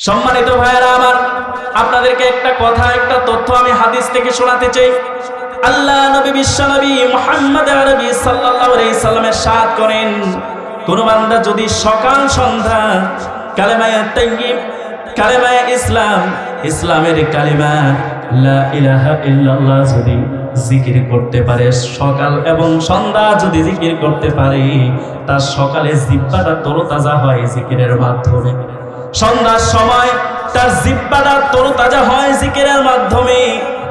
সম্মানিত ভাইয়েরা আমার, আপনাদেরকে একটা কথা, একটা তথ্য আমি হাদিস থেকে শোনাতে চাই। আল্লাহ নবী, বিশ্ব নবী মুহাম্মদ আরবি সাল্লাল্লাহু আলাইহি সাল্লাম ইরশাদ করেন, কোন বান্দা যদি সকাল সন্ধ্যা কালেমায়ে তাইয়্যিব, কালেমায়ে ইসলাম, ইসলামের কালিমা লা ইলাহা ইল্লাল্লাহ যদি জিকির করতে পারে, সকাল এবং সন্ধ্যা যদি জিকির করতে পারে, তার সকালে জিহ্বাটা তরতাজা হয় জিকিরের মাধ্যমে, সন্ধ্যার সময় তার জিহ্বাটা তরতাজা হয় জিকিরের মাধ্যমে।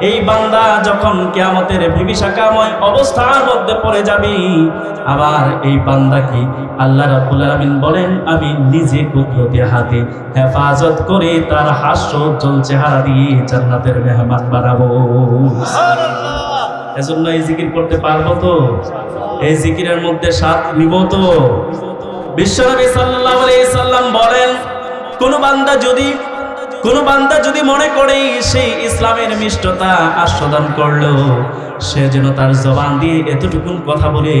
এই বান্দা যখন কিয়ামতের বিভীষিকাময় অবস্থার মধ্যে পড়ে যাবে, আবার এই বান্দাকে আল্লাহ রাব্বুল আলামিন বলেন, আমি নিজে কুদরতি হাতে হেফাজত করে তার হাস্যোজ্জ্বল চেহারা দিয়ে জান্নাতের মেহমান বানাবো। সুবহানাল্লাহ। এজন্য এই জিকির করতে পারবো তো? এই জিকিরের মধ্যে স্বাদ নিব তো? বিশ্বনবী সাল্লাল্লাহু আলাইহি সাল্লাম বলেন, কোন বান্দা যদি মনে করে সেই ইসলামের মিষ্টতা আস্বাদন করলো, সে যেন তার জবান দিয়ে এতটুকুন কথা বলে,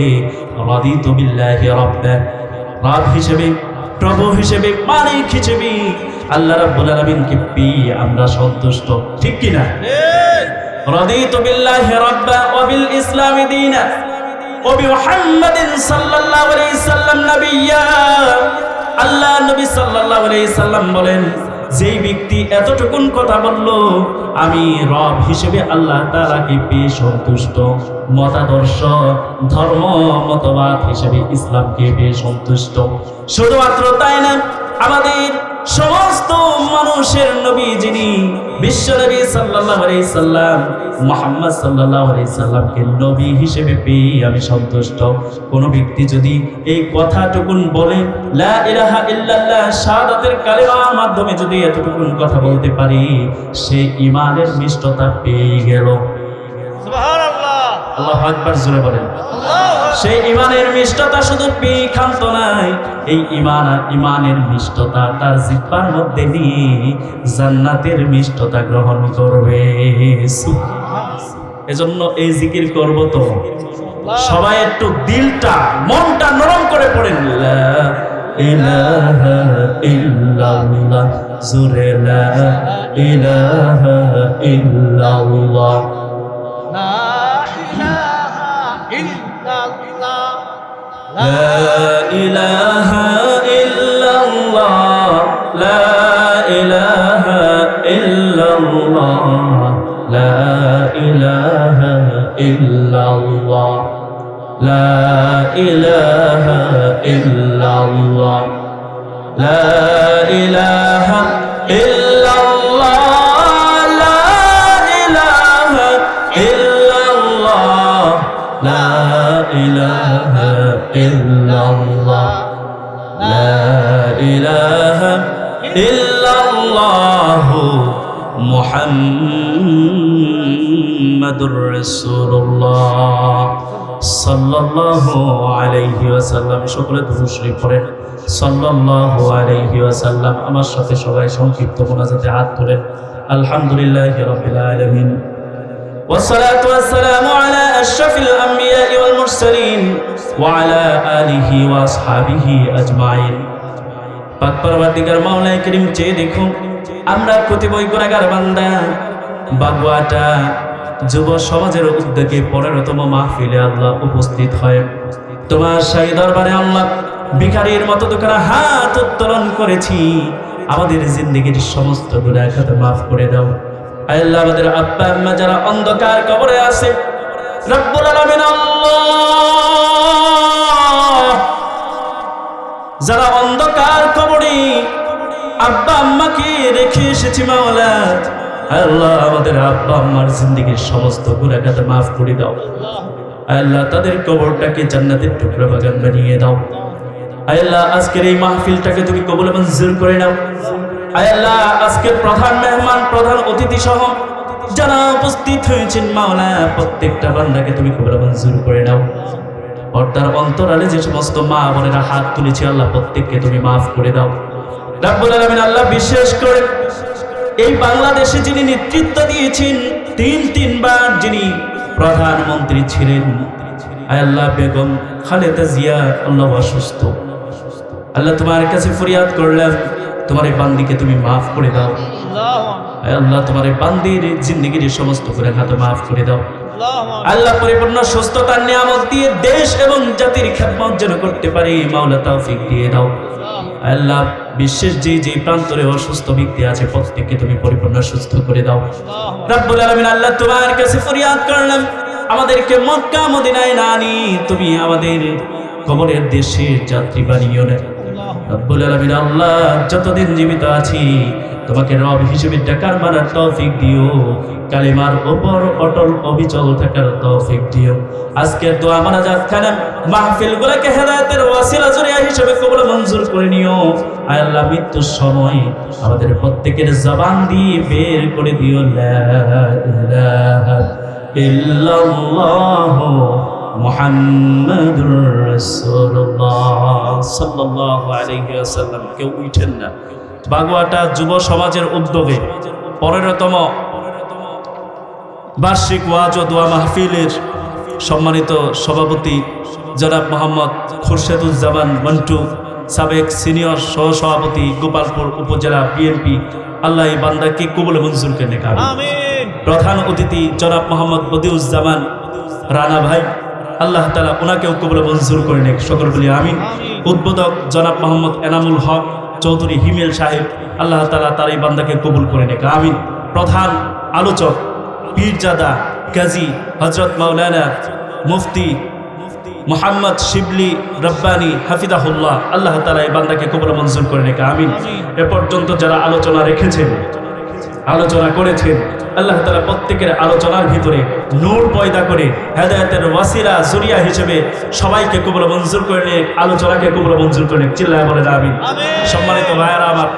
রাদিতু বিল্লাহি রাব্বা, রব হিসেবে, প্রভু হিসেবে, মালিক হিসেবে আল্লাহ রাব্বুল আলামিনকে পেয়ে আমরা সন্তুষ্ট। ঠিক কি না? রাদিতু বিল্লাহি রাব্বা ওয়া বিল ইসলামি দীনা ওয়া বিমুহাম্মাদিন সাল্লাল্লাহু আলাইহি সাল্লাম নাবিয়্যা। আল্লাহ নবী সাল্লাল্লাহু আলাইহি সাল্লাম বলেন, যেই ব্যক্তি এতটুকুন কথা বলল, আমি রব হিসেবে আল্লাহ তাআলাকে পেয়ে সন্তুষ্ট, মতাদর্শ, ধর্ম, মতবাদ হিসেবে ইসলামকে পেয়ে সন্তুষ্ট। শুধুমাত্র তাই না, আমাদের সমস্ত মানুষের নবী যিনি বিশ্বনবী সাল্লাল্লাহু আলাইহি সাল্লাম, মুহাম্মদ সাল্লাল্লাহু আলাইহি সাল্লামকে নবী হিসেবে পেয়ে আমি সন্তুষ্ট। কোন ব্যক্তি যদি এই কথাটুকুন বলে, লা ইলাহা ইল্লাল্লাহ, শাহাদাতের কালিমার মাধ্যমে যদি এতটুকুন কথা বলতে পারি, সে ঈমানের মিষ্টতা পেয়ে গেল। সুবহানাল্লাহ, আল্লাহু আকবার, জোরে বলেন। সেই ঈমানের মিষ্টতা শুধু পেয়ে ক্ষান্ত নাই, এই ঈমানের মিষ্টতা তার জিহ্বার মধ্যে নিয়ে জান্নাতের মিষ্টতা গ্রহণ করবে। এজন্য এই জিকির করব তো সবাই একটু দিলটা, মনটা নরম করে পড়েন, লা ইলাহা ইল্লাল্লাহ, জোরে লা ইলাহা ইল্লাল্লাহ, লা ইলাহা ইল্লাল্লাহ, লা ইলাহা ইল্লাল্লাহ, লা ইলাহা ইল্লাল্লাহ, লা ইলাহা ইল্লাল্লাহ, লা ইলাহা ইল্লাল্লাহ, লা ইলাহা ইল্লাল্লাহ, লা ইলাহা ইল্লাল্লাহ, লা ইলাহা ইল্লাল্লাহ, মুহাম্মাদুর রাসূলুল্লাহ সাল্লাল্লাহু আলাইহি ওয়াসাল্লাম। সকলে দুরূদ শরীফ পড়েন, সাল্লাল্লাহু আলাইহি ওয়াসাল্লাম। আমার সাথে সবাই সংক্ষিপ্ত মোনাজাতে হাত তোলেন। আলহামদুলিল্লাহি রাব্বিল আলামিন, والصلاة والسلام على أشرف الأنبياء والمرسلين وعلى آله وأصحابه أجمعين। পাক পরবর্তীকার মাওলানা করিম, চেয়ে দেখুন আমরা প্রতিবই গুনাহগার বান্দা, বাগুয়াটা যুব সমাজের উদ্যোগে 15তম মাহফিলে আল্লাহ উপস্থিত হয়। তোমার শাহী দরবারে আল্লাহ ভিখারির মতো দুখানা হাত উত্তোলন করেছি, আমাদের জিন্দেগির সমস্ত গুনাহ খাতা মাফ করে দাও। আল্লাহ, আমাদের আব্বা আম্মা যারা অন্ধকার কবরে আছে, রব্বুল আলামিন আল্লাহ, যারা অন্ধকার কবরে আব্বা আম্মাকে রেখে এসেছি মাওলা, আল্লাহ আমাদের আব্বা আম্মার জিন্দেগির সমস্ত গুনাহ খাতা মাফ করে দাও। আল্লাহ, তাদের কবরটাকে জান্নাতের টুকরা বাগান বানিয়ে দাও। আল্লাহ, আজকের এই মাহফিলটাকে তুমি কবুল মঞ্জুর করে নাও। আল্লাহ, আজকের প্রধান মেহমান, প্রধান অতিথি সহ যারা উপস্থিত হয়েছেন মাওলা, প্রত্যেকটা বান্দাকে তুমি কবুল মঞ্জুর করে নাও। পর্দার অন্তরালে যে সমস্ত মা বোনেরা হাত তুলেছে, আল্লাহ প্রত্যেককে তুমি মাফ করে দাও। রব্বুল আলামিন, আল্লাহ বিশেষ করে এই বাংলাদেশে যিনি নেতৃত্ব দিয়েছেন, তিনবার যিনি প্রধানমন্ত্রী ছিলেন, আল্লাহ বেগম খালেদা জিয়া, আল্লাহ অসুস্থ। আল্লাহ তোমার কাছে ফরিয়াদ করলাম, তোমার এই বান্দিকে তুমি মাফ করে দাও। আল্লাহু আয় আল্লাহ, তোমার এই বান্দির জিন্দেগির সমস্ত গুনাহ মাফ করে দাও। আল্লাহু আল্লাহ, পরিপূর্ণ সুস্থতার নিয়ামত দিয়ে দেশ এবং জাতির খেদমত যেন করতে পারি, মাওলা তৌফিক দিয়ে দাও। আল্লাহ, বিশ্বের যে প্রান্তরে অসুস্থ ব্যক্তি আছে প্রত্যেককে তুমি পরিপূর্ণ সুস্থ করে দাও। রব্বুল আলামিন, আল্লাহ তোমার কাছে ফরিয়াদ করলাম, আমাদেরকে মক্কা মদিনায় না নিয়ে তুমি আমাদের কবরের দেশের যাত্রী বানিও না। রব্বুল আলামিন, আল্লাহ যতদিন জীবিত আছি তোমাকে রব হিসেবে ডাকার মানার তৌফিক দিও, কালিমার উপর অটল অবিচল থাকার তৌফিক দিও। আজকের দোয়া মোনাজাত খানা মাহফিলগুলোকে হেদায়েতের ওয়াসিলা জরিয়া হিসেবে কবুল মঞ্জুর করে নিও। আয় আল্লাহ, মৃত্যুর সময় আমাদের প্রত্যেকের জবান দিয়ে বের করে দিও লা ইলাহা ইল্লাল্লাহ মুহাম্মাদুর রাসূলুল্লাহ সাল্লাল্লাহু আলাইহি ওয়াসাল্লাম। কেউ উঠেন না। বাগুয়াটা যুব সমাজের উদ্যোগে 15তম বার্ষিক ওয়াজ ও দোয়া মাহফিলের সম্মানিত সভাপতি জনাব মোহাম্মদ খুরশেদুজ্জামান মন্টু, সাবেক সিনিয়র সহসভাপতি গোপালপুর উপজেলা বিএনপি, আল্লাহ এই বান্দাকে কবুল মঞ্জুর করে নেক আমিন। প্রধান অতিথি জনাব মোহাম্মদ বদিউজ্জামান রানা ভাই, আল্লাহ তাআলা ওনাকেও কবুল মঞ্জুর করে নেক, সকল বলি আমিন। উদ্বোধক জনাব মোহাম্মদ এনামুল হক চৌধুরী হিমেল সাহেব, আল্লাহ তাআলা তার এই বান্দাকে কবুল করে নেক আমিন। প্রধান আলোচক পীরজাদা কাজী হযরত মাওলানা মুফতি মোহাম্মদ শিবলি রব্বানি হাফিজাহুল্লাহ, আল্লাহ তাআলা এই বান্দাকে কবুল মঞ্জুর করে নেক আমিন। এ পর্যন্ত যারা আলোচনা রেখেছেন, আলোচনা করেছেন, আল্লাহ তাআলা প্রত্যেকের আলোচনার ভিতরে নূর পয়দা করে হেদায়েতের ওয়াসিলা জরিয়া হিসেবে সবাইকে কবুল মঞ্জুর করে নিয়ে আলোচনাকে কবুল মঞ্জুর করে নিয়ে চিল্লায় বলে আমিন। সম্মানিত ভাইয়েরা আমার,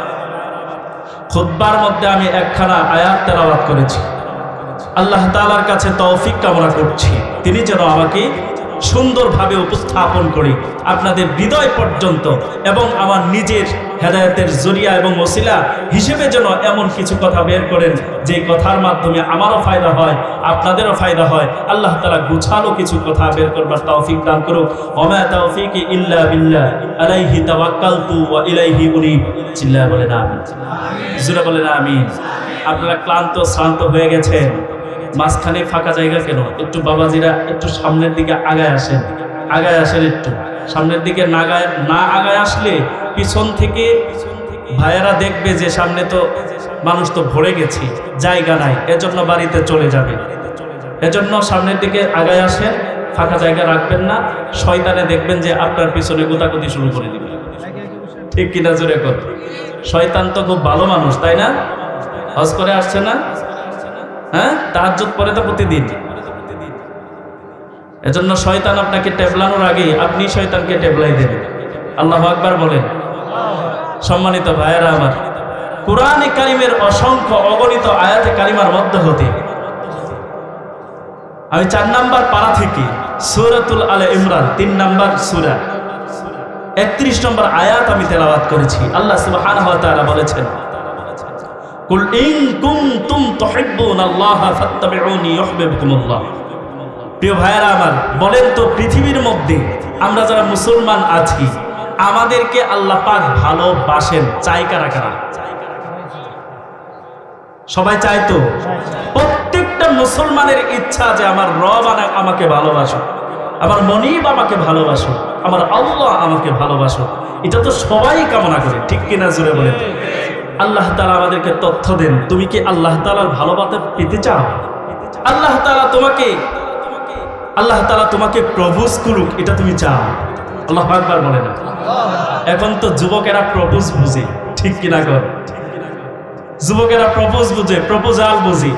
খুতবার মধ্যে আমি একখানা আয়াত তেলাওয়াত করেছি। আল্লাহ তাআলার কাছে তৌফিক কামনা করছি, তিনি যেন আমাকে সুন্দরভাবে উপস্থাপন করে আপনাদের হৃদয় পর্যন্ত এবং আমার নিজের হেদায়েতের জরিয়া এবং ওসিলা হিসেবে যেন এমন কিছু কথা বের করেন যে কথার মাধ্যমে আমারও ফায়দা হয়, আপনাদেরও ফায়দা হয়। আল্লাহ তাআলা গুছালো কিছু কথা বের করবার তৌফিক দান করুক। ওমা তাওফিকি ইল্লা বিল্লাহ আলাইহি তাওয়াক্কালতু ওয়া ইলাইহি উনীব। চিল্লায় বলেন আমিন, জোরে বলেন আমিন। আপনারা ক্লান্ত শ্রান্ত হয়ে গেছেন, মাঝখানে ফাঁকা জায়গা কেন? একটু বাবাজিরা একটু সামনের দিকে আগায় আসেন, আগায় আসেন একটু সামনের দিকে। না আগায় আসলে পিছন থেকে ভাইয়েরা দেখবে যে সামনে তো মানুষ তো ভরে গেছে, জায়গা নাই, এজন্য বাড়িতে চলে যাবে। এজন্য সামনের দিকে আগায় আসেন, ফাঁকা জায়গা রাখবেন না, শয়তানে দেখবেন যে আপনার পিছনে গোতাগুতি শুরু করে দিবে। ঠিক কিনা জোরে কর? শয়তান তো খুব ভালো মানুষ, তাই না? হজ করে আসছে না? হ্যাঁ, তাহাজ্জুদ পড়ে তো প্রতিদিন। এজন্য শয়তান আপনাকে টেবলানোর আগে আপনি শয়তানকে টেবলাই দেবেন। আল্লাহু আকবার বলেন। সম্মানিত ভাইয়েরা আমার, কুরআনে কারীমের অসংখ্য অগণিত আয়াতে কারিমার মধ্যে হতে আমি 4 নাম্বার পারা থেকে সূরাতুল আলে ইমরান 3 নাম্বার সূরা 31 নম্বর আয়াত আমি তেলাওয়াত করেছি। আল্লাহ সুবহানাহু ওয়া তাআলা বলেছেন, কুল ইন কুনতুম তুহিব্বুনাল্লাহা ফাত্তাবিউনি ইউহিব্বুকুমুল্লাহ। প্রিয় ভাইয়েরা আমার, বলেন তো পৃথিবীর মধ্যে আমরা যারা মুসলমান আছি আমাদেরকে আল্লাহ পাক ভালোবাসেন, চাই কারা কারা? সবাই চায় তো? প্রত্যেকটা মুসলমানের ইচ্ছা যে আমার রব আমাকে ভালোবাসো, আমার মনিব আমাকে ভালোবাসো, আমার আল্লাহ আমাকে ভালোবাসো। এটা তো সবাই কামনা করে, ঠিক কিনা জোরে বলেন? আল্লাহ তাআলা আমাদেরকে তথ্য দেন, তুমি কি আল্লাহ তাআলার ভালোবাসা পেতে চাও? আল্লাহ তাআলা তোমাকে প্রপোজ করুক, এটা তুমি চাও? আল্লাহু আকবার বলে না? এখন তো যুবকেরা প্রপোজ বুঝে, ঠিক কিনা কর? যুবকেরা প্রপোজ বুঝে, প্রপোজাল বুঝি।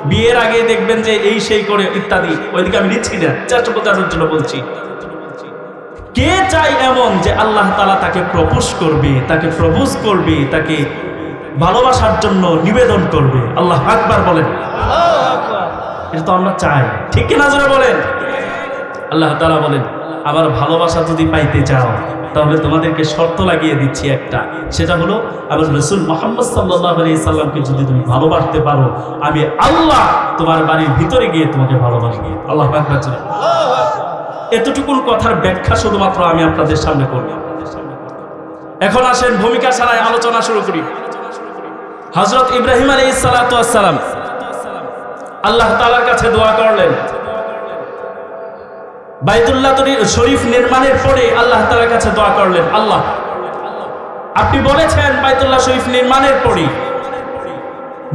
বিয়ের আগে দেখবেন যে এই সেই করে ইত্যাদি, ওইদিকে আমি নিচ্ছি না, চেষ্টা বোঝানোর জন্য বলছি। কে চাই এমন যে আল্লাহ তাআলা তাকে প্রপোজ করবে, তাকে প্রপোজ করবে, তাকে ভালোবাসার জন্য নিবেদন করবে? আল্লাহু আকবার বলেন। এটা তো আমরা চাই, ঠিক কিনা জোরে বলেন? আল্লাহ তাআলা বলেন, আমার ভালোবাসা যদি পাইতে চাও তাহলে তোমাদেরকে শর্ত লাগিয়ে দিচ্ছি একটা, সেটা হলো আমার রাসূল মুহাম্মদ সাল্লাল্লাহু আলাইহি সাল্লামকে যদি তুমি ভালোবাসতে পারো, আমি আল্লাহ তোমার বাড়ির ভিতরে গিয়ে তোমাকে ভালোবাসবো। আল্লাহু আকবার। এতটুকুন কথার ব্যাখ্যা শুধুমাত্র আমি আপনাদের সামনে করব। এখন আসেন ভূমিকা ছাড়াই আলোচনা শুরু করি। হযরত ইব্রাহিম আলাইহিস সালাতু ওয়াস সালাম আল্লাহ তাআলার কাছে দোয়া করলেন। বাইতুল্লাহ শরীফ নির্মাণের পরে আল্লাহ তাআলার কাছে দোয়া করলেন, আল্লাহ আপনি বলেছেন বাইতুল্লাহ শরীফ নির্মাণের পরে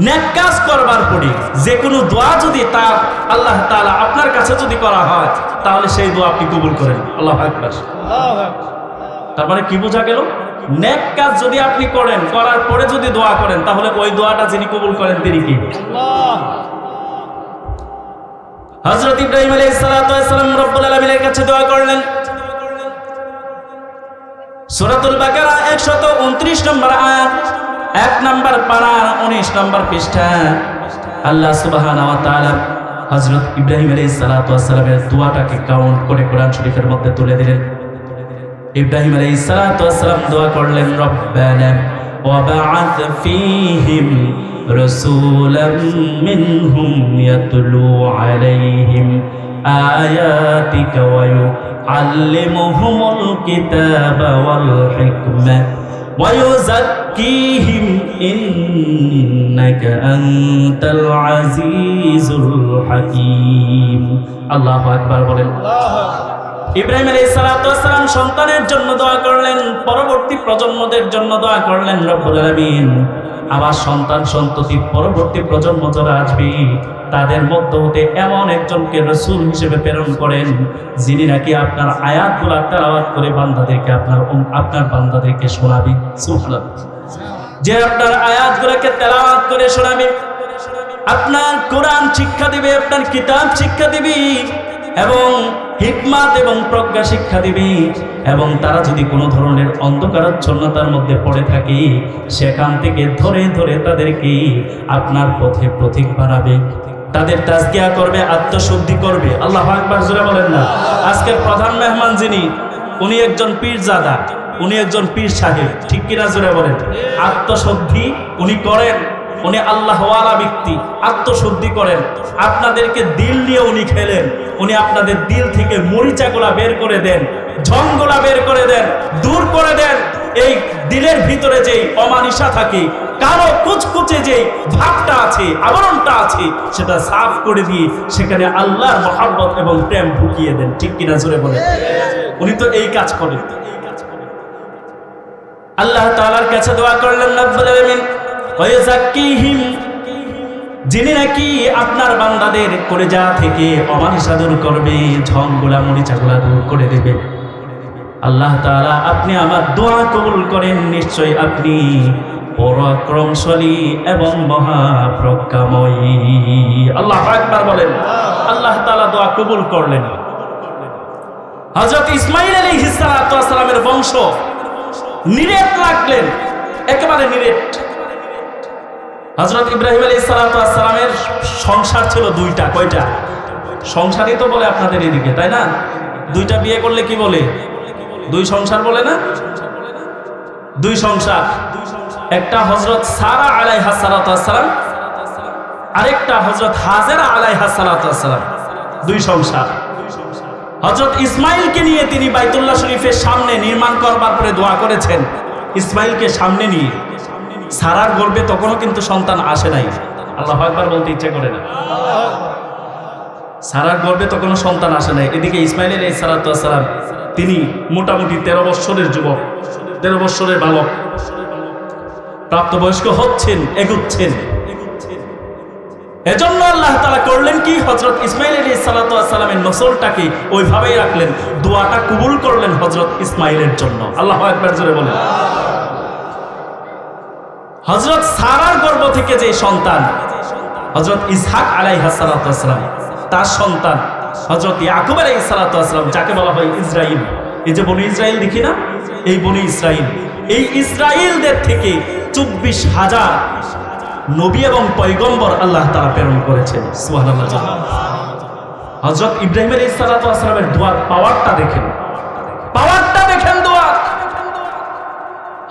নেক কাজ করবার পরে যে কোনো দোয়া যদি তার আল্লাহ তাআলা আপনার কাছে যদি করা হয় তাহলে সেই দোয়া আপনি কবুল করেন। আল্লাহু আকবার। তার মানে কি বোঝা গেল? নেক কাজ যদি আপনি করেন, করার পরে যদি দোয়া করেন তাহলে ওই দোয়াটা যিনি কবুল করেন তিনি কি? আল্লাহ। হযরত ইব্রাহিম আলাইহিস সালাতু ওয়াস সালাম রব্বুল আলামিনের কাছে দোয়া করলেন। সূরাতুল বাকারা 129 নম্বর আয়াত, 1 নম্বর পারা 19 নম্বর পৃষ্ঠা। আল্লাহ সুবহানাহু ওয়া তাআলা হযরত ইব্রাহিম আলাইহিস সালাতু ওয়াস সালামের দোয়াটাকে কাউন্ট করে কোরআন শরীফের মধ্যে তুলে দিলেন। ইব্রাহিম আলাইহিস সালাতু ওয়াস সালাম দোয়া করলেন, রব্বানা ওয়াবআথ ফীহিম রাসূলাম মিনহুম ইয়াতলু আলাইহিম আয়াতিকা ওয়া ইউআল্লিমুহুমুল কিতাবা ওয়াল হিকমা ওয়া ইউযাক্কিহিম ইন্নাকা আনতাল আজিজুল হাকীম। আল্লাহু আকবার বলেন। ইব্রাহিম আলাইহিস সালাতু ওয়াস সালাম সন্তানের জন্য দোয়া করলেন, পরবর্তী প্রজন্মদের জন্য দোয়া করলেন রব্বুল আলামিন আবার সন্তান সন্ততি পরবর্তী প্রজন্ম যারা আসবে তাদের মধ্য হতে এমন একজনকে রাসূল হিসেবে প্রেরণ করেন যিনি নাকি আপনার আয়াতগুলো তেলাওয়াত করে বান্দাদেরকে আপনার বান্দাদেরকে শোনাবে। সুবহানাল্লাহ। যে আপনার আয়াতগুলোকে তেলাওয়াত করে শোনাবে, আপনার কোরআন শিক্ষা দিবে, আপনার কিতাব শিক্ষা দিবে এবং হিকমত এবং প্রজ্ঞা শিক্ষা দিবে। এবং তারা যদি কোনো ধরনের অন্ধকারাচ্ছন্নতার মধ্যে পড়ে থাকে সেখান থেকে ধরে ধরে তাদেরকে আপনার পথে পথিক বানাবে, তাদের তাজকিয়া করবে, আত্মশুদ্ধি করবে। আল্লাহু আকবার জোরে বলেন না। আজকের প্রধান মেহমান যিনি, উনি একজন পীরজাদা, উনি একজন পীর সাহেব, ঠিক কিনা জোরে বলেন? আত্মশুদ্ধি উনি করেন, উনি আল্লাহওয়ালা ব্যক্তি, আত্মশুদ্ধি করেন। আপনাদেরকে দিল নিয়ে উনি খেলেন, উনি আপনাদের দিল থেকে মরিচাগুলা বের করে দেন, ঝংগুলা বের করে দেন, দূর করে দেন। এই দিলের ভিতরে যেই অমানিসা থাকে, কারো কুচকুচে যেই ভাবটা আছে, আবরণটা আছে, সেটা সাফ করে দিয়ে সেখানে আল্লাহর মহব্বত এবং প্রেম ঢুকিয়ে দেন। ঠিক কিনা জোরে বলেন? উনি তো এই কাজ করেন। আল্লাহ তাআলার কাছে দোয়া করলেন রব্বুল আলামিন ওয়া ইউযাক্কিহিম, যিনি নাকি আপনার বান্দাদের কলিজা থেকে অমানিসা দূর করবে, ঝংগুলা মরিচাগুলা দূর করে দেবে। আল্লাহ তাআলা আপনি আমার দোয়া কবুল করেন, নিশ্চয় আপনি পরাক্রমশালী এবং মহাপ্রজ্ঞাময়ী। আল্লাহু আকবার বলেন। আল্লাহ তাআলা দোয়া কবুল করলেন। হযরত ইসমাঈল আলাইহিস সালাতু ওয়াস সালামের বংশ নিরেট রাখলেন, একেবারে নিরেট। হযরত ইব্রাহিম আলাইহিস সালাতু ওয়াস সালামের সংসার ছিল দুইটা। কয়টা? সংসারই তো বলে আপনাদের এদিকে, তাই না? দুইটা বিয়ে করলে কি বলে? দুই সংসার বলে না? দুই সংসার। একটা হযরত সারা আলাইহাস সালাতু ওয়াস সালাম, আরেকটা হযরত হাজেরা আলাইহাস সালাতু ওয়াস সালাম। দুই সংসার। হযরত ইসমাইলকে নিয়ে তিনি বাইতুল্লাহ শরীফের সামনে নির্মাণ করবার পরে দোয়া করেছেন, ইসমাইলকে সামনে নিয়ে। সারার গর্ভে তখনও কিন্তু সন্তান আসে নাই। আল্লাহু আকবার বলতে ইচ্ছা করে না। সারার গর্ভে তখনও সন্তান আসে নাই। এদিকে ইসমাইল আলাইহিস সালাতু ওয়াস সালাম তিনি মোটামুটি 13 বৎসরের যুবক, 13 বৎসরের বালক, প্রাপ্তবয়স্ক হচ্ছেন, এগুচ্ছেন। এজন্য আল্লাহ তাআলা করলেন কি, হযরত ইসমাইল আলাইহিস সালাতু ওয়াস সালামের নসলটাকে ওইভাবেই রাখলেন, দোয়াটা কবুল করলেন হযরত ইসমাইলের জন্য। আল্লাহু আকবার জোরে বলেন। হযরত সারার গর্ভ থেকে যে সন্তান হযরত ইসহাক আলাইহিস সালাতু ওয়াস সালাম, তার সন্তান হযরত ইয়াকুব আলাইহিস সালাতু ওয়াস সালাম, যাকে বলা হয় ইসরাইল। এই যে বনি ইসরাইল দেখি না, এই বনি ইসরাইল, এই ইসরাইলদের থেকে 24,000 নবী এবং পয়গম্বর আল্লাহ তাআলা প্রেরণ করেছেন। সুবহানাল্লাহ। হযরত ইব্রাহিম আলাইহিস সালাতু ওয়াস সালামের দোয়ার পাওয়ারটা দেখেন, পাওয়ারটা দেখেন দোয়া।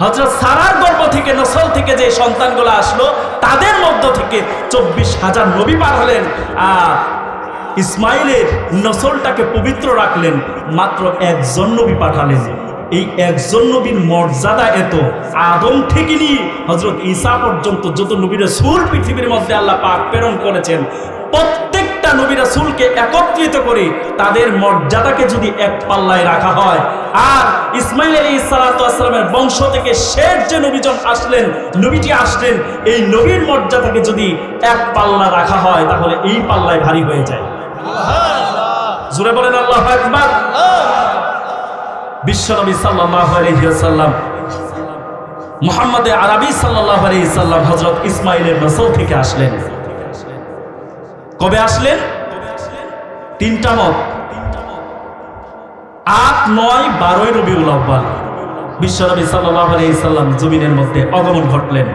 হযরত সারার গর্ভ থেকে, নসল থেকে যে সন্তানগুলো আসলো তাদের মধ্য থেকে 24,000 নবী পার হলেন। আর ইসমাইলের নসলটাকে পবিত্র রাখলেন, মাত্র একজন নবী পাঠালেন, এই একজন নবীর মর্যাদা এত, আদম থেকে নিয়ে হযরত ঈসা পর্যন্ত যত নবী রাসূল পৃথিবীর মধ্যে আল্লাহ পাক প্রেরণ করেছেন, প্রত্যেকটা নবী রাসূলকে একত্রিত করে তাদের মর্যাদাকে যদি এক পাল্লায় রাখা হয়, আর ইসমাঈল আলাইহিস সালাতু ওয়াস সালামের বংশ থেকে শেষ যে নবীজন আসলেন, নবীটি আসলেন, এই নবীর মর্যাদাকে যদি এক পাল্লা রাখা হয়, তাহলে এই পাল্লায় ভারী হয়ে যায়। জোরে বলেন আল্লাহু আকবার। বিশ্বনবী সাল্লাল্লাহু আলাইহি ওয়াসাল্লাম, মুহাম্মদ আরবি সাল্লাল্লাহু আলাইহি সাল্লাম হযরত ইসমাঈলের নসল থেকে আসলেন। কবে আসলেন? তিনটা মত, ৮, ৯, ১২ রবিউল আউয়াল বিশ্বনবী সাল্লাল্লাহু আলাইহি সাল্লাম জমিনের মধ্যে আগমন ঘটলেন।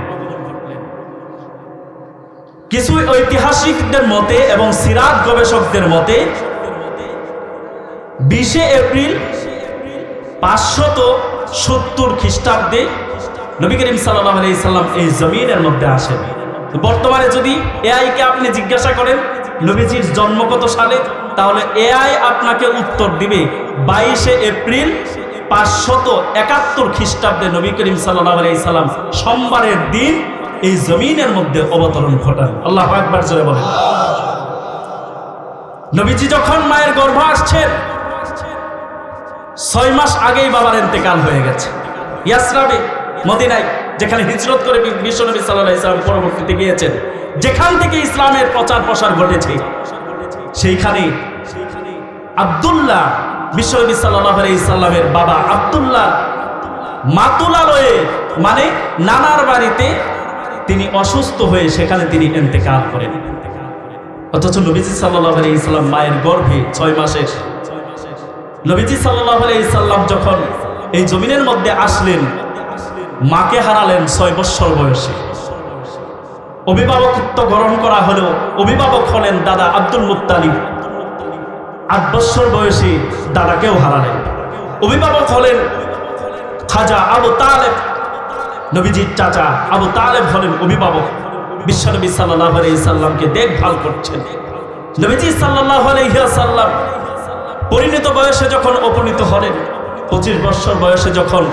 কিছু ঐতিহাসিকদের মতে এবং সিরাত গবেষকদের মতে 20 এপ্রিল 570 খ্রিস্টাব্দে নবী করিম সাল্লাল্লাহু আলাইহি সাল্লাম এই জমিনের মধ্যে আসেন। বর্তমানে যদি এআইকে আপনি জিজ্ঞাসা করেন নবীজির জন্ম কত সালে, তাহলে এআই আপনাকে উত্তর দিবে 22 এপ্রিল 571 খ্রিস্টাব্দে নবী করিম সাল্লাল্লাহু আলাইহি সাল্লাম সোমবারের দিন এই জমিনের মধ্যে অবতরণ ঘটান। আল্লাহু আকবার জোরে বলেন। নবীজি যখন মায়ের গর্ভে আসছেন, 6 মাস আগেই বাবার ইন্তেকাল হয়ে গেছে। ইয়াসরাবে, মদিনায়, যেখানে হিজরত করে বিশ্বনবী সাল্লাল্লাহু আলাইহি সাল্লাম পরবর্তীতে গিয়েছেন, যেখান থেকে ইসলামের প্রচার প্রসার ঘটেছে, সেইখানে আব্দুল্লাহ, বিশ্বনবী সাল্লাল্লাহু আলাইহি সাল্লামের বাবা আব্দুল্লাহ মাতুলালয়ে, মানে নানার বাড়িতে তিনি অসুস্থ হয়ে সেখানে তিনি ইন্তেকাল করেন। অথচ নবীজি সাল্লাল্লাহু আলাইহি সাল্লাম মায়ের গর্ভে 6 মাসের, নবীজি সাল্লাল্লাহু আলাইহি সাল্লাম যখন এই জমিনের মধ্যে আসলেন, মাকে হারালেন 6 বছর বয়সে। অভিভাবকত্ব গ্রহণ করা হলো, অভিভাবক হলেন দাদা আব্দুল মুত্তালিব। 8 বছর বয়সে দাদাকেও হারালেন। অভিভাবক হলেন খাজা আবু তালেব, নবীজির চাচা আবু তালেব হলেন অভিভাবক। বিশ্বনবী সাল্লাল্লাহু আলাইহি সাল্লামকে দেখভাল করছেন। নবীজি সাল্লাল্লাহু আলাইহি সাল্লাম পরিণত বয়সে যখন উপনীত হলেন, 25 বছর বয়সে যখন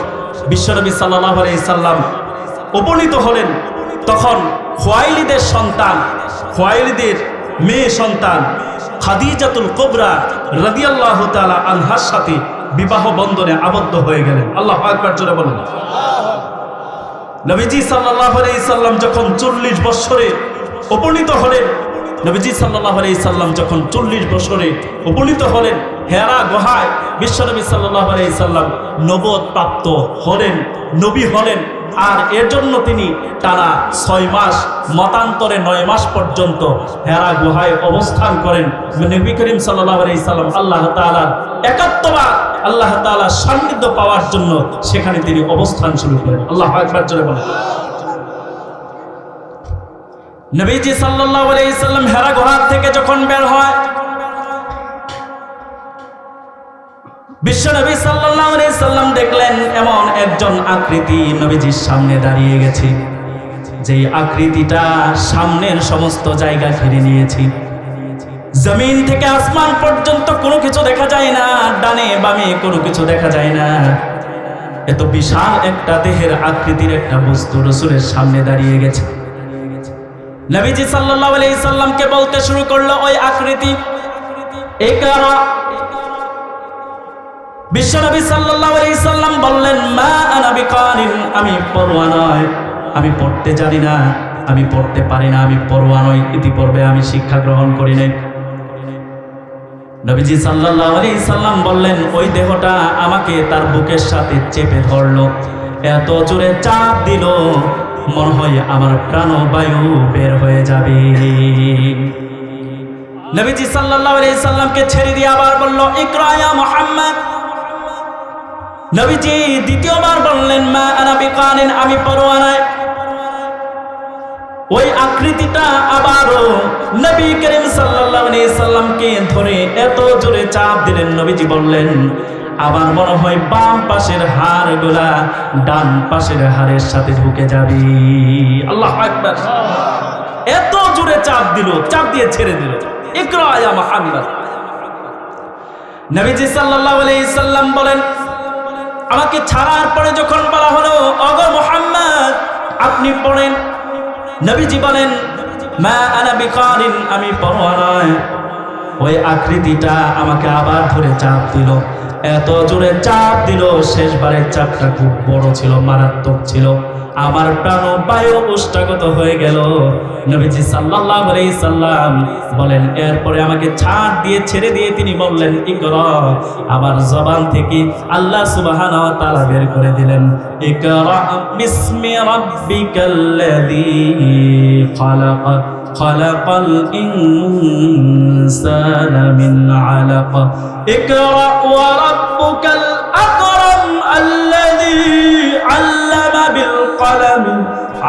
বিশ্বনবী সাল্লাল্লাহু আলাইহি সাল্লাম উপনীত হলেন, তখন খুয়াইলিদের সন্তান, খুয়াইলিদের মেয়ে সন্তান খাদিজাতুল কুবরা রাদিয়াল্লাহু তাআলা আনহার সাথে বিবাহ বন্ধনে আবদ্ধ হয়ে গেলেন। আল্লাহু আকবার জোরে বলেন। নবীজি সাল্লাল্লাহু আলাইহি সাল্লাম যখন 40 বছরে উপনীত হলেন, নবীজি সাল্লাল্লাহু আলাইহি সাল্লাম যখন 40 বছরে উপনীত হলেন, হেরা গুহায় বিশ্বনবী সাল্লাল্লাহু আলাইহি সাল্লাম নবুয়ত প্রাপ্ত হলেন, নবী হলেন। আর এর জন্য তিনি টানা 6 মাস, মতান্তরে 9 মাস পর্যন্ত হেরা গুহায় অবস্থান করেন। নবী করিম সাল্লাল্লাহু আলাইহি সাল্লাম আল্লাহ তাআলার একাত্মবাদ, আল্লাহ তাআলার সান্নিধ্য পাওয়ার জন্য সেখানে তিনি অবস্থান শুরু করেন। আল্লাহু আকবার জোরে বলেন। নবীজি সাল্লাল্লাহু আলাইহি সাল্লাম হেরা গুহা থেকে যখন বের হয়, বিশ্বনবী সাল্লাল্লাহু আলাইহি সাল্লাম দেখলেন এমন একজন আকৃতি নবীজির সামনে দাঁড়িয়ে গেছে, যেই আকৃতিটা সামনের সমস্ত জায়গা ঘিরে নিয়েছে। জমিন থেকে আসমান পর্যন্ত কোনো কিছু দেখা যায় না, ডানে বামে কোনো কিছু দেখা যায় না। এত বিশাল একটা দেহের আকৃতির একটা বস্তু রাসূলের সামনে দাঁড়িয়ে গেছে। নবীজি সাল্লাল্লাহু আলাইহি সাল্লামকে বলতে শুরু করলো, ওই আকৃতি ইকরা। বিশ্বনবী সাল্লাল্লাহু আলাইহি সাল্লাম বললেন, মা আনা বিকারিন, আমি পড়ুয়া নয়, আমি পড়তে জানি না, আমি পড়তে পারি না, আমি পড়ুয়া নই, ইতিপূর্বে আমি শিক্ষা গ্রহণ করি নাই। নবীজি সাল্লাল্লাহু আলাইহি সাল্লাম বললেন, ওই দেহটা আমাকে তার বুকের সাথে চেপে ধরলো, এত জোরে চাপ দিল, মনে হয় আমার প্রাণবায়ু বের হয়ে যাবে। নবীজি সাল্লাল্লাহু আলাইহি সাল্লামকে ছেড়ে দিয়ে আবার বলল, ইকরা ইয়া মুহাম্মদ। নবীজি দ্বিতীয়বার বললেন, মা আনা বিকারিন, আমি পরোয়া নাই। ওই আকৃতিটা আবারও নবী করিম সাল্লাল্লাহু আলাইহি সাল্লামকে ধরে এত জোরে চাপ দিলেন, নবীজি বললেন, আমার মনে হয় বাম পাশের হাড়গুলা ডান পাশের হাড়ের সাথে ঢুকে যাবে। আল্লাহু আকবার। এত জোরে চাপ দিল, চাপ দিয়ে ছেড়ে দিল। ইকরা ইয়া মুহাম্মদ। নবীজি সাল্লাল্লাহু আলাইহি সাল্লাম বলেন, আমাকে ছাড়ার পরে যখন বলা হলো ওগো মুহাম্মদ আপনি পড়েন, নবীজি বলেন মা আনা বিকারিন, আমি পরোয়া নয়। ওই আকৃতিটা আমাকে আবার ধরে চাপ দিল, এত জোরে চাপ দিল, শেষবারের চাপটা খুব বড় ছিল, মারাত্মক ছিল। আমার প্রাণবায়ু উষ্টাগত হয়ে গেল। নবীজি সাল্লাল্লাহু আলাইহি সাল্লাম বলেন এরপরে আমাকে ছাড় দিয়ে ছেড়ে দিয়ে তিনি বললেন ইকরা। আমার জবান থেকে আল্লাহ সুবহানাহু ওয়া তাআলা বের করে দিলেন ইকরা বিসমি রাব্বিকাল্লাযী খালাক খালাকাল ইনসানা মিন আলাক ইকরা ওয়া রাব্বুকাল আকরাম আল্লাযী আল্লামা বিল কলম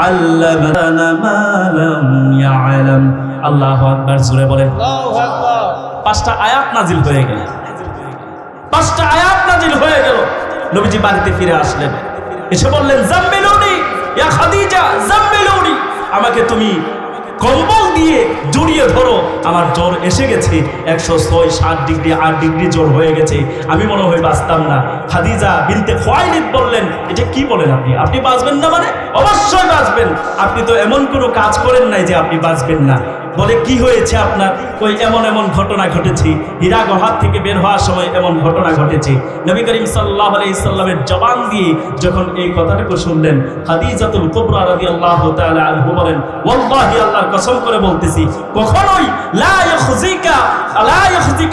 আল্লামা মা লাম ইয়ালাম। আল্লাহু আকবার, জোরে বলেন। আল্লাহু আকবার। 5টা আয়াত নাজিল হয়ে গেল, 5টা আয়াত নাজিল হয়ে গেল। নবীজি বাড়িতে ফিরে আসলেন, এসে বললেন জাম্মিলুনি ইয়া খাদিজা জাম্মিলুনি, আমাকে তুমি কম্বল দিয়ে জড়িয়ে ধরো, আমার জ্বর এসে গেছে, 106 7 ডিগ্রি 8 ডিগ্রি জ্বর হয়ে গেছে, আমি মনে হয় বাঁচতাম না। খাদিজা বিনতে খুয়াইলিদ বললেন এটা কি বলেন আপনি, আপনি বাঁচবেন না? মানে অবশ্যই বাঁচবেন, আপনি তো এমন কোনো কাজ করেন নাই যে আপনি বাঁচবেন না। বলে কি হয়েছে আপনার? ওই এমন এমন ঘটনা ঘটেছে, হীরা গুহা থেকে বের হওয়ার সময় এমন ঘটনা ঘটেছে। নবী করিম সাল্লাল্লাহু আলাইহি সাল্লামের জবান দিয়ে যখন এই কথাটুকু শুনলেন, খাদিজাতুল কুবরা রাদিয়াল্লাহু তাআলা আনহা বলেন ওয়াল্লাহি আল্লাহর কসম করে বলতেছি কখনোই লা ইয়াখজিকা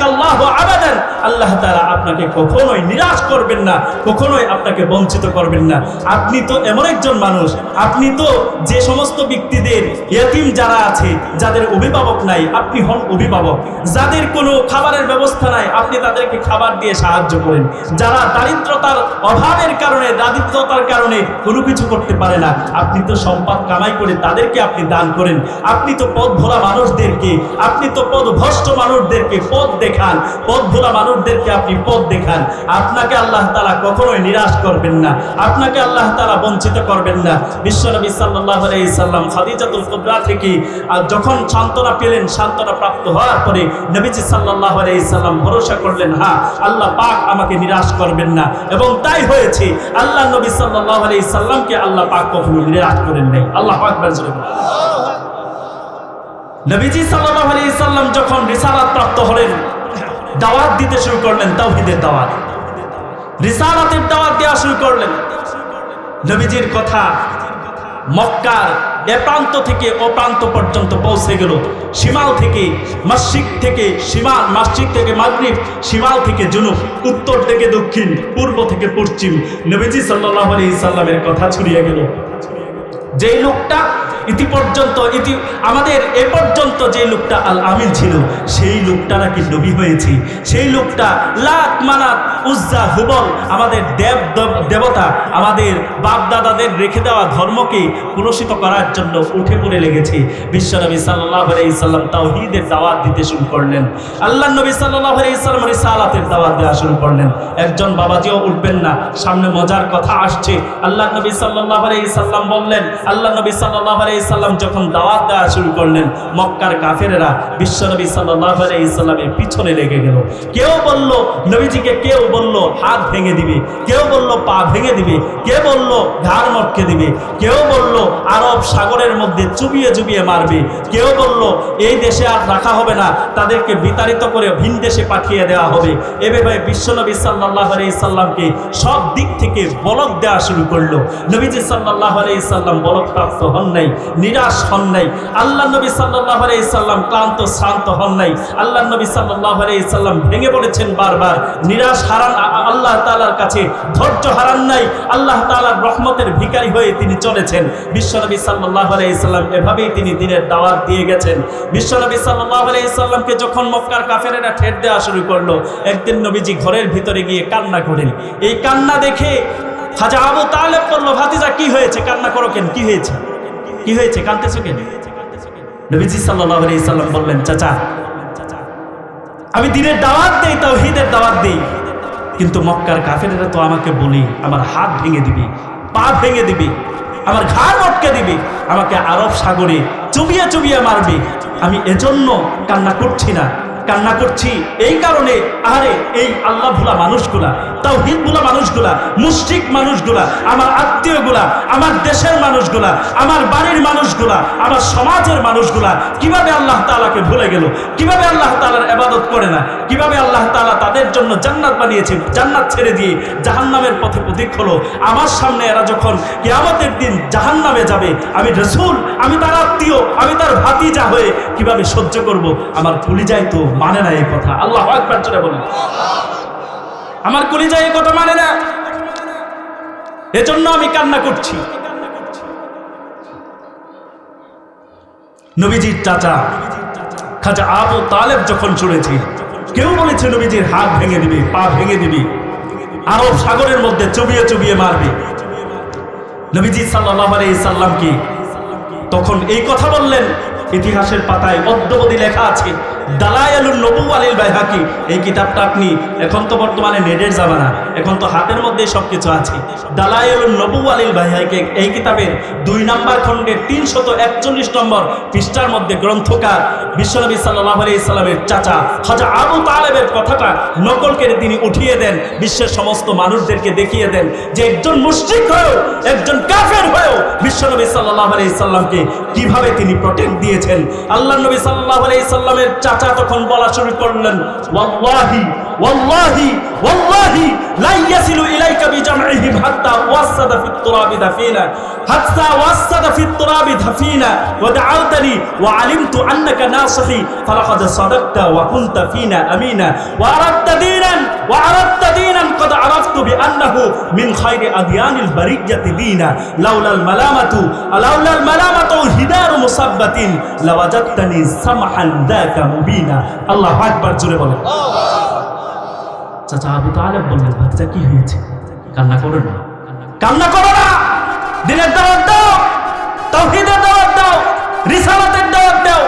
আল্লাহু আবাদান, আল্লাহ তাআলা আপনাকে কখনোই নিরাশ করবেন না, কখনোই আপনাকে বঞ্চিত করবেন না। আপনি তো এমন একজন মানুষ, আপনি তো যে সমস্ত ব্যক্তিদের ইয়েতিম যারা আছে, যাদের অভিভাবক নাই, আপনি হন অভিভাবক। যাদের কোনো খাবারের ব্যবস্থা নাই, আপনি তাদেরকে খাবার দিয়ে সাহায্য করেন। যারা দারিদ্রতার অভাবের কারণে, দারিদ্রতার কারণে কোনো কিছু করতে পারে না, আপনি তো সম্পদ কামাই করে তাদেরকে আপনি দান করেন। আপনি তো পথ ভোলা মানুষদেরকে, আপনি তো পথভ্রষ্ট মানুষদেরকে পথ দেখান, পথ ভোলা মানুষদেরকে আপনি পথ দেখান। আপনাকে আল্লাহ তাআলা কখনোই নিরাশ করবেন না, আপনাকে আল্লাহ তাআলা বঞ্চিত করবেন না। বিশ্বনবী সাল্লাল্লাহু আলাইহি সাল্লাম খাদিজাতুল কুবরা থেকে যখন সান্ত্বনা পেলেন, সান্ত্বনা প্রাপ্ত হওয়ার পরে নবীজি সাল্লাল্লাহু আলাইহি সাল্লাম ভরসা করলেন হ্যাঁ আল্লাহ পাক আমাকে নিরাশ করবেন না, এবং তাই হয়েছে। আল্লাহ নবী সাল্লাল্লাহু আলাইহি সাল্লামকে আল্লাহ পাক কখনো নিরাশ করেন নাই। আল্লাহু আকবার। নবীজি সাল্লাল্লাহু আলাইহি সাল্লাম যখন রিসালাত প্রাপ্ত হলেন, দাওয়াত দিতে শুরু করলেন, তাওহীদের দাওয়াত, রিসালাতের দাওয়াত দেওয়া শুরু করলেন। নবীজির কথা মক্কার এ প্রান্ত থেকে ও প্রান্ত পর্যন্ত পৌঁছে গেল। শিমাল থেকে মশরিক থেকে শিমাল, মশরিক থেকে মাগরিব, শিমাল থেকে জুনুব, উত্তর থেকে দক্ষিণ, পূর্ব থেকে পশ্চিম, নবীজি সাল্লাল্লাহু আলাইহি সাল্লামের কথা ছড়িয়ে গেল। যেই লোকটা আমাদের এ পর্যন্ত যে লোকটা আল আমিন ছিল, সেই লোকটা নাকি নবী হয়েছে। সেই লোকটা লাত মানাত উজ্জা হুবল, আমাদের দেবতা, আমাদের বাপ দাদাদের রেখে দেওয়া ধর্মকে কলুষিত করার জন্য উঠে পড়ে লেগেছে। বিশ্বনবী সাল্লাল্লাহু আলাইহি সাল্লাম তাওহীদের দাওয়াত দিতে শুরু করলেন। আল্লাহ নবী সাল্লাল্লাহু আলাইহি সাল্লাম রিসালাতের দাওয়াত দেওয়া শুরু করলেন। একজন বাবাজিও উঠবেন না, সামনে মজার কথা আসছে। আল্লাহ নবী সাল্লাল্লাহু আলাইহি সাল্লাম বললেন, আল্লাহ নবী সাল্লাল্লাহু আলাইহি সাল্লাম যখন দাওয়াত দেওয়া শুরু করলেন, মক্কার কাফেরেরা বিশ্বনবী সাল্লাল্লাহু আলাইহি সাল্লামের পিছনে লেগে গেল। কেউ বলল নবীজিকে, কেউ বলল হাত ভেঙে দিবে, কেউ বলল পা ভেঙে দিবে, কেউ বলল ঘাড় মটকে দিবে, কেউ বলল আরব সাগরের মধ্যে চুবিয়ে চুবিয়ে মারবে, কেউ বলল এই দেশে আর রাখা হবে না, তাদেরকে বিতাড়িত করে ভিন দেশে পাঠিয়ে দেওয়া হবে। এভাবে বিশ্বনবী সাল্লাল্লাহু আলাইহি সাল্লামকে সব দিক থেকে বলক দেওয়া শুরু করলো। নবীজি সাল্লাল্লাহু আলাইহি সাল্লাম বলক প্রাপ্ত হন নাই, নিরাশ হন নাই। আল্লাহ নবী সাল্লাল্লাহু আলাইহি সাল্লাম ক্লান্ত শ্রান্ত হন নাই। আল্লাহ নবী সাল্লাল্লাহু আলাইহি সাল্লাম ভেঙে পড়েছেন বারবার, নিরাশ হারান আল্লাহ তাআলার কাছে, ধৈর্য হারান নাই। আল্লাহ তাআলার রহমতের ভিখারি হয়ে তিনি চলেছেন। বিশ্বনবী সাল্লাল্লাহু আলাইহি সাল্লাম এভাবেই তিনি দিনের দাওয়াত দিয়ে গেছেন। বিশ্বনবী সাল্লাল্লাহু আলাইহি সাল্লামকে যখন মক্কার কাফেরেরা ঠেট দেওয়া শুরু করলো, একদিন নবীজি ঘরের ভিতরে গিয়ে কান্না করেন। এই কান্না দেখে খাজা আবু তালেব বলল, ভাতিজা কি হয়েছে, কান্না করো কেন, কি হয়েছে, কি হয়েছে, কাঁদতেছো কেন? নবীজি সাল্লাল্লাহু আলাইহি সাল্লাম বললেন, চাচা আমি দিনের দাওয়াত দেই, তাওহীদের দাওয়াত দেই, কিন্তু মক্কার কাফেরেরা তো আমাকে বলি আমার হাত ভেঙে দিবে, পা ভেঙে দিবে, আমার ঘাড় মটকে দিবে, আমাকে আরব সাগরে চুবিয়ে চুবিয়ে মারবে। আমি এজন্য কান্না করছি না, কান্না করছি এই কারণে, আরে এই আল্লাহ ভোলা মানুষগুলা, তাওহীদ ভোলা মানুষগুলা, মুশরিক মানুষগুলা, আমার আত্মীয়গুলা, আমার দেশের মানুষগুলা, আমার বাড়ির মানুষগুলা, আমার সমাজের মানুষগুলা কিভাবে আল্লাহ তাআলাকে ভুলে গেল, কিভাবে আল্লাহ তাআলার ইবাদত করে না, কিভাবে আল্লাহ তাআলা তাদের জন্য জান্নাত বানিয়েছে, জান্নাত ছেড়ে দিয়ে জাহান্নামের পথে পথিক হলো। আমার সামনে এরা যখন কিয়ামতের দিন জাহান্নামে যাবে, আমি রাসূল, আমি তার আত্মীয়, আমি তার ভাতিজা হয়ে কিভাবে সহ্য করব? আমার কলিজায় তো মানে না এই কথা। আল্লাহু আকবার জোরে বলেন। আমার কলিজায় এই কথা মানে না, এজন্য আমি কান্না করছি। নবীজির চাচা খাজা আবু তালেব যখন শুনেছি, কেউ বলেছে নবীজির হাত ভেঙে দিবে, পা ভেঙে দিবে, আরব সাগরের মধ্যে চুবিয়ে চুবিয়ে মারবে, নবীজি সাল্লাল্লাহু আলাইহি সাল্লামকে তখন এই কথা বললেন। ইতিহাসের পাতায় অদ্যবধি লেখা আছে, দালায়েলুন নবুওয়া লিল বাইহাকি। এই কিতাবটা আপনি, এখন তো বর্তমানে নেটের জামানা, এখন তো হাতের মধ্যে সবকিছু আছে। দালায়েলুন নবুওয়া লিল বাইহাকি এই কিতাবের 2 নম্বর খণ্ডের 341 নম্বর পৃষ্ঠার মধ্যে গ্রন্থকার বিশ্বনবী সাল্লাল্লাহু আলাইহি সাল্লামের চাচা খাজা আবু তালেবের কথাটা নকল করে তিনি উঠিয়ে দেন, বিশ্বের সমস্ত মানুষদেরকে দেখিয়ে দেন যে একজন মুশরিক হয়েও, একজন কাফের হয়েও বিশ্বনবী সাল্লাল্লাহু আলাইহি সাল্লামকে কিভাবে তিনি প্রটেক্ট দিয়েছেন। আল্লাহর নবী সাল্লাল্লাহু আলাইহি সাল্লামের চাচা তখন বলা শুরু করলেন, ওয়াল্লাহি ওয়াল্লাহি ওয়াল্লাহি লা ইয়াসিলু ইলাইকা বিজামইহিম হাত্তা ওয়াসাদা ফিত তুরাবি দাফিনা, হাত্তা ওয়াসাদা ফিত তুরাবি দাফিনা ওয়া দাআউতানি ওয়া আলিমতু আন্নাকা নাসিহি ফালাকাদ সাদাকতা ওয়া কুনতা ফিনা আমিনা ওয়া আরাদতা দীনান قد عرفت بأنه من خير أديان البرية دينا لولا الملامة هدار مصبة لوجدتني سمحا ذاك مبينا। আল্লাহু আকবার জোরে বলেন। চাচা আবু তালেব বললেন, ভাতিজা কি হয়েছে? কান্না করো না, কান্না করো না, দিনের দাওয়াত দাও, তাওহীদের দাওয়াত দাও, রিসালাতের দাওয়াত দাও।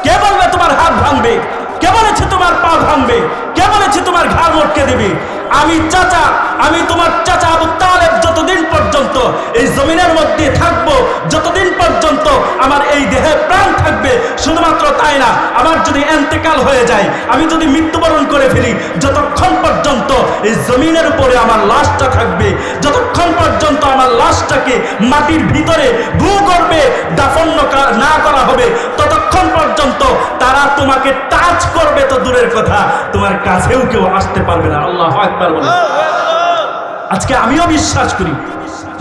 কে বলবে তোমার হাত ভাঙবে? কে বলেছে তোমার পা ভাঙবে? কে বলেছে তোমার ঘাড় মটকে দেবে? আমি চাচা, আমি তোমার চাচা আবু তালেব যতদিন পর্যন্ত এই জমিনের মধ্যে থাকবো, যতদিন পর্যন্ত আমার এই দেহে প্রাণ থাকবে, শুধুমাত্র তাই না, আমার যদি ইন্তেকাল হয়ে যায়, আমি যদি মৃত্যুবরণ করে ফেলি, যতক্ষণ পর্যন্ত এই জমিনের উপরে আমার লাশটা থাকবে, যতক্ষণ পর্যন্ত আমার লাশটাকে মাটির ভিতরে ভূগর্ভে দাফন না করা হবে, ততক্ষণ পর্যন্ত তারা তোমাকে টাচ করবে তো দূরের কথা, তোমার কাছেও কেউ আসতে পারবে না। আল্লাহু আকবার বলেন। আজকে আমিও বিশ্বাস করি,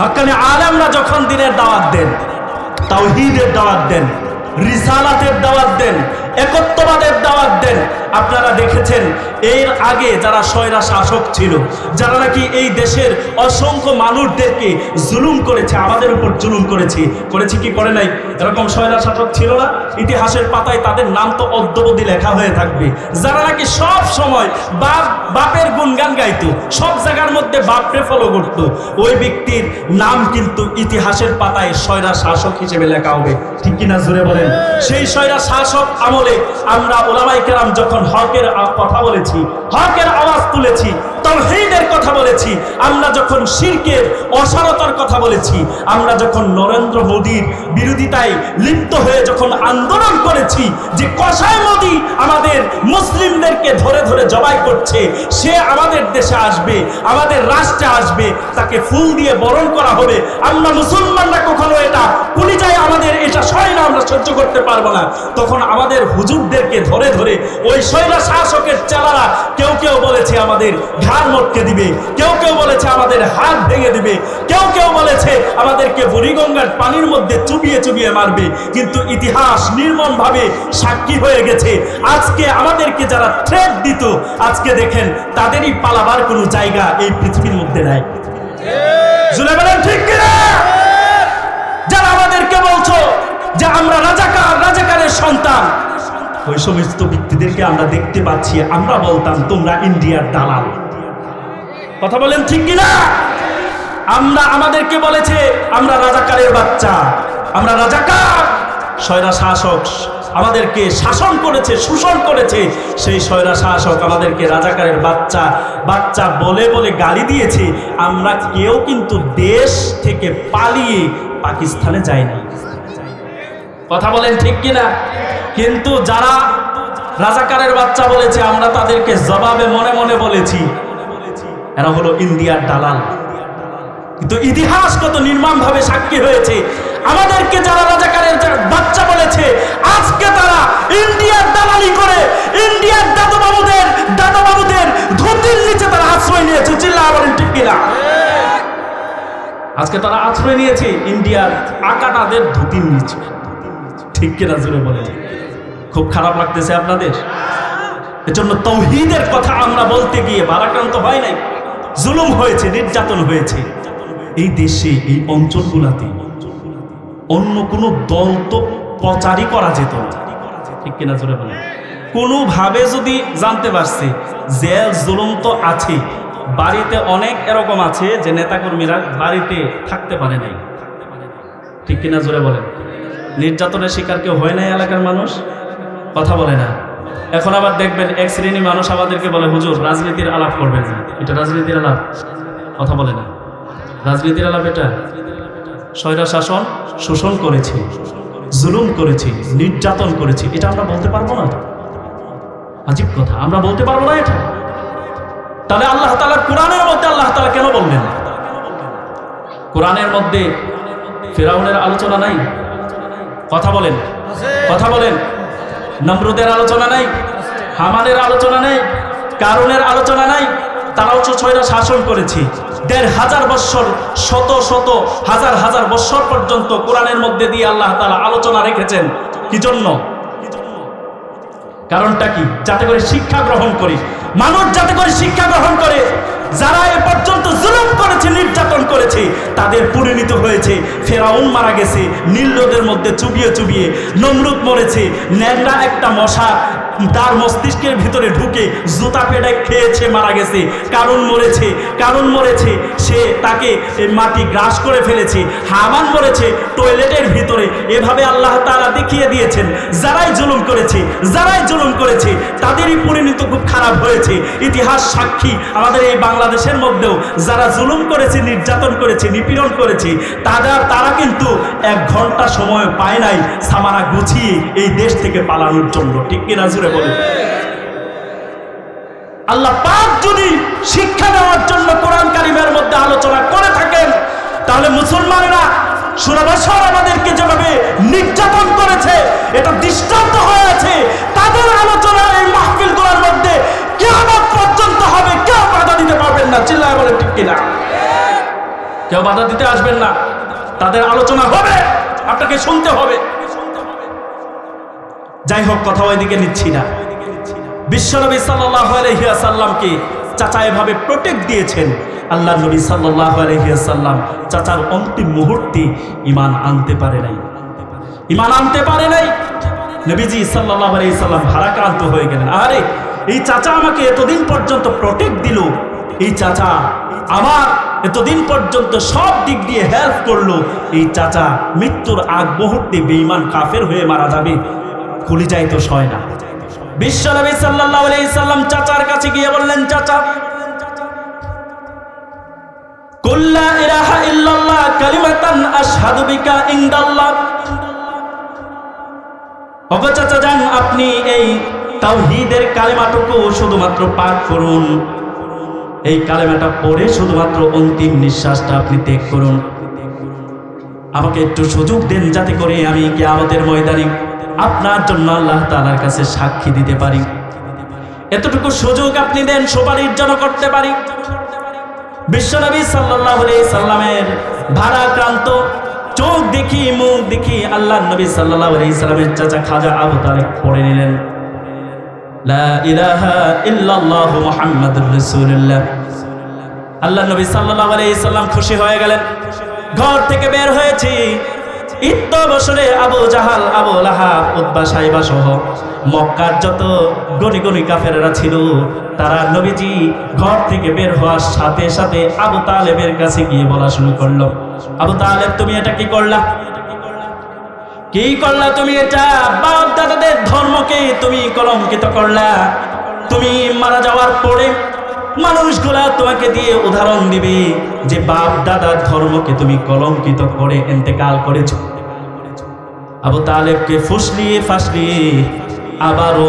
হক্কানি আলেমরা যখন দিনের দাওয়াত দেন, তাওহীদের দাওয়াত দেন, রিসালাতের দাওয়াত দেন, একত্ববাদের দাওয়াত দেন, আপনারা দেখেছেন এর আগে যারা স্বৈরা শাসক ছিল, যারা নাকি এই দেশের অসংখ্য মানুষদেরকে জুলুম করেছে, আমাদের উপর জুলুম করেছে কি করে নাই? এরকম স্বৈরা শাসক ছিল না? ইতিহাসের পাতায় তাদের নাম তো অদ্যবধি লেখা হয়ে থাকবে, যারা নাকি সব সময় বাপের গুণগান গাইতো, সব জায়গার মধ্যে বাপরে ফলো করত, ওই ব্যক্তির নাম কিন্তু ইতিহাসের পাতায় স্বৈরা শাসক হিসেবে লেখা হবে। ঠিক কিনা জোরে বলেন? সেই স্বৈরা শাসক আমলে আমরা উলামায়ে কেরাম যখন হকের কথা বলেছি, হকের আওয়াজ তুলেছি, তাওহীদের কথা বলেছি, আমরা যখন শিরকের অসারতার কথা বলেছি, আমরা যখন নরেন্দ্র মোদীর বিরোধিতায় লিপ্ত হয়ে যখন আন্দোলন করেছি যে কসাই মোদী আমাদের মুসলিমদেরকে ধরে ধরে জবাই করছে, সে আমাদের দেশে আসবে, আমাদের রাষ্ট্রে আসবে, তাকে ফুল দিয়ে বরণ করা হবে, আমরা মুসলমানরা কখনো এটা কলিজায় আমাদের এটা সয় না, আমরা সহ্য করতে পারবো না, তখন আমাদের হুজুরদেরকে ধরে ধরে ওই স্বৈরা শাসকের চেলারা কেউ কেউ বলেছে আমাদের ঘাড় মটকে দিবে, কেউ কেউ বলেছে আমাদের হাত ভেঙে দিবে, কেউ কেউ বলেছে আমাদেরকে বুড়িগঙ্গার পানির মধ্যে চুবিয়ে চুবিয়ে মারবে। কিন্তু ইতিহাস নির্মমভাবে সাক্ষী হয়ে গেছে, আজকে আমাদেরকে যারা থ্রেট দিত, আজকে দেখেন তাদেরই পালাবার কোনো জায়গা এই পৃথিবীর মধ্যে নাই। শুনে বলেন ঠিক কিনা? যারা আমাদেরকে বলছো যে আমরা রাজাকারের সন্তান, ওই সমস্ত ব্যক্তিদেরকে আমরা দেখতে পাচ্ছি, আমরা বলতাম তোমরা ইন্ডিয়ার দালাল। কথা বলেন ঠিক কিনা? আমাদেরকে বলেছে আমরা রাজাকারের বাচ্চা, আমরা রাজাকার। স্বৈরা শাসক আমাদেরকে শাসন করেছে, শোষণ করেছে, সেই স্বৈরা শাসক আমাদেরকে রাজাকারের বাচ্চা বলে বলে গালি দিয়েছে। আমরা কেউ কিন্তু দেশ থেকে পালিয়ে পাকিস্তানে যাইনি। কথা বলেন ঠিক কিনা? কিন্তু যারা রাজাকারের বাচ্চা বলেছে, আমরা তাদেরকে জবাবে মনে মনে বলেছি এরা হলো ইন্ডিয়ার দালাল। কিন্তু ইতিহাস কত নির্মমভাবে সাক্ষী হয়েছে, আমাদেরকে যারা রাজাকারের বাচ্চা বলেছে আজকে তারা ইন্ডিয়ার দালালি করে ইন্ডিয়ার দাদাবাবুদের ধুতির নিচে তারা আশ্রয় নিয়েছে। চিল্লা বলেন ঠিক কিনা? আজকে তারা আশ্রয় নিয়েছে ইন্ডিয়ার আকাটাদের ধুতির নিচে, ঠিক কিনা জোরে বলেন? খুব খারাপ লাগতেছে আপনাদের? এজন্য তাওহীদের কথা আমরা বলতে গিয়ে ভারাক্রান্ত হয় নাই, জুলুম হয়েছে, নির্যাতন হয়েছে। এই দেশে এই অঞ্চলগুলাতে অন্য কোনো দল তো প্রচারই করা যেত না, ঠিক কিনা জোরে বলেন? কোনোভাবে যদি জানতে পারছে জেল জুলুম তো আছে, বাড়িতে অনেক এরকম আছে যে নেতাকর্মীরা বাড়িতে থাকতে পারে নাই, ঠিক কিনা জোরে বলেন? নির্যাতনের শিকার কেউ হয় নাই এলাকার মানুষ, কথা বলে না। এখন আবার দেখবেন এক শ্রেণী মানুষ আমাদেরকে বলে হুজুর রাজনীতির আলাপ করবেন না। এটা রাজনীতির আলাপ? কথা বলে না। রাজনীতির আলাপ এটা? স্বৈরা শাসন শোষণ করেছি, জুলুম করেছি, নির্যাতন করেছি, এটা আমরা বলতে পারবো না? আজীব কথা, আমরা বলতে পারবো না এটা? তাহলে আল্লাহ তাআলার কোরআনের মধ্যে আল্লাহ তাআলা কেন বললেন? কোরআনের মধ্যে ফিরআউনের আলোচনা নাই? কথা বলেন, কথা বলেন। নমরুদের আলোচনা নাই, হামানের আলোচনা নাই, কারুনের আলোচনা নাই? তারাও স্বৈরা শাসন করেছে। ১৫০০ বৎসর, শত শত হাজার হাজার বৎসর পর্যন্ত কোরআনের মধ্যে দিয়ে আল্লাহ তাআলা আলোচনা রেখেছেন। কি জন্য? কারণটা কি? যাতে করে শিক্ষা গ্রহণ করি, মানুষ যাতে করে শিক্ষা গ্রহণ করে। যারা এ পর্যন্ত জুলুম করেছে, নির্যাতন করেছে, তাদের পরিণত হয়েছে। ফেরাউন মারা গেছে নীল নদের মধ্যে চুবিয়ে চুবিয়ে, নমরুদ মরেছে, ন্যাংরা একটা মশা তার মস্তিষ্কের ভিতরে ঢুকে জুতা পেড়ে খেয়েছে, মারা গেছে। কারুন মরেছে, সে তাকে মাটি গ্রাস করে ফেলেছে। হামান মরেছে টয়লেটের ভিতরে। এভাবে আল্লাহ তাআলা দেখিয়ে দিয়েছেন যারাই জুলুম করেছে তাদেরই পরিণত খুব খারাপ হয়েছে। ইতিহাস সাক্ষী, আমাদের এই বাংলাদেশের মধ্যেও যারা জুলুম করেছে, নির্যাতন করেছে, নিপীড়ন করেছে, তারা কিন্তু 1 ঘন্টা সময় পায় নাই সামানা গুছিয়ে এই দেশ থেকে পালানোর জন্য, ঠিক কিনা জুড়ে বলে? আল্লাহ পাক যদি শিক্ষা দেওয়ার জন্য কোরআন কারিমের মধ্যে আলোচনা করে থাকেন, তাহলে মুসলমানেরা 16 বছর আমাদেরকে যেভাবে নির্যাতন করেছে, এটা দৃষ্টান্ত হয়ে আছে। তাদের আলোচনা এই মাহফিলগুলোর মধ্যে কিয়ামত পর্যন্ত হবে, কেউ বাধা দিতে পারবেন না। চিল্লায় বলে ঠিক কিনা? কেউ বাধা দিতে আসবেন না, তাদের আলোচনা হবে, আপনাকে শুনতে হবে। যাই হোক, কথা ওইদিকে নিচ্ছি না। বিশ্বনবী সাল্লাল্লাহু আলাইহি ওয়াসাল্লামকে চাচা এভাবে প্রোটেক্ট দিয়েছেন। আল্লাহ নবী সাল্লাল্লাহু আলাইহি ওয়াসাল্লাম চাচার অন্তিম মুহূর্তে ঈমান আনতে পারে নাই। নবীজি সাল্লাল্লাহু আলাইহি ওয়াসাল্লাম ভারাক্রান্ত হয়ে গেলেন। আরে এই চাচা আমাকে এতদিন পর্যন্ত প্রোটেক্ট দিল, এই চাচা আমার এতদিন পর্যন্ত সব দিক দিয়ে হেল্প করলো, এই চাচা মৃত্যুর আগ মুহূর্তে বেঈমান কাফের হয়ে মারা যাবে, কলিজায় তো সয় না। বিশ্বনবী সাল্লাল্লাহু আলাইহি সাল্লাম চাচার কাছে গিয়ে বললেন, চাচা কুল লা ইলাহা ইল্লাল্লাহ কালিমাতান আশহাদু বিকা ইনদাল্লাহ। ওগো চাচা যান, আপনি এই তাওহীদের কালেমাটুকু শুধুমাত্র পাঠ করুন, এই কালেমাটা পড়ে শুধুমাত্র অন্তিম নিঃশ্বাসটা আপনি ত্যাগ করুন। আমাকে একটু সুযোগ দেন যাতে করে আমি কিয়ামতের ময়দানে আপনার জন্য আল্লাহ তাআলার কাছে সাক্ষী দিতে পারি। এতটুকু সুযোগ আপনি দেন, সুপারিশ যেন করতে পারি। বিশ্বনবী সাল্লাল্লাহু আলাইহি সাল্লামের ভারাক্রান্ত চোখ দেখি, মুখ দেখি আল্লাহর নবী সাল্লাল্লাহু আলাইহি সাল্লামের চাচা খাজা আবু তালেব পড়ে নিলেন লা ইলাহা ইল্লাল্লাহু মুহাম্মাদুর রাসূলুল্লাহ। আল্লাহর নবী সাল্লাল্লাহু আলাইহি সাল্লাম খুশি হয়ে গেলেন। ঘর থেকে বের হয়েছে, ইত্য বছরে আবু জাহাল, আবু লাহাব, উতবা, সাইবা সহ মক্কার যত গনি গনি কাফেররা ছিল, তারা নবীজি ঘর থেকে বের হওয়ার সাথে সাথে আবু তালেবের কাছে গিয়ে বলা শুরু করলো, আবু তালেব তুমি এটা কি করলা? তুমি এটা বাপ দাদাদের ধর্মকে তুমি কলঙ্কিত করলা। তুমি মারা যাওয়ার পরে মানুষগুলা তোমাকে দিয়ে উদাহরণ দিবে যে বাপ দাদার ধর্মকে তুমি কলঙ্কিত করে ইন্তেকাল করেছো। আবু তালেবকে ফুসলিয়ে ফাসলিয়ে আবারও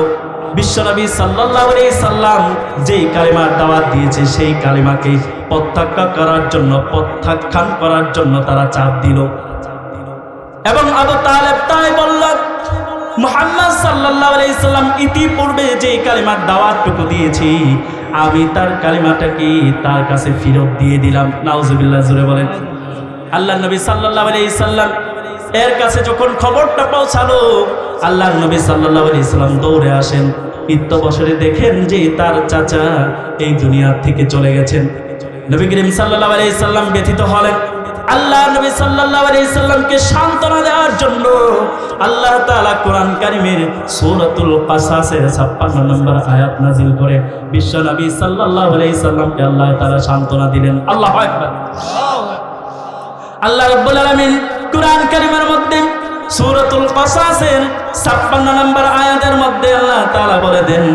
বিশ্বনবী সাল্লাল্লাহু আলাইহি সাল্লাম যেই কালিমার দাওয়াত দিয়েছে সেই কালিমাকে প্রত্যাখ্যান করার জন্য তারা চাপ দিল। এবং আবু তালেব তাই বলল, মুহাম্মদ সাল্লাল্লাহু আলাইহি সাল্লাম ইতিপূর্বে যে কালিমার দাওয়াতটুকু দিয়েছি আমি তার কালিমাটাকে তার কাছে ফেরত দিয়ে দিলাম। নাউজুবিল্লাহ, জোরে বলেন। আল্লাহর নবী সাল্লাল্লাহু আলাইহি সাল্লাম এর কাছে যখন খবরটা পৌঁছালো, আল্লাহর নবী সাল্লাল্লাহু আলাইহি সাল্লাম দৌড়ে আসেন। ইত্যবসরে দেখেন যে তার চাচা এই দুনিয়া থেকে চলে গেছেন। নবী করিম সাল্লাল্লাহু আলাইহি সাল্লাম ব্যথিত হলেন। আল্লাহর নবী সাল্লাল্লাহু আলাইহি সাল্লামকে সান্ত্বনা দেওয়ার জন্য আল্লাহ তাআলা কোরআন কারীমের সূরাতুল কাসাসের 56 নম্বর আয়াত নাযিল করে বিশ্ব নবী সাল্লাল্লাহু আলাইহি সাল্লামকে আল্লাহ তাআলা সান্ত্বনা দিলেন। আল্লাহু আকবার। আল্লাহ রাব্বুল আলামিন কোরআন কারীমের মধ্যে সূরাতুল কাসাসের 56 নম্বর আয়াতের মধ্যে আল্লাহ তাআলা বলে দেন,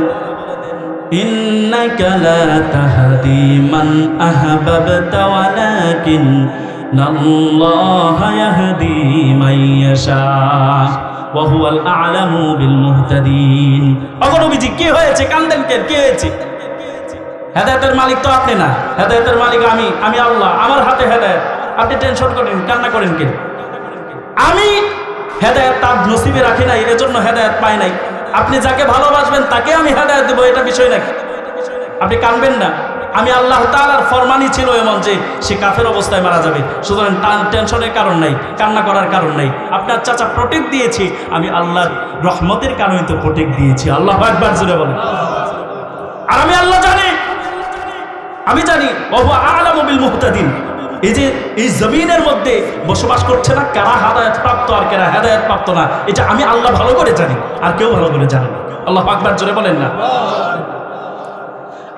ইন্নাকা লা তাহদি মান আহবাবতা ওয়ালাকিন্নাল্লাহা ইয়াহদি মান ইয়াশা ওয়া হুয়াল আ'লামু বিল মুহতাদিন। ওগো নবীজি, কি হয়েছে? কান্দেন কেন? কি হয়েছে? হেদায়েতের মালিক তো আপনি না, হেদায়েতের মালিক আমি আল্লাহ, আমার হাতে হেদায়েত। আপনি টেনশন করেন, কান্না করেন কেন? আমি হেদায়েত তার নসিবে রাখি নাই, এজন্য হেদায়েত পাই নাই। আপনি যাকে ভালোবাসবেন তাকে আমি হেদায়েত দেব, এটা বিষয় নাকি? আপনি কানবেন না। আমি আল্লাহ তাআলার ফরমানই ছিল এমন যে সে কাফের অবস্থায় মারা যাবে। সুতরাং টেনশনের কারণ নাই, কান্না করার কারণ নাই। আপনার চাচা প্রটেক্ট দিয়েছি, আমি আল্লাহর রহমতের কারণে তো প্রটেক্ট দিয়েছি। আল্লাহু আকবার, জোরে বলেন। আর আমি আল্লাহ জানি, আমি জানি ওয়া আ'লামু বিল মুহতাদিন। এই যে এই জমিনের মধ্যে বসবাস করছে না, কারা হেদায়েত প্রাপ্ত আর কারা হেদায়েত প্রাপ্ত না, এটা আমি আল্লাহ ভালো করে জানি, আর কেউ ভালো করে জানে না। আল্লাহু আকবার, জোরে বলেন না।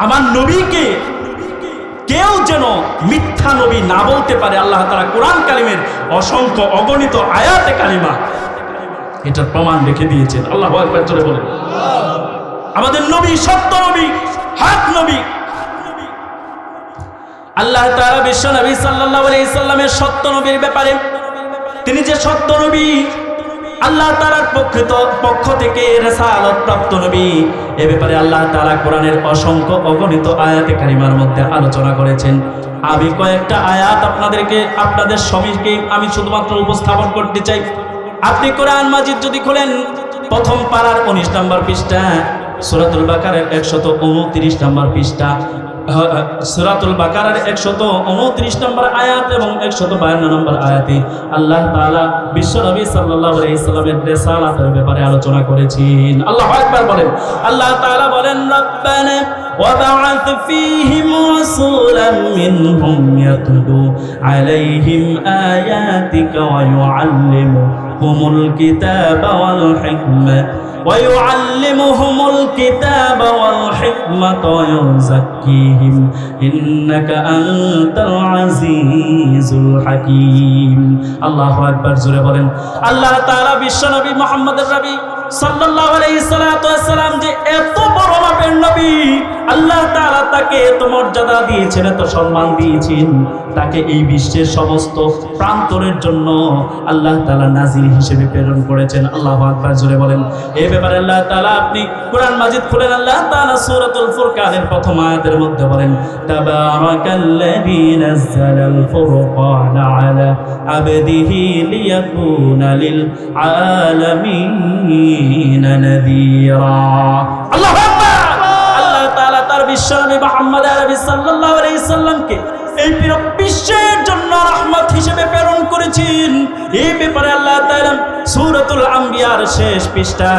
আমার নবীকে কেউ যেন মিথ্যা নবী না বলতে পারে, আল্লাহ তাআলা কোরআন কারীমের অসংখ্য অগণিত আয়াতে কারিমা এটার প্রমাণ রেখে দিয়েছেন। আল্লাহু আকবার, জোরে বলেন। আমাদের নবী সত্য নবী, হক নবী। আল্লাহ তাআলা বিশ্ব নবী সাল্লাল্লাহু আলাইহি সাল্লামের সত্য নবীর ব্যাপারে, তিনি যে সত্য নবী, আল্লাহ তাআলার পক্ষ থেকে রিসালাত প্রাপ্ত নবী, এ ব্যাপারে আল্লাহ তাআলা কোরআনের অসংখ্য অগণিত আয়াতে কারিমার মধ্যে আলোচনা করেছেন। আমি কয়েকটা আয়াত আপনাদের সমীকে আমি শুধুমাত্র উপস্থাপন করতে চাই। আপনি কোরআন মাজিদ যদি খোলেন, প্রথম পারার 19 নম্বর পৃষ্ঠা, সূরাতুল বাকারার 129 নম্বর পৃষ্ঠা, সূরাতুল বাকারার 129 নম্বর আয়াত এবং 152 নম্বর আয়াতে আল্লাহ তাআলা বিশ্ব নবী সাল্লাল্লাহু আলাইহি সাল্লামের রিসালাতের ব্যাপারে আলোচনা করেছেন। আল্লাহু আকবার বলেন। আল্লাহ তাআলা বলেন, রব্বানা وَبَعَثْ فِيهِمْ رَسُولًا مِّنْهُمْ يَتْلُو عَلَيْهِمْ آيَاتِكَ وَيُعَلِّمُهُمُ الْكِتَابَ وَالْحِكْمَةَ وَيُزَكِّيهِمْ إِنَّكَ أَنْتَ الْعَزِيزُ الْحَكِيمُ। আল্লাহু আকবার, জোরে বলেন। আল্লাহ তাআলা বিশ্ব নবী মুহাম্মদের নবী সাল্লাল্লাহু আলাইহি সাল্লাম যে এত বড় মাপের নবী, আল্লাহ তাআলা তাকে এত মর্যাদা দিয়েছেন, এত সম্মান দিয়েছেন, তাকে এই বিশ্বের সমস্ত প্রান্তরের জন্য আল্লাহ তাআলা নাজির হিসেবে প্রেরণ করেছেন। আল্লাহু আকবার, জোরে বলেন। এই ব্যাপারে আল্লাহ তাআলা, আপনি কোরআন মাজিদ খুলেন, আল্লাহ তাআলা সূরাতুল ফুরকানের প্রথম আয়াতের মধ্যে বলেন, তাবারাকাল্লাযী নাযালাল ফুরকানা আলা আবদিহি লিয়াকুনা লিল আলামিন নাযীরা। আল্লাহু আকবার। আল্লাহ তাআলা তার বিশ্বনবী মুহাম্মদ আরবি সাল্লাল্লাহু আলাইহি সাল্লামকে এই পুরো বিশ্বের জন্য রহমত হিসেবে প্রেরণ করেছেন। এই ব্যাপারে আল্লাহ তাআলা সূরাতুল আম্বিয়ার শেষ পৃষ্ঠা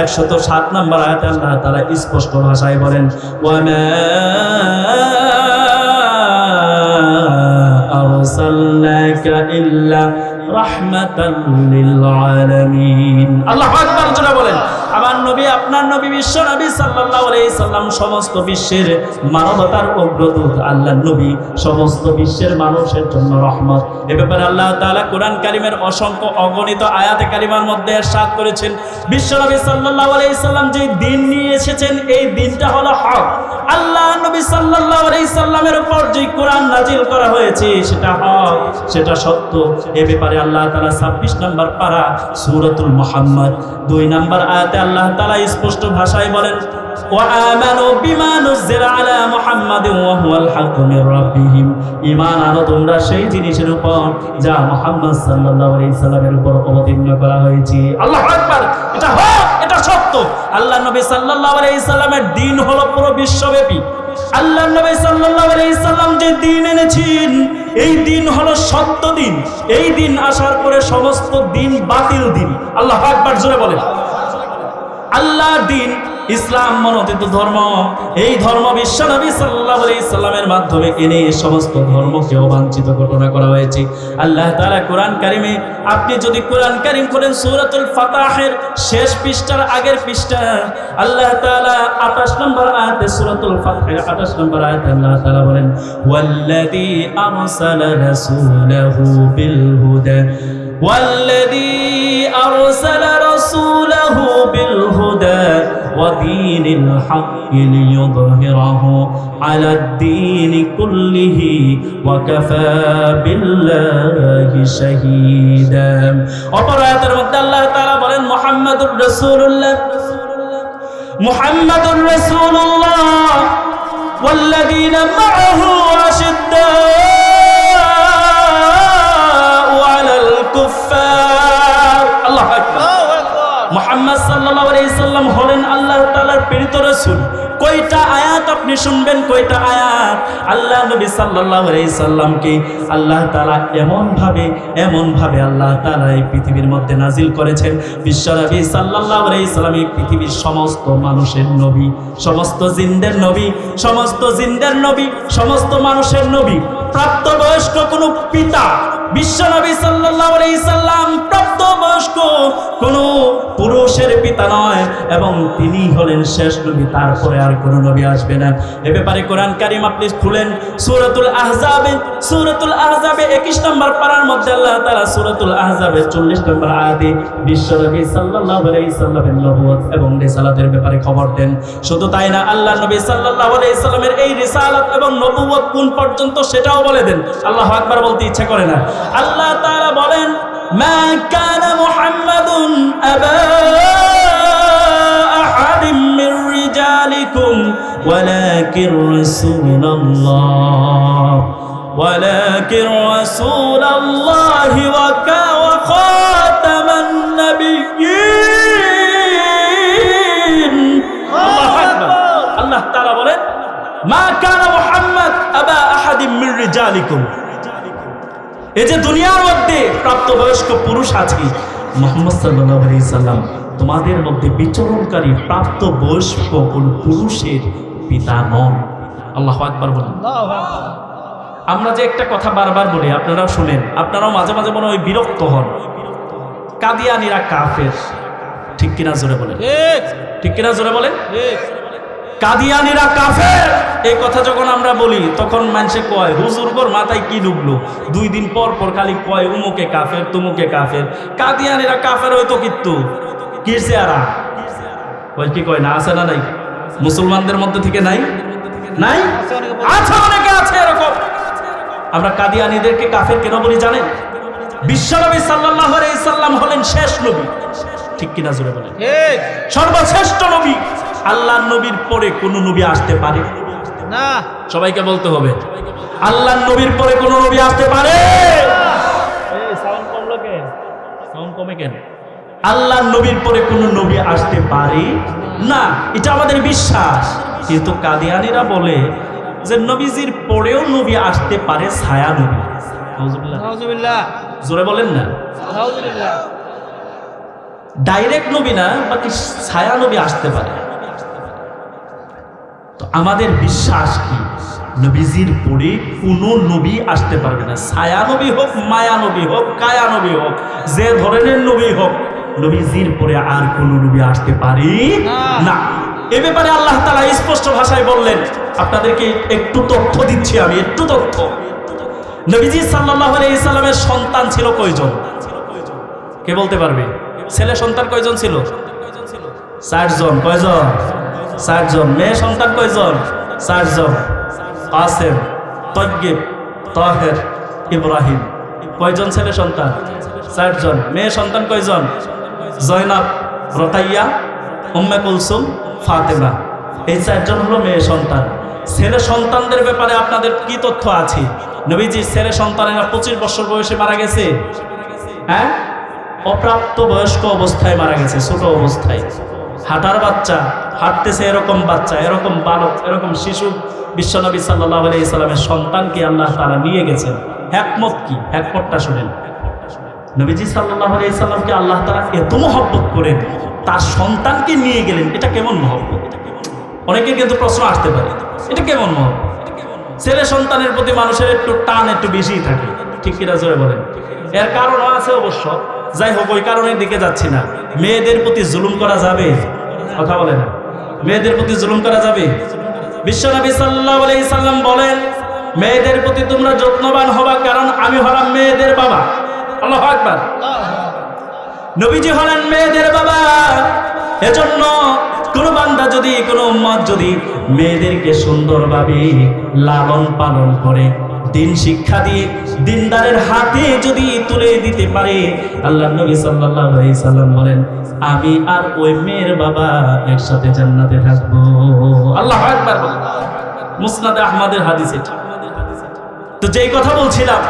107 নম্বর আয়াতে আল্লাহ তাআলা স্পষ্ট ভাষায় বলেন, ওয়া মা আরসালনাকা ইল্লা রাহমাতাল লিল আলামিন। আল্লাহু আকবার, জোরে বলেন। আমার নবী, আপনার নবী বিশ্ব নবী সাল্লাল্লাহু আলাইহি সাল্লাম সমস্ত বিশ্বের মানবতার অগ্রদূত। আল্লাহর নবী সমস্ত বিশ্বের মানুষের জন্য রহমত। এ ব্যাপারে আল্লাহ তাআলা কোরআন কারীমের অসংখ্য অগণিত আয়াতে কারিমার মধ্যে ইরশাদ করেছেন, বিশ্ব নবী সাল্লাল্লাহু আলাইহি সাল্লাম যে দিন নিয়ে এসেছেন, এই দিনটা হলো হক। আল্লাহ নবী সাল্লাল্লাহু আলাইহি সাল্লামের উপর যে কোরআন নাজিল করা হয়েছে সেটা হক, সেটা সত্য। এ ব্যাপারে আল্লাহ তাআলা 26 নম্বর পারা সূরাতুল মুহাম্মদ 2 নম্বর আয়াতে আল্লাহ তাআলা স্পষ্ট ভাষায় বলেন وآمنوا بما نزل على محمد وهو الحق من ربهم ঈমান আনো তোমরা সেই জিনিসের উপর যা মুহাম্মদ সাল্লাল্লাহু আলাইহি সাল্লামের উপর অবতীর্ণ করা হয়েছে। আল্লাহু আকবার। এটা হক, এটা সত্য। আল্লাহর নবী সাল্লাল্লাহু আলাইহি সাল্লামের দ্বীন হলো পুরো বিশ্বব্যাপী। আল্লাহর নবী সাল্লাল্লাহু আলাইহি সাল্লাম যে দ্বীন এনেছেন এই দ্বীন হলো সত্য দ্বীন। এই দ্বীন আসার পরে সমস্ত দ্বীন বাতিল দ্বীন। আল্লাহু আকবার জোরে বলেন। আল্লাহর দ্বীন ইসলাম মনোনীত ধর্ম। এই ধর্ম বিশ্ব নবী সাল্লাল্লাহু আলাইহি সাল্লামের মাধ্যমে এনে সমস্ত ধর্মকে অবাঞ্ছিত ঘোষণা করা হয়েছে। আল্লাহ তাআলা কোরআন কারিমে, আপনি যদি কোরআন কারিম খোলেন সূরাতুল ফাতাহের শেষ পৃষ্ঠার আগের পৃষ্ঠা, আল্লাহ তাআলা 28 নম্বর আয়াতে, সূরাতুল ফাতহের 28 নম্বর আয়াতে আল্লাহ তাআলা বলেন ওয়াল্লাযী আরসালা রাসূলাহু বিল হুদা والذي أرسل رسوله بالهدى ودين الحق ليظهره على الدين كله وكفى بالله شهيدا অপর আয়াতের মধ্যে আল্লাহ তাআলা বলেন মুহাম্মাদুর রাসূলুল্লাহ মুহাম্মাদুর রাসূলুল্লাহ والذين معه أشداء মুহাম্মদ সাল্লাল্লাহু আলাইহি সাল্লাম হলেন আল্লাহ তাআলার প্রেরিত রাসূল। কয়টা আয়াত আপনি শুনবেন, কয়টা আয়াত আল্লাহ নবী সাল্লাল্লাহু আলাইহি সাল্লামকে আল্লাহ তাআলা এমন ভাবে আল্লাহ তাআলা এই পৃথিবীর মধ্যে নাজিল করেছেন। বিশ্ব নবী সাল্লাল্লাহু আলাইহি সাল্লাম এই পৃথিবীর সমস্ত মানুষের নবী, সমস্ত জিনদের নবী, সমস্ত জিনদের নবী, সমস্ত মানুষের নবী। প্রাপ্তবয়স্ক কোনো পিতা বিশ্ব নবী সাল্লাল্লাহু আলাইহি সাল্লাম প্রাপ্তবয়স্ক কোনো পুরুষের পিতা নয়, এবং তিনি হলেন শেষ নবী, তারপরে আর কোনো নবী আসবে না। এ ব্যাপারে কোরআন কারীম আপনি খুলেন সূরাতুল আহজাবে, সূরাতুল আহজাবে 21 নম্বর পারার মধ্যে আল্লাহ তাআলা সূরাতুল আহজাবে 40 নম্বর আয়াতে বিশ্ব নবী সাল্লাল্লাহু আলাইহি সাল্লামের নবুয়ত এবং রিসালাতের ব্যাপারে খবর দেন। শুধু তাই না, আল্লাহ নবী সাল্লাল্লাহু আলাইহি সাল্লামের এই রিসালাত এবং নবুয়ত কোন পর্যন্ত সেটাও বলে দেন। আল্লাহু আকবার বলতে ইচ্ছা করে না। আল্লাহ তাআলা বলেন মা কানা মুহাম্মাদুন আবা আহাদিম মির রিজালিকুম ওয়ালাকিন রাসূলুল্লাহি ওয়া খাতামান নাবিয়্যিন। আল্লাহু আকবার। আল্লাহ তাআলা বলেন মা কানা মুহাম্মাদ আবা আহাদিম মির রিজালিকুম। এই যে দুনিয়ার মধ্যে প্রাপ্তবয়স্ক পুরুষ আছে, মুহাম্মদ সাল্লাল্লাহু আলাইহি সাল্লাম তোমাদের মধ্যে বিচরণকারী প্রাপ্তবয়স্ক কোন পুরুষের পিতা নন। আল্লাহু আকবার বলেন। আমরা যে একটা কথা বারবার বলি, আপনারাও শুনেন, আপনারাও মাঝে মাঝে মনে হয় বিরক্ত হন, কাদিয়ানীরা কাফের। ঠিক কিনা জোরে বলেন? ঠিক কিনা জোরে বলেন? কাদিয়ানীরা কাফের। এই কথা যখন আমরা বলি তখন মানুষে কয় হুজুর গোর মাথায় কি ঢুকলো, 2 দিন পর পর খালি কয় উমুকে কাফের তুমুকে কাফের। কাদিয়ানীরা কাফের হয়তো কিন্তু কিরছে আরা ওই কি কয় না, আছে না নাই? মুসলমানদের মধ্যে থেকে নাই? নাই, আছে, অনেকে আছে এরকম। আমরা কাদিয়ানীদেরকে কাফের কেন বলি জানেন? বিশ্বনবী সাল্লাল্লাহু আলাইহি সাল্লাম হলেন শেষ নবী। ঠিক কিনা জোরে বলেন? ঠিক। সর্বশ্রেষ্ঠ নবী। আল্লাহর নবীর পরে কোন নবী আসতে পারে না? সবাইকে বলতে হবে আল্লাহর নবীর পরে কোন নবী আসতে পারে? সাউন্ড কমলো কেন? সাউন্ড কমে কেন? আল্লাহর নবীর পরে কোন নবী আসতে পারে না, এটা আমাদের বিশ্বাস। কিন্তু কাদিয়ানীরা বলে যে নবীজির পরেও নবী আসতে পারে, ছায়া নবী। নাউজুবিল্লাহ। জোরে বলেন না। নাউজুবিল্লাহ। ডাইরেক্ট নবী না, বাকি ছায়া নবী আসতে পারে। তো আমাদের বিশ্বাস কি? নবীজির পরে কোনো নবী আসতে পারবে না। ছায়া নবী হোক, মায়া নবী হোক, কায়া নবী হোক, যে ধরনের নবী হোক, নবীজির পরে আর কোনো নবী আসতে পারে না। এ ব্যাপারে আল্লাহ তাআলা স্পষ্ট ভাষায় বললেন। আপনাদেরকে একটু তথ্য দিচ্ছি আমি, একটু তথ্য। নবীজি সাল্লাল্লাহু আলাইহি সাল্লামের সন্তান ছিল কয়জন? কে বলতে পারবে? ছেলে সন্তান কয়জন ছিল? 4 জন। কয়জন? 4 জন। মেয়ে সন্তান কয়জন? 4 জন। কাসেম, তয়্যিব, তাহের, ইব্রাহিম। কয়জন ছেলে সন্তান? 4 জন। মেয়ে সন্তান কয়জন? জয়নাব, রকাইয়া, উম্মে কুলসুম, ফাতেমা, এই চারজন হলো মেয়ে সন্তান। ছেলে সন্তানদের ব্যাপারে আপনাদের কি তথ্য আছে? নবীজির ছেলে সন্তানেরা 25 বছর বয়সে মারা গেছে। হ্যাঁ, অপ্রাপ্ত বয়স্ক অবস্থায় মারা গেছে, ছোট অবস্থায়। হাঁটার বাচ্চা, হাঁটতেছে এরকম বাচ্চা, এরকম বালক, এরকম শিশু বিশ্বনবী সাল্লাল্লাহু আলাইহি সাল্লামের সন্তানকে আল্লাহ তাআলা নিয়ে গেছেন। হিকমত কি? হিকমতটা শুনেন। নবীজি সাল্লাল্লাহু আলাইহি সাল্লামকে আল্লাহ তাআলা এত মহব্বত করেন, তার সন্তানকে নিয়ে গেলেন। এটা কেমন মহব্বত? অনেকের কিন্তু প্রশ্ন আসতে পারে, এটা কেমন মহব্বত? ছেলে সন্তানের প্রতি মানুষের একটু টান একটু বেশিই থাকে, ঠিক কিনা জোরে বলেন? এর কারণও আছে অবশ্য, যাই হোক ওই কারণের দিকে যাচ্ছি না। মেয়েদের প্রতি জুলুম করা যাবে? কথা বলে না। মেয়েদের প্রতি জুলুম করা যাবে? বিশ্বনবী সাল্লাল্লাহু আলাইহি সাল্লাম বলেন, মেয়েদের প্রতি তোমরা যত্নবান হবা, কারণ আমি হলাম মেয়েদের বাবা। আল্লাহু আকবার। নবীজি হলেন মেয়েদের বাবা। এজন্য কোন বান্দা যদি, কোন উম্মত যদি মেয়েদেরকে সুন্দরভাবে লালন পালন করে, দিন শিক্ষা দিয়ে দিনদারের হাতে যদি তুলে দিতে পারে, আল্লাহ নবী সাল্লাল্লাহু আলাইহি সাল্লাম বলেন, আমি আর ওই মেয়ের বাবা একসাথে জান্নাতে থাকবো। আল্লাহু আকবার বলেন। মুসনাদে আহমদের হাদিস এটা। তো যেই কথা বলছিলাম,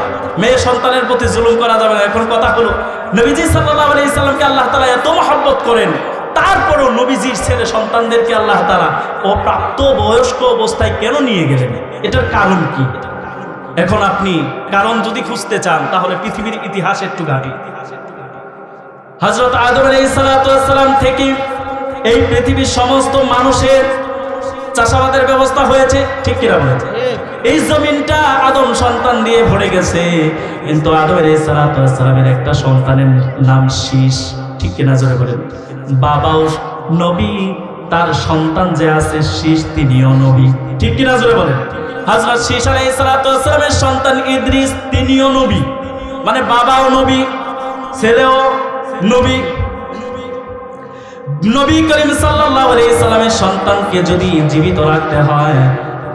মেয়ে সন্তানের প্রতি জুলুম করা যাবে না। এখন কথা হলো, নবীজি সাল্লাল্লাহু আলাইহি সাল্লামকে আল্লাহ তাআলা এত মহব্বত করেন, তারপরও নবীজির ছেলে সন্তানদেরকে আল্লাহ তাআলা অপ্রাপ্ত বয়স্ক অবস্থায় কেন নিয়ে গেলেন? এটার কারণ কি? এখন আপনি কারণ যদি খুঁজতে চান, তাহলে পৃথিবীর ইতিহাস একটু ঘাঁটি। হযরত আদম আলাইহিস সালাতু ওয়াস সালাম থেকে এই পৃথিবীর সমস্ত মানুষের চাষাবাদের ব্যবস্থা হয়েছে, ঠিক কিনা বলেন? এই জমিনটা আদম সন্তান দিয়ে ভরে গেছে, কিন্তু আদম আলাইহিস সালাতু ওয়াস সালামের একটা সন্তানের নাম শীষ, ঠিক কিনা জোরে বলেন? বাবাও নবী, তার সন্তান যে আছে শীষ, তিনিও নবী, ঠিক কিনা জোরে বলেন? হযরত শীষ আলাইহিস সালাতু ওয়াস সালামের সন্তান ইদ্রিস, তিনিও নবী। মানে বাবাও নবী, ছেলেও নবী। নবী করিম সাল্লাল্লাহু আলাইহি সাল্লামের সন্তানকে যদি জীবিত রাখতে হয়,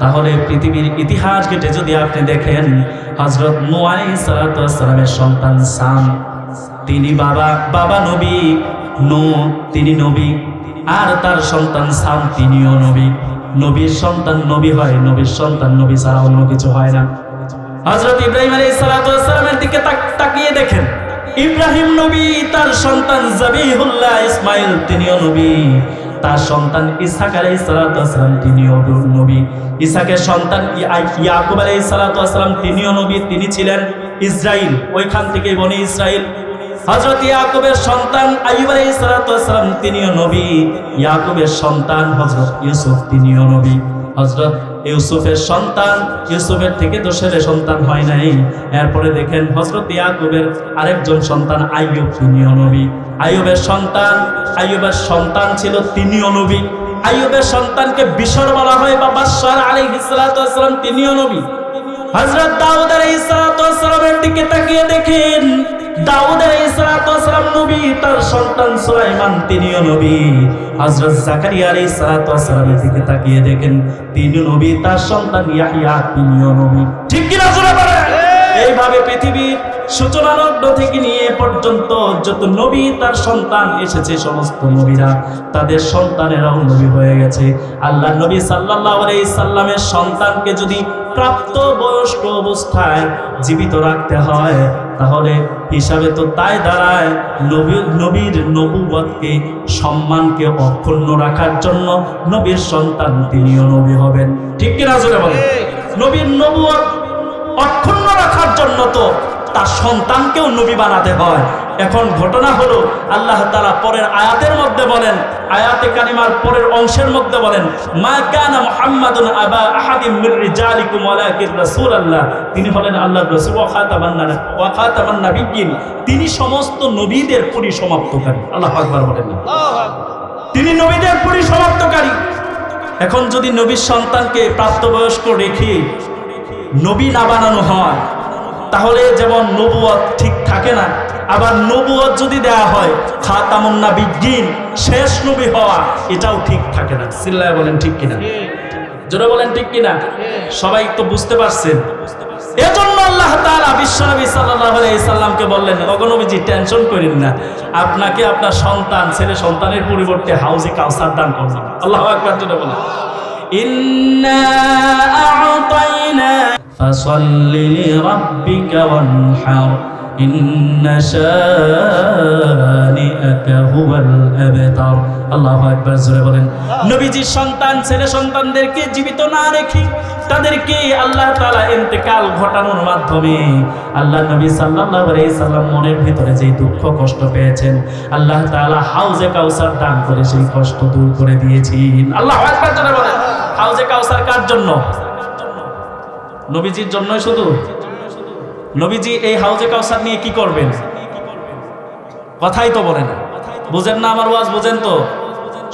তাহলে পৃথিবীর ইতিহাস ঘেটে যদি আপনি দেখেন, হযরত নূহ আলাইহিস সালাতু ওয়াস সালামের সন্তান সাম, তিনি বাবা নবী, নূহ তিনি নবী, আর তার সন্তান সাম তিনিও নবী। নবীর সন্তান নবী হয়, নবীর সন্তান নবী ছাড়া অন্য কিছু হয় না। হযরত ইব্রাহিম আলাইহিস সালাতু ওয়াস সালামের দিকে তাকিয়ে দেখেন, ইব্রাহিম নবী, তার সন্তান জাবিহুল্লাহ ইসমাইল তিনিও নবী, তার সন্তান ইসহাক আলাইহিস সালাতু ওয়াস সালাম তিনিও নবী, ইসহাকের সন্তান ইয়াকুব আলাইহিস সালাতু ওয়াস সালাম তিনিও নবী, তিনি ছিলেন ইসরাইল, ওইখান থেকে বনি ইসরাইল। হযরত ইয়াকুবের সন্তান আইয়ুব আলাইহিস সালাতু ওয়াস সালাম তিনিও নবী, ইয়াকুবের সন্তান হযরত ইউসুফ তিনিও নবী। হযরত ইউসুফের সন্তান, ইউসুফের থেকে তো ছেলে সন্তান হয় নাই। এরপরে দেখেন হযরত ইয়াকুবের আরেকজন সন্তান আইয়ুব, তিনিও নবী। আইয়ুবের সন্তান ছিল, তিনিও নবী। আইয়ুবের সন্তানকে বিশর বলা হয় বা বাশশার আলাইহিস সালাতু ওয়াস সালাম, তিনিও নবী। হযরত দাউদ আলাইহিস সালাতু ওয়াস সালামের দিকে তাকিয়ে দেখেন, দাউদ আলাইহিস সালাতু ওয়াস সালাম নবী, তার সন্তান সুলাইমান তিনিও নবী। হযরত জাকারিয়া আলাইহিস সালাতু ওয়াস সালামের দিকে তাকিয়ে দেখেন, তিনি নবী, তার সন্তান ইয়াহইয়া তিনিও নবী, ঠিক কি না জোরে বলেন? এইভাবে পৃথিবীর সূচনা লগ্ন থেকে নিয়ে পর্যন্ত যত নবী তার সন্তান এসেছে, সমস্ত নবীরা তাদের সন্তানেরাও নবী হয়ে গেছে। আল্লাহ নবী সাল্লাল্লাহু আলাইহি সাল্লামের সন্তানকে যদি প্রাপ্ত বয়স্ক অবস্থায় জীবিত রাখতে হয়, তাহলে হিসাবে তো তাই দাঁড়ায় নবীর নবুয়তকে, সম্মানকে অক্ষুণ্ণ রাখার জন্য নবীর সন্তান তিনিও নবী হবেন, ঠিক কিনা জোরে বলেন? নবীর নবুয়ত অক্ষুণ্ণ রাখার জন্য তো তার সন্তানকেও নবী বানাতে হয়। এখন ঘটনা হলো, আল্লাহ তাআলা পরের আয়াতের মধ্যে বলেন, আয়াতে কারিমার পরের অংশের মধ্যে বলেন, মা কানা মুহাম্মাদুন আবা আহাদিম মির রিজালিকুম ওয়ালাকিন রাসূলুল্লাহ, তিনি হলেন আল্লাহর রাসূল ওয়া খাতামান নাবিয়্যিন, তিনি সমস্ত নবীদের পরিসমাপ্তকারী। আল্লাহু আকবার বলেন, তিনি নবীদের পরিসমাপ্তকারী। এখন যদি নবীর সন্তানকে প্রাপ্তবয়স্ক রেখে নবী না বানানো হয়, তাহলে যেমন নবুয়ত ঠিক থাকে না, আবার নবুয়ত যদি দেয়া হয় খাতামুন নাবিয়্যিন, শেষ নবী হওয়া, এটাও ঠিক থাকে না। চিল্লায় বলেন ঠিক কিনা, জোরে বলেন ঠিক কিনা? সবাই তো বুঝতে পারছেন। এজন্য আল্লাহ তাআলা বিশ্বনবী সাল্লাল্লাহু আলাইহি সাল্লামকে বললেন, ওগো নবীজি টেনশন করেন না, আপনাকে আপনার সন্তান ছেলে সন্তানের পরিবর্তে হাউজে কাউসার দান করবেন। আল্লাহু আকবার জোরে বলেন। ইন্না আ'তাইনা ফাসাল্লি লিরাব্বিকা ওয়ানহার ইন্না শানিআকা হুয়াল আবতার। আল্লাহু আকবার জোরে বলেন। নবীজির সন্তান ছেলে সন্তানদেরকে জীবিত না রেখে তাদেরকে আল্লাহ তাআলা ইন্তেকাল ঘটানোর মাধ্যমে আল্লাহ নবী সাল্লাল্লাহু আলাইহি সাল্লাম মনের ভিতরে যে দুঃখ কষ্ট পেয়েছেন, আল্লাহ তাআলা হাউজে কাউসার দান করে সেই কষ্ট দূর করে দিয়েছেন। আল্লাহু আকবার জোরে বলেন। হাউজে কাউসার কার জন্য? নবীজির জন্যই শুধু? নবীজি এই হাউজে কাউসার নিয়ে কি করবেন? কথাই তো বলেন। বুঝেন না আমার ওয়াজ? বুঝেন তো?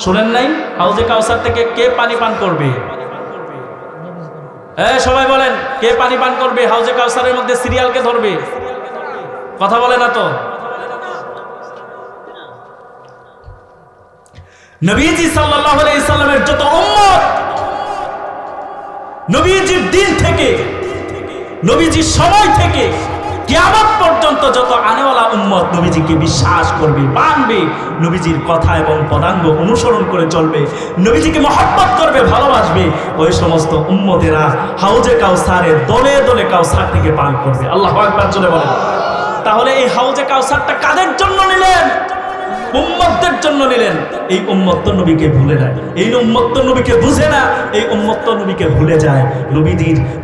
শুনেন নাই? হাউজে কাউসার থেকে কে পানি পান করবে? সবাই বলেন, কে পানি পান করবে? হাউজে কাউসারের মধ্যে সিরিয়ালকে ধরবে? কথা বলে না তো? নবীজি সাল্লাল্লাহু আলাইহি সাল্লামের যত উম্মত নবীজির দিন থেকে নবীজির সময় থেকে কিয়ামত পর্যন্ত যত আনেওয়ালা উম্মত নবীজিকে বিশ্বাস করবে, মানবে, নবীজির কথা এবং পদাঙ্গ অনুসরণ করে চলবে, নবীজিকে মহব্বত করবে, ভালোবাসবে, ওই সমস্ত উম্মতেরা হাউজে কাউসারে দলে দলে কাউসার থেকে পান করবে। আল্লাহু আকবার জোরে বলেন। তাহলে এই হাউজে কাউসারটা কাদের জন্য নিলেন? উম্মতদের জন্য নিলেন। এই উম্মত তো নবীকে ভুলে যায়, এই উম্মত তো নবীকে বুঝে না, এই উম্মত তো নবীকে ভুলে যায়,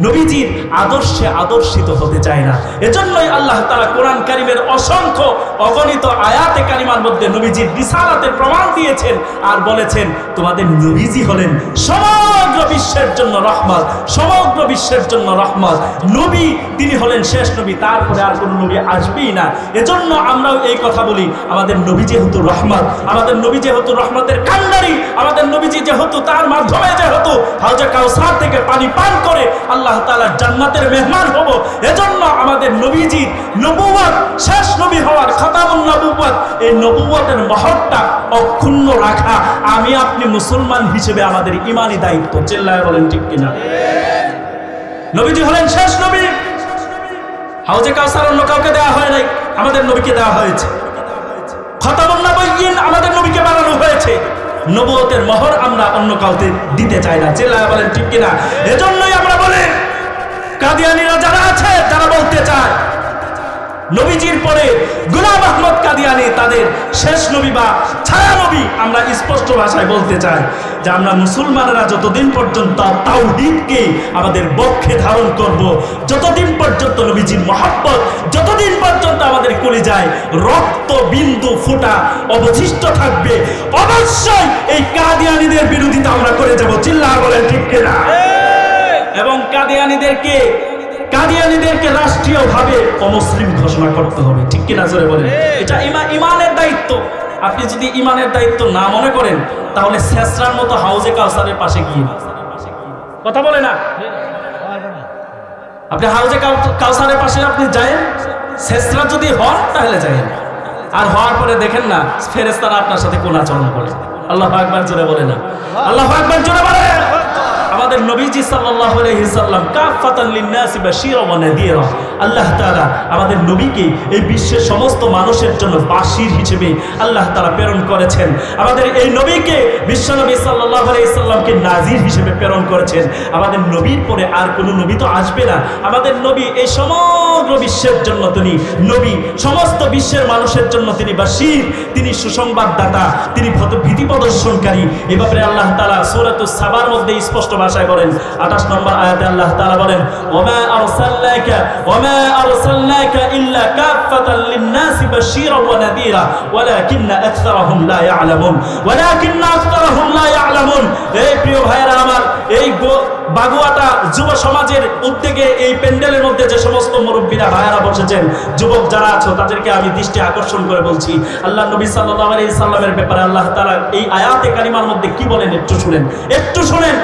নবীজির আদর্শে আদর্শিত হতে চায় না। এজন্যই আল্লাহ তাআলা কোরআন কারীমের অসংখ্য অগণিত আয়াতে কারিমার মধ্যে নবীজির রিসালাতের প্রমাণ দিয়েছেন আর বলেছেন, তোমাদের নবীজি হলেন সমগ্র বিশ্বের জন্য রহমত, সমগ্র বিশ্বের জন্য রহমত। নবী তিনি হলেন শেষ নবী, তারপরে আর কোনো নবী আসবেই না। এজন্য আমরাও এই কথা বলি, আমাদের নবী যেহেতু রহমত, আমাদের নবী যেহেতু রহমতের কান্ডারি, আমাদের নবীজি যেহেতু তার মাধ্যমে যেহেতু হাউজে কাউসার থেকে পানি পান করে আল্লাহ তাআলার জান্নাতের মেহমান হব, এজন্য আমাদের নবীজির নবুয়ত, শেষ নবী হওয়ার খতামুন নবুয়ত, এই নবুয়তের মহরটা অক্ষুণ্ণ রাখা আমি আপনি মুসলমান হিসেবে আমাদের ঈমানি দায়িত্ব। চিল্লায় বলেন ঠিক কিনা? নবীজি হলেন শেষ নবী। হাউজে কাউসার অন্য কাউকে দেওয়া হয় নাই, আমাদের নবীকে দেওয়া হয়েছে। খতামুন নবিয়্যিন আমাদের নবীকে বানানো হয়েছে। নবুয়তের মোহর আমরা অন্য কাউকে দিতে চাই না। চিল্লায় বলেন ঠিক কিনা? এজন্যই আমরা বলি, কাদিয়ানীরা যারা আছে, যারা বলতে চায় নবীজির পরে গোলাম আহমদ কাদিয়ানী তাদের শেষ নবী বা ছায়া নবী, আমরা স্পষ্ট ভাষায় বলতে চাই যে আমরা মুসলমানেরা যতদিন পর্যন্ত তাওহীদকে আমাদের বক্ষে ধারণ করব, যতদিন পর্যন্ত নবীজির মহব্বত, যতদিন পর্যন্ত আমাদের কলিজায় রক্ত বিন্দু ফোঁটা অবশিষ্ট থাকবে, অবশ্যই এই কাদিয়ানীদের বিরোধিতা আমরা করে যাব। চিল্লায় বলেন ঠিক কিনা? এবং কাদিয়ানীদেরকে রাষ্ট্রীয়ভাবে অমুসলিম ঘোষণা করতে হবে। ঠিক কিনা জোরে বলেন? এটা ইমানের দায়িত্ব। আপনি যদি ইমানের দায়িত্ব না মনে করেন, তাহলে শেষরার মতো হাউজে কাউসারের পাশে গিয়ে কথা বলে না, আপনি হাউজে কাউসারের পাশে আপনি যায়, শেষরা যদি হন তাহলে যায়, আর হওয়ার পরে দেখেন না ফেরেশতারা আপনার সাথে কোন আচরণ করে। আল্লাহু আকবার জোরে বলে না? আল্লাহু আকবার জোরে বলে। আমাদের নবীজি সাল্লাল্লাহু আলাইহি সাল্লাম কাফাতান লিন-নাসি বাশীরা ওয়া নাযীরা, আল্লাহ তাআলা আমাদের নবীকে এই বিশ্বের সমস্ত মানুষের জন্য বাশীর হিসেবে আল্লাহ তাআলা প্রেরণ করেছেন। আমাদের এই নবীকে বিশ্বনবী সাল্লাল্লাহু আলাইহি সাল্লামকে নাযীর হিসেবে প্রেরণ করেছেন। আমাদের নবীর পরে আর কোনো নবী তো আসবে না। আমাদের নবী এই সমগ্র বিশ্বের জন্য তিনি নবী, সমস্ত বিশ্বের মানুষের জন্য তিনি বাশীর, তিনি সুসংবাদদাতা, তিনি ভীতি প্রদর্শনকারী। এই ব্যাপারে আল্লাহ তাআলা সূরাতুস সাবার মধ্যে স্পষ্ট ভাষায় বলেন, 28 নম্বর আয়াতে আল্লাহ তাআলা বলেন, ওমা আরসালনাকা ইল্লা কাফাতাল লিন-নাসি বাশীরা ওয়া নাযীরা ওয়ালাকিন্না আকসারাহুম লা ইয়ালামুন। এই প্রিয় ভাইরা আমার, এই বাগুয়াটা যুব সমাজের উদ্যোগে এই প্যান্ডেলের মধ্যে যে সমস্ত মুরব্বীরা ভাইরা বসেছেন, যুবক যারা আছো, তাদেরকে আমি দৃষ্টি আকর্ষণ করে বলছি, আল্লাহ নবী সাল্লাল্লাহু আলাইহি সাল্লামের ব্যাপারে আল্লাহ তাআলা এই আয়াতে কারিমার মধ্যে কি বলেন একটু শুনেন, একটু শুনেন।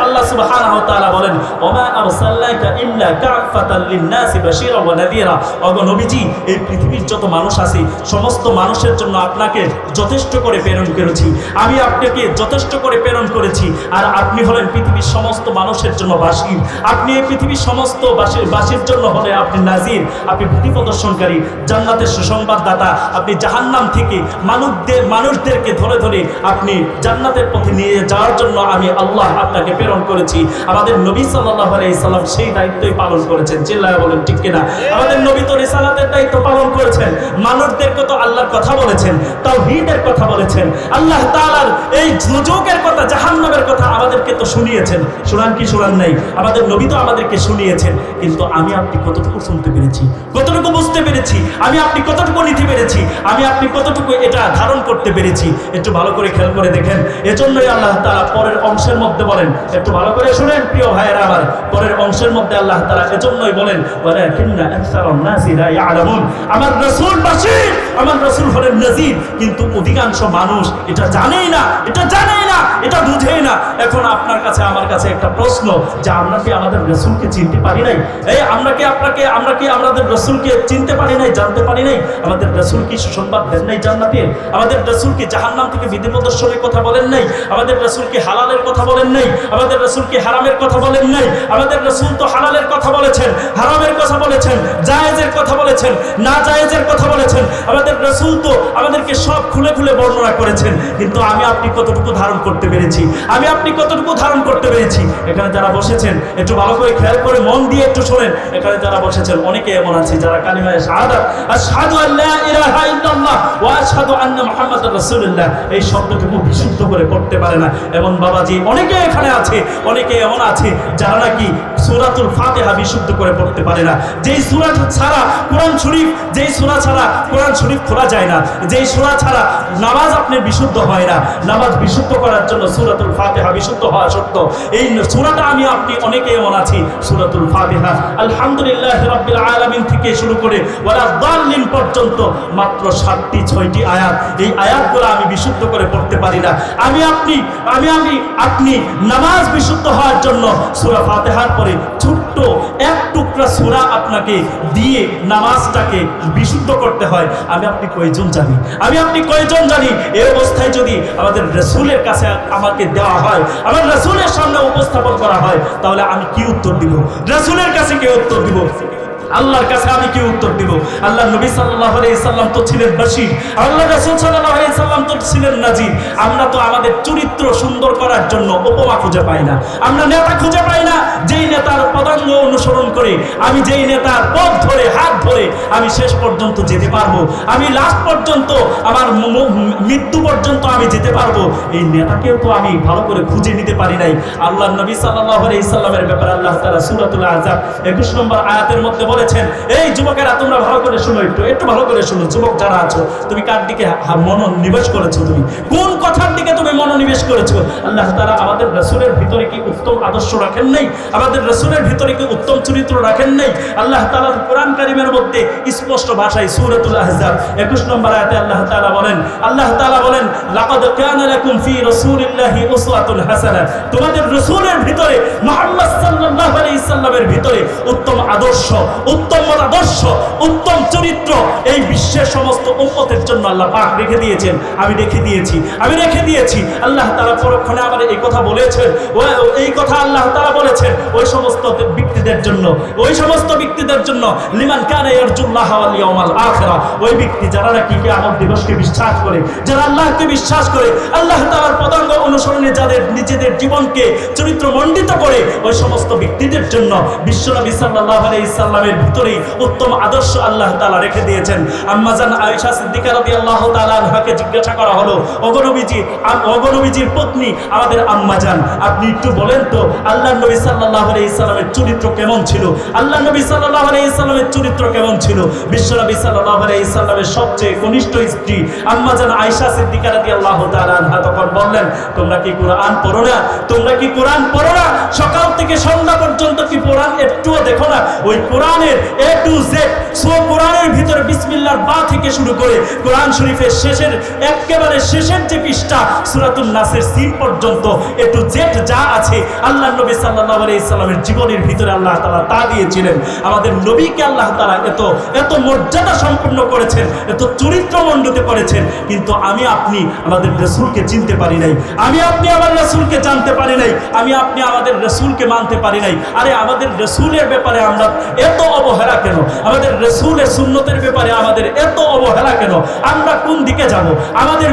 আল্লাহ সুবহানাহু ওয়া তাআলা বলেন, ওমা আরসালনাকা ইল্লা কাফাতাল লিন-নাসি বাশীরা ওয়া নাযীরা। ওগো নবীজি, এই পৃথিবীর যত মানুষ আছে, সমস্ত মানুষের জন্য আপনাকে যথেষ্ট করে প্রেরণ করেছি, আমি আপনাকে যথেষ্ট করে প্রেরণ করেছি, আর আপনি হলেন পৃথিবীর সমস্ত সমস্ত মানুষের জন্য বাসির, আপনি এই পৃথিবীর সমস্ত বাসীর জন্য হলে আপনি নাজির, আপনি ভীতি প্রদর্শনকারী, জান্নাতের সুসংবাদদাতা। আপনি জাহান্নাম থেকে মানুষদেরকে ধরে ধরে আপনি জান্নাতের পথে নিয়ে যাওয়ার জন্য আমি আল্লাহ আপনাকে প্রেরণ করেছি। আমাদের নবী সাল্লাল্লাহু আলাইহি সাল্লাম সেই দায়িত্বই পালন করেছেন। চিল্লায়া বলেন ঠিক কিনা? আমাদের নবী তো রিসালাতের দায়িত্ব পালন করেছেন, মানুষদেরকে তো আল্লাহর কথা বলেছেন, তাওহীদের কথা বলেছেন, আল্লাহ তাআলার এই দুজকের কথা, জাহান্নামের কথা আমাদেরকে তো শুনিয়েছেন। শুনান কি শুনান নাই? আমাদের নবী তো আমাদেরকে শুনিয়েছেন। কিন্তু আমি আপনি কতটুকু শুনতে পেরেছি, কতটুকু বুঝতে পেরেছি, আমি আপনি কতটুকু নিতে পেরেছি, আমি আপনি কতটুকু এটা ধারণ করতে পেরেছি? একটু ভালো করে খেয়াল করে দেখেন। এজন্যই আল্লাহ তাআলা পরের অংশের মধ্যে বলেন, একটু ভালো করে শুনেন প্রিয় ভাইয়েরা আমার, পরের অংশের মধ্যে আল্লাহ তাআলা এজন্যই বলেন, ওয়ালাকিন্না আকসারান নাসি লা ইয়ালামুন, আমার রাসূল বাশীর, আমার রাসূল হলেন নাযীর, কিন্তু অধিকাংশ মানুষ এটা জানেই না, এটা বুঝেই না। এখন আপনার কাছে আমার কাছে একটা প্রশ্ন, যে আমরা কি আমাদের রাসূলকে চিনতে পারি নাই? এই আমরা কি আমাদের রাসূলকে চিনতে পারি নাই, জানতে পারি নাই? আমাদের রাসূল কি সুসংবাদ দেন নাই জান্নাতের? আমাদের রাসূল কি জাহান্নাম থেকে বিধি প্রদর্শনের কথা বলেন নাই? আমাদের রাসূল কি হালালের কথা বলেন নাই? আমাদের রাসূল কি হারামের কথা বলেন নাই? আমাদের রাসূল তো হালালের কথা বলেছেন, হারামের কথা বলেছেন, জায়েজের কথা বলেছেন, না জায়েজের কথা বলেছেন। আমাদের রাসূল তো আমাদেরকে সব খুলে খুলে বর্ণনা করেছেন। কিন্তু আমি আপনি কতটুকু ধারণ করতে পেরেছি, আমি আপনি কতটুকু ধারণ করতে পেরেছি? এখানে যারা বসেছেন একটু ভালো করে খেয়াল করে মন দিয়ে একটু শোনেন। এখানে যারা বসেছেন অনেকে এমন আছে যারা কালিমায়ে শাহাদাত, আশহাদু আল্লা ইলাহা ইল্লাল্লাহ ওয়া আশহাদু আন্না মুহাম্মাদুর রাসূলুল্লাহ, এই শব্দটুকু বিশুদ্ধ করে পড়তে পারে না। এবং বাবাজি অনেকে এখানে আছে, অনেকে এমন আছে যারা নাকি সূরাতুল ফাতিহা বিশুদ্ধ করে পড়তে পারে না। যেই সূরা ছাড়া কোরআন শরীফ, যেই সূরা ছাড়া কোরআন শরীফ খোলা যায় না, যেই সূরা ছাড়া নামাজ আপনার বিশুদ্ধ হয় না। নামাজ বিশুদ্ধ করার জন্য সূরাতুল ফাতিহা বিশুদ্ধ হওয়া শর্ত। এই সূরাটা আমি আপনি অনেকে এমন আছি, সূরাতুল ফাতিহা আলহামদুলিল্লাহি রাব্বিল আলামিন থেকে শুরু করে ওয়ালা দাল্লিন পর্যন্ত মাত্র 7টি 6টি আয়াত, এই আয়াতগুলো আমি বিশুদ্ধ করে পড়তে পারি না। আমি আপনি নামাজ বিশুদ্ধ হওয়ার জন্য সূরা ফাতিহার পরে ছোট্ট এক টুকরা সূরা আপনাকে দিয়ে নামাজটাকে বিশুদ্ধ করতে হয়। আমি আপনি কয়জন জানি? এই অবস্থায় যদি আমাদের রাসূলের কাছে আমাকে দেওয়া হয়, আমার রাসূলের সামনে উপস্থাপন করা হয়, তাহলে আমি কি উত্তর দিব? রাসূলের কাছে কি উত্তর দিব? আল্লাহর কাছে আমি কি উত্তর দিব? আল্লাহ নবী সাল্লাল্লাহু আলাইহি সাল্লাম তো ছিলেন বাশীর, আল্লাহ রাসূল সাল্লাল্লাহু আলাইহি সাল্লাম তো ছিলেন নাযীর। আমরা তো আমাদের চরিত্র সুন্দর করার জন্য উপমা খুঁজে পাই না, আমরা নেতা খুঁজে পাই না যেই নেতার পদাঙ্গ অনুসরণ করে, আমি যেই নেতার পথ ধরে হাত ধরে আমি শেষ পর্যন্ত যেতে পারবো, আমি লাস্ট পর্যন্ত আমার মৃত্যু পর্যন্ত আমি যেতে পারবো, এই নেতাকেও তো আমি ভালো করে খুঁজে নিতে পারি নাই। আল্লাহ নবী সাল্লাল্লাহু আলাইহি সাল্লামের ব্যাপারে আল্লাহ তাআলা সূরাতুল আহজাব 21 নম্বর আয়াতের মধ্যে বলেছেন, এই যুবকেরা তোমরা ভালো করে শুনো, একটু ভালো করে শুনো। যুবক যারা আছো, তুমি কার দিকে মনোনিবেশ করেছো? তুমি কোন কথার দিকে তুমি মনোনিবেশ করেছো? আল্লাহ তাআলা আমাদের রাসূলের ভিতরে কি উত্তম আদর্শ রাখেন নাই? আমাদের রাসূলের ভিতরে কি উত্তম চরিত্র রাখেন নাই? আল্লাহ তাআলা কোরআন কারীমের মধ্যে স্পষ্ট ভাষায় সূরাতুল আহজাব 21 নম্বর আয়াতে আল্লাহ তাআলা বলেন লাকাদ কানা লাকুম ফি রাসূলিল্লাহি উসওয়াতুন হাসানাহ, তোমাদের রাসূলের ভিতরে মুহাম্মদ সাল্লাল্লাহু আলাইহি সাল্লামের ভিতরে উত্তম আদর্শ, উত্তম আদর্শ, উত্তম চরিত্র এই বিশ্বের সমস্ত উম্মতের জন্য আল্লাহ পাক রেখে দিয়েছেন। আমি রেখে দিয়েছি। আল্লাহ তাআলা পরক্ষণে আবার এই কথা বলেছেন, এই কথা আল্লাহ তাআলা বলেছেন ওই সমস্ত ব্যক্তিদের জন্য লিমান কানা ইয়ারজুল্লাহ ওয়াল ইয়াউমাল আখিরা, ওই ব্যক্তি যারা নাকি কিয়ামত দিবসকে বিশ্বাস করে, যারা আল্লাহকে বিশ্বাস করে, আল্লাহ তাআলার পদাঙ্গ অনুসরণে যাদের নিজেদের জীবনকে চরিত্রমণ্ডিত করে, ওই সমস্ত ব্যক্তিদের জন্য বিশ্বনবী সাল্লাল্লাহু আলাইহি সাল্লামের ভিতরে উত্তম আদর্শ আল্লাহ তাআলা রেখে দিয়েছেন। আম্মা জান আয়েশা সিদ্দিকা রাদিয়াল্লাহু তাআলা আনহাকে জিজ্ঞাসা করা হলো, ওগো নবীজির পত্নী আমাদের আম্মা জান, আপনি একটু বলেন তো আল্লাহর নবী সাল্লাল্লাহু আলাইহি সাল্লামের চরিত্র কেমন ছিল? বিশ্বনবী সাল্লাল্লাহু আলাইহি সাল্লামের সবচেয়ে কনিষ্ঠ স্ত্রী আম্মা জান আয়েশা সিদ্দিকা রাদিয়াল্লাহু তাআলা আনহা তখন বললেন, তোমরা কি কোরআন পড়ো না? সকাল থেকে সন্ধ্যা পর্যন্ত কি কোরআন একটুও দেখো না? ওই কোরআনের A to Z, কোরআনের ভিতরে বিসমিল্লাহর বা থেকে শুরু করে কোরআন শরীফের একেবারে শেষের যে পৃষ্ঠা সূরাতুন নাসের সিন পর্যন্ত A to Z যা আছে আল্লাহর নবী সাল্লাল্লাহু আলাইহি সাল্লামের জীবনের ভিতরে আল্লাহ তাআলা তা দিয়েছিলেন। আমাদের নবীকে আল্লাহ তাআলা এত মর্যাদা সম্পন্ন করেছেন, এত চরিত্রমণ্ডিত করেছেন, কিন্তু আমি আপনি আমাদের রাসূলকে চিনতে পারি নাই। নাই, আমি আপনি আমার রাসূলকে জানতে পারি নাই, আমি আপনি আমাদের রাসূলকে মানতে পারি নাই। আরে আমাদের রাসূলের ব্যাপারে আমরা এত অবহেলা কেন? আমাদের রাসূলের সুন্নতের ব্যাপারে আমাদের এত অবহেলা কেন? আমরা কোন দিকে যাব? আমাদের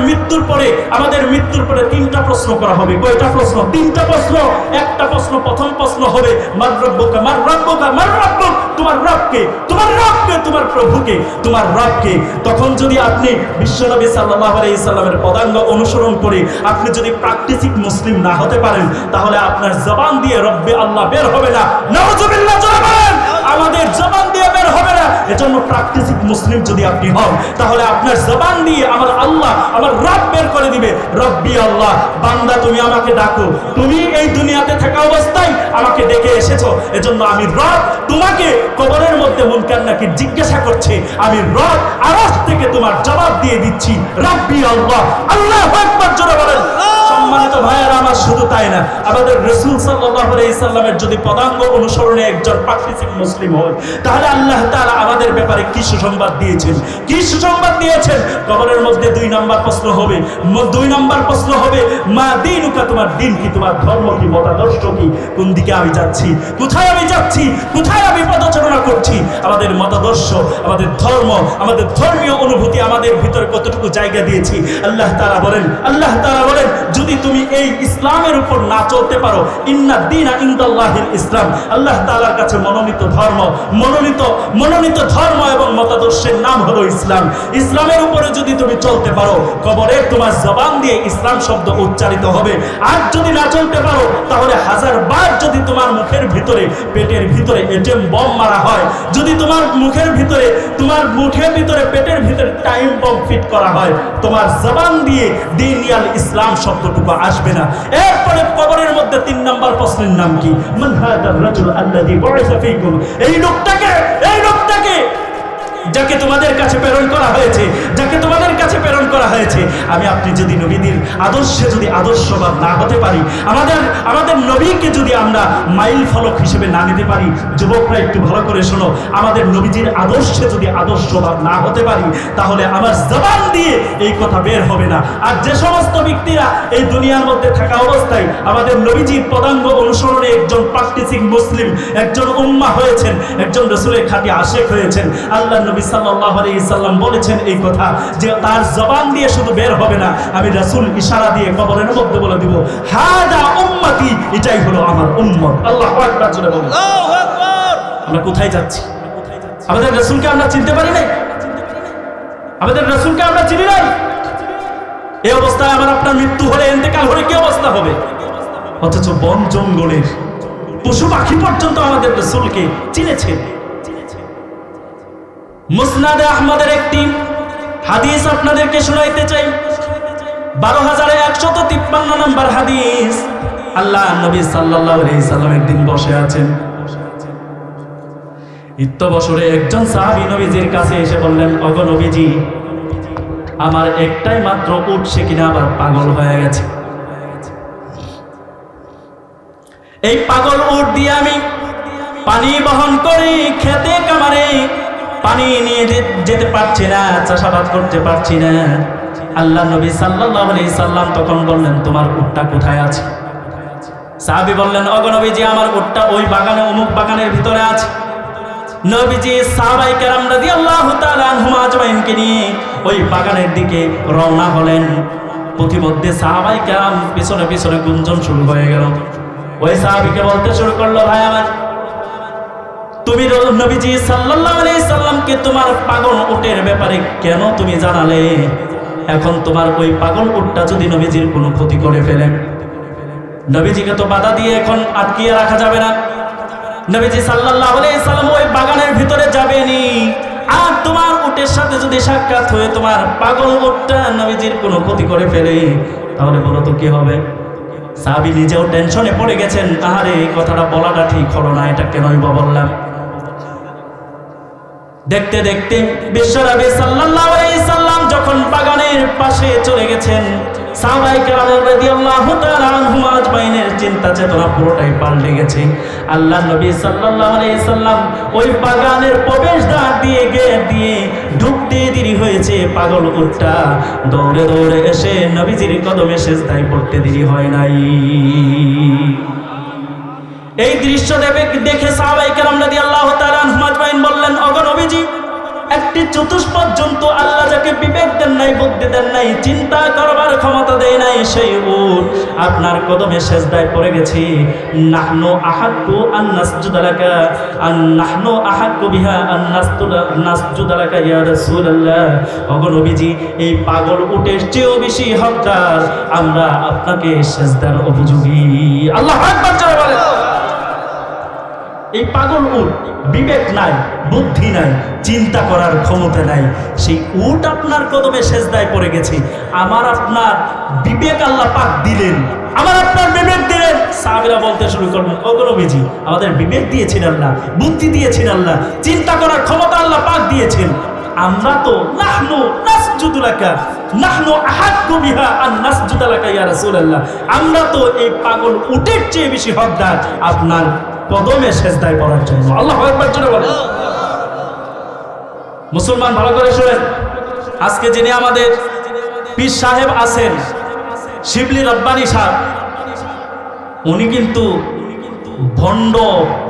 মৃত্যুর পরে তিনটা প্রশ্ন করা হবে। কয়টা প্রশ্ন? তিনটা প্রশ্ন। একটা প্রশ্ন, প্রথম প্রশ্ন হবে মার রব্বুকা, মার রব্বুকা, মার রব্বুক, তোমার রবকে, তোমার রবকে, তোমার প্রভুকে, তোমার রবকে। তখন যদি আপনি বিশ্বনবী সাল্লাল্লাহু আলাইহি সাল্লামের পদাঙ্গ অনুসরণ করে আপনি যদি প্র্যাকটিসিং মুসলিম না হতে পারেন, তাহলে আপনার জবান দিয়ে রব্বে আল্লাহ বের হবে না। নাউজুবিল্লাহ জোরে বলেন, আমাদের জবান দিয়ে বের হবে না। এজন্য প্র্যাকটিসিং মুসলিম যদি আপনি হন, তাহলে আপনার জবান দিয়ে আমার আল্লাহ, আমার রব বের করে দিবে। রব্বি আল্লাহ, বান্দা তুমি আমাকে ডাকো, তুমি এই দুনিয়াতে থাকা অবস্থায় আমাকে ডেকে এসেছো, এজন্য আমি রব তোমাকে কবরের মধ্যে মুনকার নাকির জিজ্ঞাসা করছে, আমি রব আরশ থেকে তোমার জবাব দিয়ে দিচ্ছি। রব্বি আল্লাহ, আল্লাহু আকবার জোরে বলেন। সম্মানিত ভাইয়েরা আমার, শুধু তাই না, আমাদের রাসূল সাল্লাল্লাহু আলাইহি সাল্লামের যদি পদাঙ্গ অনুসরণে একজন প্র্যাকটিসিং মুসলিম হয়, তাহলে আল্লাহ তাআলা আমাদের ব্যাপারে কি সুসংবাদ দিয়েছেন, কি সুসংবাদ দিয়েছেন? কবরের মধ্যে 2 নম্বর প্রশ্ন হবে, 2 নম্বর প্রশ্ন হবে মা দীনুকা, তোমার দিন কি, তোমার ধর্ম কি, মতাদর্শ কি, কোন দিকে আমি যাচ্ছি, কোথায় আমি যাচ্ছি, কোথায় আমি পদচারণা করছি, আমাদের মতাদর্শ, আমাদের ধর্ম, আমাদের ধর্মীয় অনুভূতি আমাদের ভিতরে কতটুকু জায়গা দিয়েছি। আল্লাহ তাআলা বলেন যদি তুমি এই ইসলামের উপর না চলতে পারো, ইন্না দীনা ইনদাল্লাহিল ইসলাম, আল্লাহ তাআলার কাছে মনোনীত ধর্ম এবং মতাদর্শের নাম হলো ইসলাম। ইসলামের উপরে যদি তুমি চলতে পারো, কবরে তোমার জবান দিয়ে ইসলাম শব্দ উচ্চারিত হবে। আর যদি না চলতে পারো, তাহলে 1000 বার যদি তোমার মুখের ভিতরে, পেটের ভিতরে এটম বম মারা হয়, যদি তোমার মুখের ভিতরে, পেটের ভিতরে টাইম বম ফিট করা হয়, তোমার জবান দিয়ে দীনিয়াল ইসলাম শব্দটুকু আসবে না। এরপরে কবরের মধ্যে 3 নম্বর প্রশ্নের নাম কি? মান হাদার রাজুল আল্লাযী বুইসা ফীকুম, এই লোকটাকে যাকে তোমাদের কাছে প্রেরণ করা হয়েছে, আমি আপনি যদি নবীদের আদর্শে যদি আদর্শবান না হতে পারি, আমাদের নবীকে যদি আমরা মাইল ফলক হিসেবে না নিতে পারি, যুবকরা একটু ভালো করে শোনো, আমাদের নবীজির আদর্শে যদি আদর্শবান না হতে পারি, তাহলে আমার জবান দিয়ে এই কথা বের হবে না। আর যে সমস্ত ব্যক্তিরা এই দুনিয়ার মধ্যে থাকা অবস্থায় আমাদের নবীজির পদাঙ্গ অনুসরণে একজন প্র্যাকটিসিং মুসলিম, একজন উম্মাহ হয়েছেন, একজন রাসূলের খাঁটি আশিক হয়েছেন, আল্লাহ নবী সাল্লাল্লাহু আলাইহি সাল্লাম বলেছেন এই কথা যে তার জবান দিয়ে শুধু বের হবে না, আমি রাসূল ইশারা দিয়ে কবরের মধ্যে বলে দিব, হাদা উম্মতি, এটাই হলো আমার উম্মত। আল্লাহু আকবার জোরে বলুন। আল্লাহু আকবার। আমরা কোথায় যাচ্ছি? আমাদের রাসূলকে আমরা চিনতে পারি নাই, আমাদের রাসূলকে আমরা চিনি নাই। এই অবস্থায় আমার আপনার মৃত্যু হলে, ইন্তেকাল হলে কি অবস্থা হবে? অথচ বন জঙ্গলের পশু পাখি পর্যন্ত আমাদের রাসূলকে চিনেছে। মুসনাদে আহমদের একটি হাদিস আপনাদেরকে শোনাইতে চাই, 12153 নম্বর হাদিস। আল্লাহ নবী সাল্লাল্লাহু আলাইহি সাল্লামের দিন বসে আছেন, ইত্যবসরে একজন সাহাবী নবীজির কাছে এসে বললেন, ওগো নবীজি, আমার একটাই মাত্র উট, সে কিনা আবার পাগল হয়ে গেছে। এই পাগল উট দিয়ে আমি পানি বহন করি, খেতে কামারে পানি নিয়ে যেতে পারছি না, চাষাবাদ করতে পারছি না। আল্লাহ নবী সাল্লাল্লাহু আলাইহি সাল্লাম তখন বললেন, তোমার উটটা কোথায় আছে? সাহাবী বললেন, ওগো নবীজি, আমার উটটা ওই বাগানে, অমুক বাগানের ভিতরে আছে। নবীজি সাহাবায়ে কেরাম রাদিয়াল্লাহু তাআলা আনহুম আজমাইনকে নিয়ে ওই বাগানের দিকে রওনা হলেন। প্রতিমধ্যে সাহাবায়ে কেরাম পিছনে পিছনে গুঞ্জন শুরু হয়ে গেল। ওই সাহাবীকে বলতে শুরু করলো, ভাই আমার, তুমি নবীজি সাল্লাল্লাহু আলাইহি সাল্লামকে তোমার পাগল উটের ব্যাপারে কেন তুমি জানালে? এখন তোমার ওই পাগল উটটা যদি নবীজির কোনো ক্ষতি করে ফেলে, নবীজিকে তো বাধা দিয়ে এখন আটকিয়ে রাখা যাবে না। নবীজি সাল্লাল্লাহু আলাইহি সাল্লাম ওই বাগানের ভিতরে যাবেনি, আর তোমার উটের সাথে যদি সাক্ষাৎ হয়ে তোমার পাগল উটটা নবীজির কোনো ক্ষতি করে ফেলে, তাহলে বলো তো কি হবে? সাহাবী নিজেও টেনশনে পড়ে গেছেন, আহারে এই কথাটা বলাটা ঠিক হলো না, এটা কেনই বা বললাম। দেখতে দেখতে বিশ্বনবী সাল্লাল্লাহু আলাইহি সাল্লাম যখন বাগানের পাশে চলে গেছেন, সাহাবায়ে কেরাম রাদিয়াল্লাহু তাআলা আনহুম আজমাইনের চিন্তা চেতনা পুরোটাই পাল্টে গেছে। আল্লাহর নবী সাল্লাল্লাহু আলাইহি সাল্লাম ওই বাগানের প্রবেশদ্বার দিয়ে গেট দিয়ে ঢুকতে দেরি হয়েছে, পাগল উটটা দৌড়ে দৌড়ে এসে নবীজির কদমে সিজদায় পড়তে দেরি হয় নাই। এই দৃশ্য দেখে সাহাবায়ে কেরাম রাদিয়াল্লাহু তাআলা আনহুম আজমাইন বললেন, ওগো নবীজি, একটি চতুষ্পদ জন্তু আল্লাহ যাকে বিবেক দেন নাই, বুদ্ধি দেন নাই, চিন্তা করবার ক্ষমতা দেয় নাই, সেই উট আপনার কদমে সিজদায় পড়ে গেছে। নাহনু আহাক্কু আন নাসজুদা লাকা নাহনু আহাক্কু বিহা আন নাসজুদা লাকা ইয়া রাসূলুল্লাহ। ওগো নবীজি, এই পাগল উটের চেয়েও বেশি হকদার, আমরা আপনাকে সিজদার উপযোগী। আল্লাহু আকবার জোরে বলেন। এই পাগল উট বিবেক নাই, বুদ্ধি নাই, চিন্তা করার ক্ষমতা নাই, সেই উট আপনার কদমে সিজদায় পড়ে গেছে। আমার আপনার বিবেক আল্লাহ পাক দিলেন, আমার আপনার বিবেক দিলেন। সাহাবীরা বলতে শুরু করলেন, ওগো নবীজি, আমাদের বিবেক দিয়েছেন আল্লাহ, বুদ্ধি দিয়েছেন আল্লাহ, চিন্তা করার ক্ষমতা আল্লাহ পাক দিয়েছেন। আমরা তো নাহনু নাসজুদু লাকা নাহনু আহাক্কু বিহা আন নাসজুদা লাকা ইয়া রাসূলুল্লাহ, আমরা তো এই পাগল উটের চেয়ে বেশি হকদার আপনার কদমে সিজদায় পড়ার জন্য। আল্লাহু আকবার জোরে বলেন। মুসলমান ভালো করে শুনেন, আজকে যিনি আমাদের পীর সাহেব আছেন, শিবলি রব্বানী সাহেব, উনি কিন্তু ভণ্ড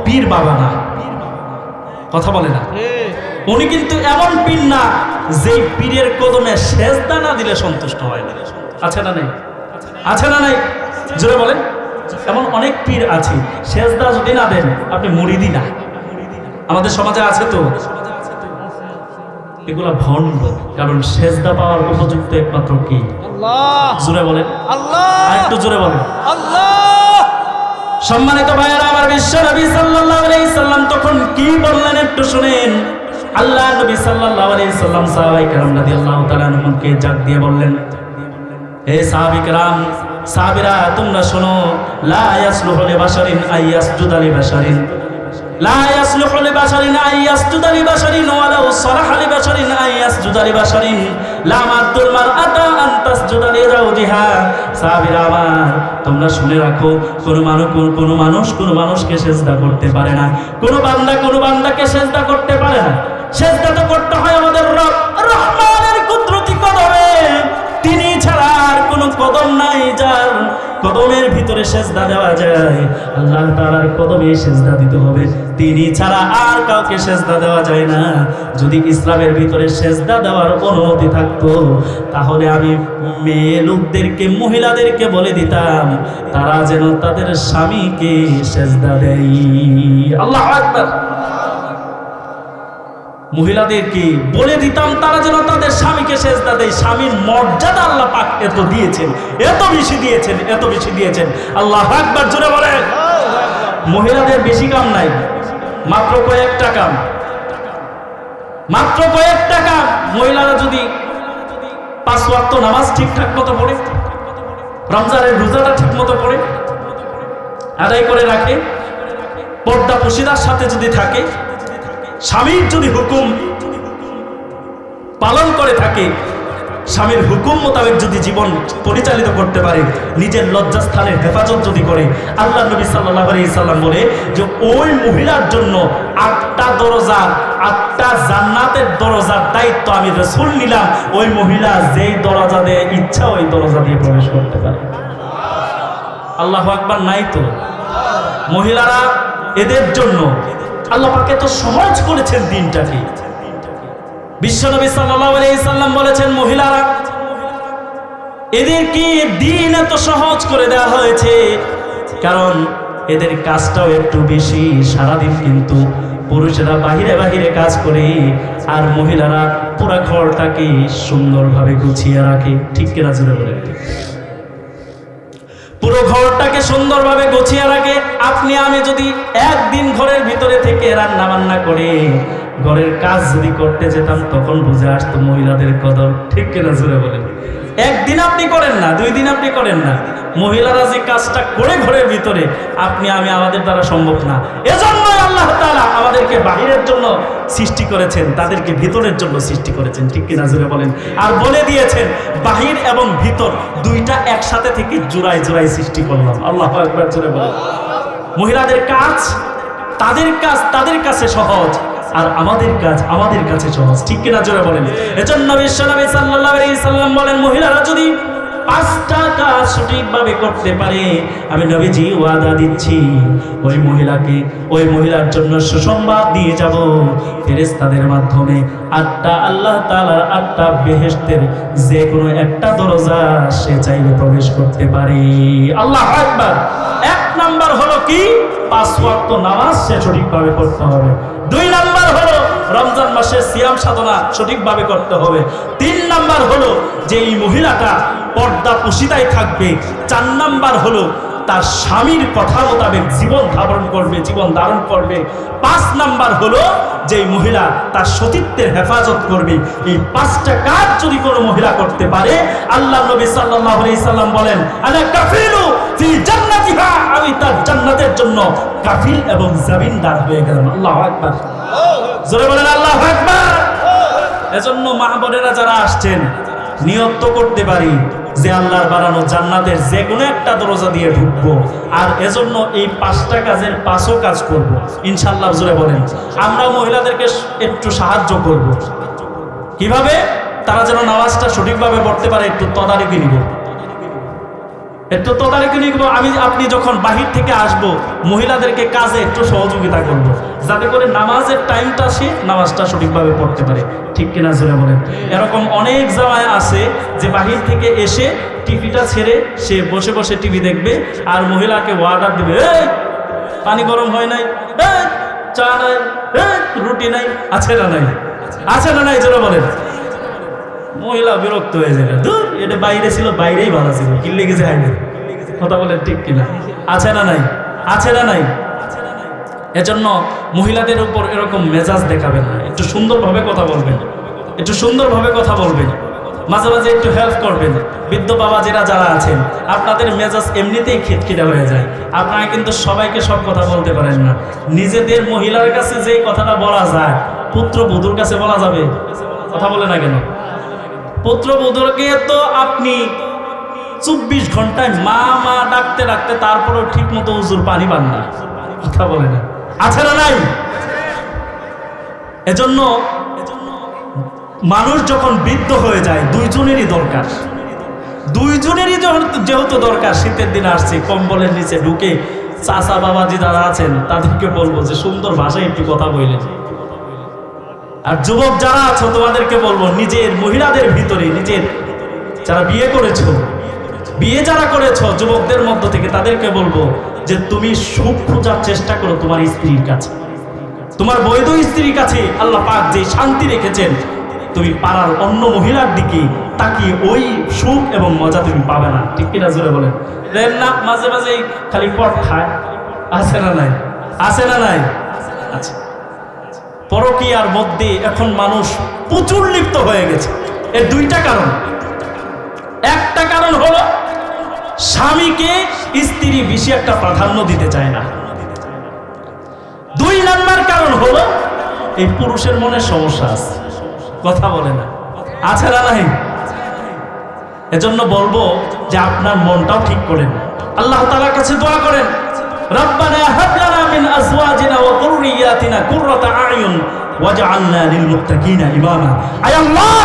পীর বাবা না, কথা বলে না। উনি কিন্তু এমন পীর না যেই পীরের কদমে সিজদা না দিলে সন্তুষ্ট হয় না। আছে না নাই? আছে না নাই? জোরে বলেন। এমন অনেক পীর আছে, সিজদা যদি না দেন আপনি মুরিদি না। আমাদের সমাজে আছে তো, এগুলা ভণ্ড। কারণ সিজদা পাওয়ার উপযুক্ত একমাত্র কি? আল্লাহ। জোরে বলেন আল্লাহ। আরেকটু জোরে বলেন আল্লাহ। সম্মানিত ভাইয়েরা আমার, বিশ্ব নবী সাল্লাল্লাহু আলাইহি সাল্লাম তখন কি বললেন একটু শুনেন। আল্লাহ নবী সাল্লাল্লাহু আলাইহি সাল্লাম সাহাবায়ে কেরাম রাদিয়াল্লাহু তাআলা আনহুমকে ডাক দিয়ে বললেন, হে সাহাবী কেরাম, সাহাবীরা তোমরা শোনো, লা ইয়াসলুহু লিবাশারিন আইয়াসজুদা লিবাশারিন, লা ইয়াসলুহু লিবাশারিন আইয়াসজুদা লিবাশারিন ওয়ালাউ সালাহা লিবাশারিন আইয়াসজুদা লিবাশারিন লা মাতুল মারআতা আন তাসজুদা লিজাওজিহা। সাহাবীরা আমার, তোমরা শুনে রাখো, কোন মানুষকে সিজদা করতে পারে না, কোন বান্দাকে সিজদা করতে পারে না। সিজদা তো করতে হয় আমাদের রব রহমানের কুদরতি কদমে। তিনি ছাড়া আর কোনো কদম নাই যার কদমের ভিতরে সিজদা দেওয়া যায়। আল্লাহ তাআলার কদমে সিজদা দিতে হবে, তিনি ছাড়া আর কাউকে সিজদা দেওয়া যায় না। যদি ইসলামের ভিতরে সিজদা দেওয়ার অনুমতি থাকতো, তাহলে আমি মেয়ে লোকদেরকে, মহিলাদেরকে বলে দিতাম তারা যেন তাদের স্বামীকে সিজদা দেয়। আল্লাহু আকবার। মহিলাদেরকে বলে দিতাম তারা যেন তাদের স্বামীকে সিজদা দেয়। স্বামীর মর্যাদা আল্লাহ পাক এত দিয়েছেন, এত বেশি দিয়েছেন, এত বেশি দিয়েছেন। আল্লাহু আকবার জোরে বলেন। মহিলাদের বেশি কাম নাই, মাত্র কয়েকটা কাম, মাত্র কয়েকটা কাম। মহিলারা যদি 5 ওয়াক্ত নামাজ ঠিকঠাক মতো পড়ে, রমজানের রোজাটা ঠিক মতো পড়ে আদায় করে রাখে, পর্দা পশিদার সাথে যদি থাকে, স্বামীর যদি হুকুম পালন করে থাকে, স্বামীর হুকুম মোতাবেক যদি জীবন পরিচালিত করতে পারে, নিজের লজ্জাস্থানের হেফাজত যদি করে, আল্লাহ নবী সাল্লাল্লাহু আলাইহি সাল্লাম বলে যে ওই মহিলার জন্য 8টা দরজা, 8টা জান্নাতের দরজার দায়িত্ব আমি রাসূল নিলাম। ওই মহিলা যেই দরজা দিয়ে ইচ্ছা ওই দরজা দিয়ে প্রবেশ করতে পারে। আল্লাহু আকবার। নাই তো মহিলারা, এদের জন্য আল্লাহ পাক এত সহজ করেছেন দিনটাকে। বিশ্বনবী সাল্লাল্লাহু আলাইহি সাল্লাম বলেছেন, মহিলারা, এদেরকে দিন এত সহজ করে দেওয়া হয়েছে কারণ এদের কাজটাও একটু বেশি। সারাদিন কিন্তু পুরুষেরা বাহিরে বাহিরে কাজ করে, আর মহিলারা পুরা ঘরটাকে সুন্দরভাবে গুছিয়ে রাখে। ঠিক কিনা জোরে বলেন? পুরো ঘরটাকে সুন্দরভাবে গুছিয়ে রাখে। আপনি আমি যদি একদিন ঘরের ভিতরে থেকে রান্না বান্না করে ঘরের কাজ যদি করতে যেতাম, তখন বুঝে আসতো মহিলাদের কদর। ঠিক কিনা জোরে বলেন? একদিন আপনি করেন না, 2 দিন আপনি করেন না, মহিলারা যে কাজটা করে ঘরের ভিতরে আপনি আমি আমাদের দ্বারা সম্ভব না। এজন্যই আল্লাহ তাআলা আমাদেরকে বাহিরের জন্য সৃষ্টি করেছেন, তাদেরকে ভিতরের জন্য সৃষ্টি করেছেন, ঠিক কিনা জোরে বলেন। আর বলে দিয়েছেন বাহির এবং ভিতর দুইটা একসাথে থেকে জোড়ায় জোড়ায় সৃষ্টি করলাম। আল্লাহু আকবার জোরে বলেন। মহিলাদের কাজ তাদের কাছে সহজ, আর আমাদের কাজ আমাদের কাছে সহজ, ঠিক কিনা জোরে বলেন। এজন্য বিশ্বনবী সাল্লাল্লাহু আলাইহি সাল্লাম বলেন, মহিলারা যদি 5টা কাজ সঠিকভাবে করতে পারে, আমি নবীজি ওয়াদা দিচ্ছি ওই মহিলার জন্য সুসংবাদ দিয়ে যাব। ফেরেশতাদের মাধ্যমে 8টা আল্লাহ তাআলার 8টা বেহেশতের যে কোনো একটা দরজা সে চাইলে প্রবেশ করতে পারে। আল্লাহু আকবার। 1 নাম্বার হলো কি? 5 ওয়াক্ত নামাজ সে সঠিকভাবে পড়তে হবে। 2 নাম্বার হলো রমজান মাসে সিয়াম সাধনা সঠিকভাবে করতে হবে। 3 নাম্বার হলো যে এই মহিলাটা পর্দা পুশিদায় থাকবে। 4 নাম্বার হলো তার স্বামীর কথা মোতাবেক জীবন ধারণ করবে। 5 নাম্বার হলো যে মহিলা তার সতীত্বের হেফাজত করবে। এই 5টা কাজ যদি কোনো মহিলা করতে পারে, আল্লাহ নবী সাল্লাল্লাহু আলাইহি সাল্লাম বলেন, আনা কাফিলু ফি জান্নাতিহা, আমি তার জান্নাতের জন্য কাফিল এবং জামিনদার হয়ে গেলাম। আল্লাহু আকবার। জোরে বলেন আল্লাহু আকবার। এজন্য মা বোনেরা যারা আসছেন, নিয়ত করতে পারি যে আল্লাহর বানানো জান্নাতের যে কোনো একটা দরজা দিয়ে ঢুকবো, আর এজন্য এই 5টা কাজের 5ও কাজ করব ইনশাআল্লাহ। জোরে বলেন। আমরা মহিলাদেরকে একটু সাহায্য করব, কিভাবে তারা যেন নামাজটা সঠিকভাবে পড়তে পারে, একটু তদারকি নিব। আপনি যখন বাহির থেকে আসব, মহিলাদেরকে কাজে একটু সহযোগিতা করব, যাতে করে নামাজের টাইমটা সে নামাজটা সঠিকভাবে পড়তে পারে, ঠিক কিনা জোরে বলেন। এরকম অনেক জামায় আছে যে বাহির থেকে এসে টিভিটা ছেড়ে সে বসে বসে টিভি দেখবে, আর মহিলাকে অর্ডার দিবে, এই পানি গরম হয় নাই, এই চা নাই, এই রুটি নাই, আছে না নাই, আছে না নাই, জোরে বলেন। মহিলা বিরক্ত হয়ে যাবে, ধুর এটা বাইরে ছিল, বাইরেই ভালো ছিল, কি লেগেছে হাইলে, কথা বলেন ঠিক কিনা, আছে না নাই, আছে না নাই। এজন্য মহিলাদের উপর এরকম মেজাজ দেখাবেন না, একটু সুন্দরভাবে কথা বলবেন, একটু সুন্দরভাবে কথা বলবেন, মাঝে মাঝে একটু হেল্প করবেন। বৃদ্ধ বাবা যারা আছেন, আপনাদের মেজাজ এমনিতেই খিটখিটে হয়ে যায়, আপনারা কিন্তু সবাইকে সব কথা বলতে পারেন না। নিজেদের মহিলার কাছে যে কথাটা বলা যায়, পুত্রবধূর কাছে বলা যাবে? কথা বলে না কেন? পুত্রবধূকে তো আপনি 24 ঘন্টায় মা মা ডাকতে ডাকতে তারপরেও ঠিক মতো হুজুর পানি পান না, কথা বলে না, আছে না নাই? এজন্য মানুষ যখন বৃদ্ধ হয়ে যায়, 2 জনেরই দরকার, 2 জনেরই যেহেতু দরকার। শীতের দিন আসছে, কম্বলের নিচে ঢুকে চাচা বাবাজি যারা আছেন তাদেরকে বলবো যে সুন্দর ভাষায় একটু কথা বললেন। আর যুবক যারা আছো তোমাদেরকে বলবো, নিজের মহিলাদের ভিতরে, নিজের যারা বিয়ে যারা করেছো যুবকদের মধ্য থেকে, তাদেরকে বলবো যে তুমি সুখ খোঁজার চেষ্টা করো তোমার স্ত্রীর কাছে, তোমার বৈধ স্ত্রীর কাছে। আল্লাহ পাক যে শান্তি রেখেছেন, তুমি পাড়ার অন্য মহিলার দিকে তাকিয়ে ওই সুখ এবং মজা তুমি পাবে না, ঠিক কিনা জোরে বলেন। দেন না মাঝে মাঝে খালি পট খায়, আছে না নাই, আছে না নাই? আচ্ছা, পরকীয়ার মধ্যে এখন মানুষ প্রচুর লিপ্ত হয়ে গেছে। এর 2টা কারণ। একটা কারণ হলো স্বামীকে স্ত্রী বেশি একটা প্রাধান্য দিতে চায় না। 2 নাম্বার কারণ হলো এই পুরুষের মনে সমস্যা আছে, কথা বলে না, আছে না নাই? এজন্য বলবো যে আপনার মনটাও ঠিক করেন, আল্লাহ তাআলার কাছে দোয়া করেন, রব্বানা হাব লানা মিন আজওয়াজিনা ওয়া যুররিয়াতিনা কুররাতা আয়ুন ওয়াজআলনা লিল মুত্তাকিনা ইমামা। আয় আল্লাহ,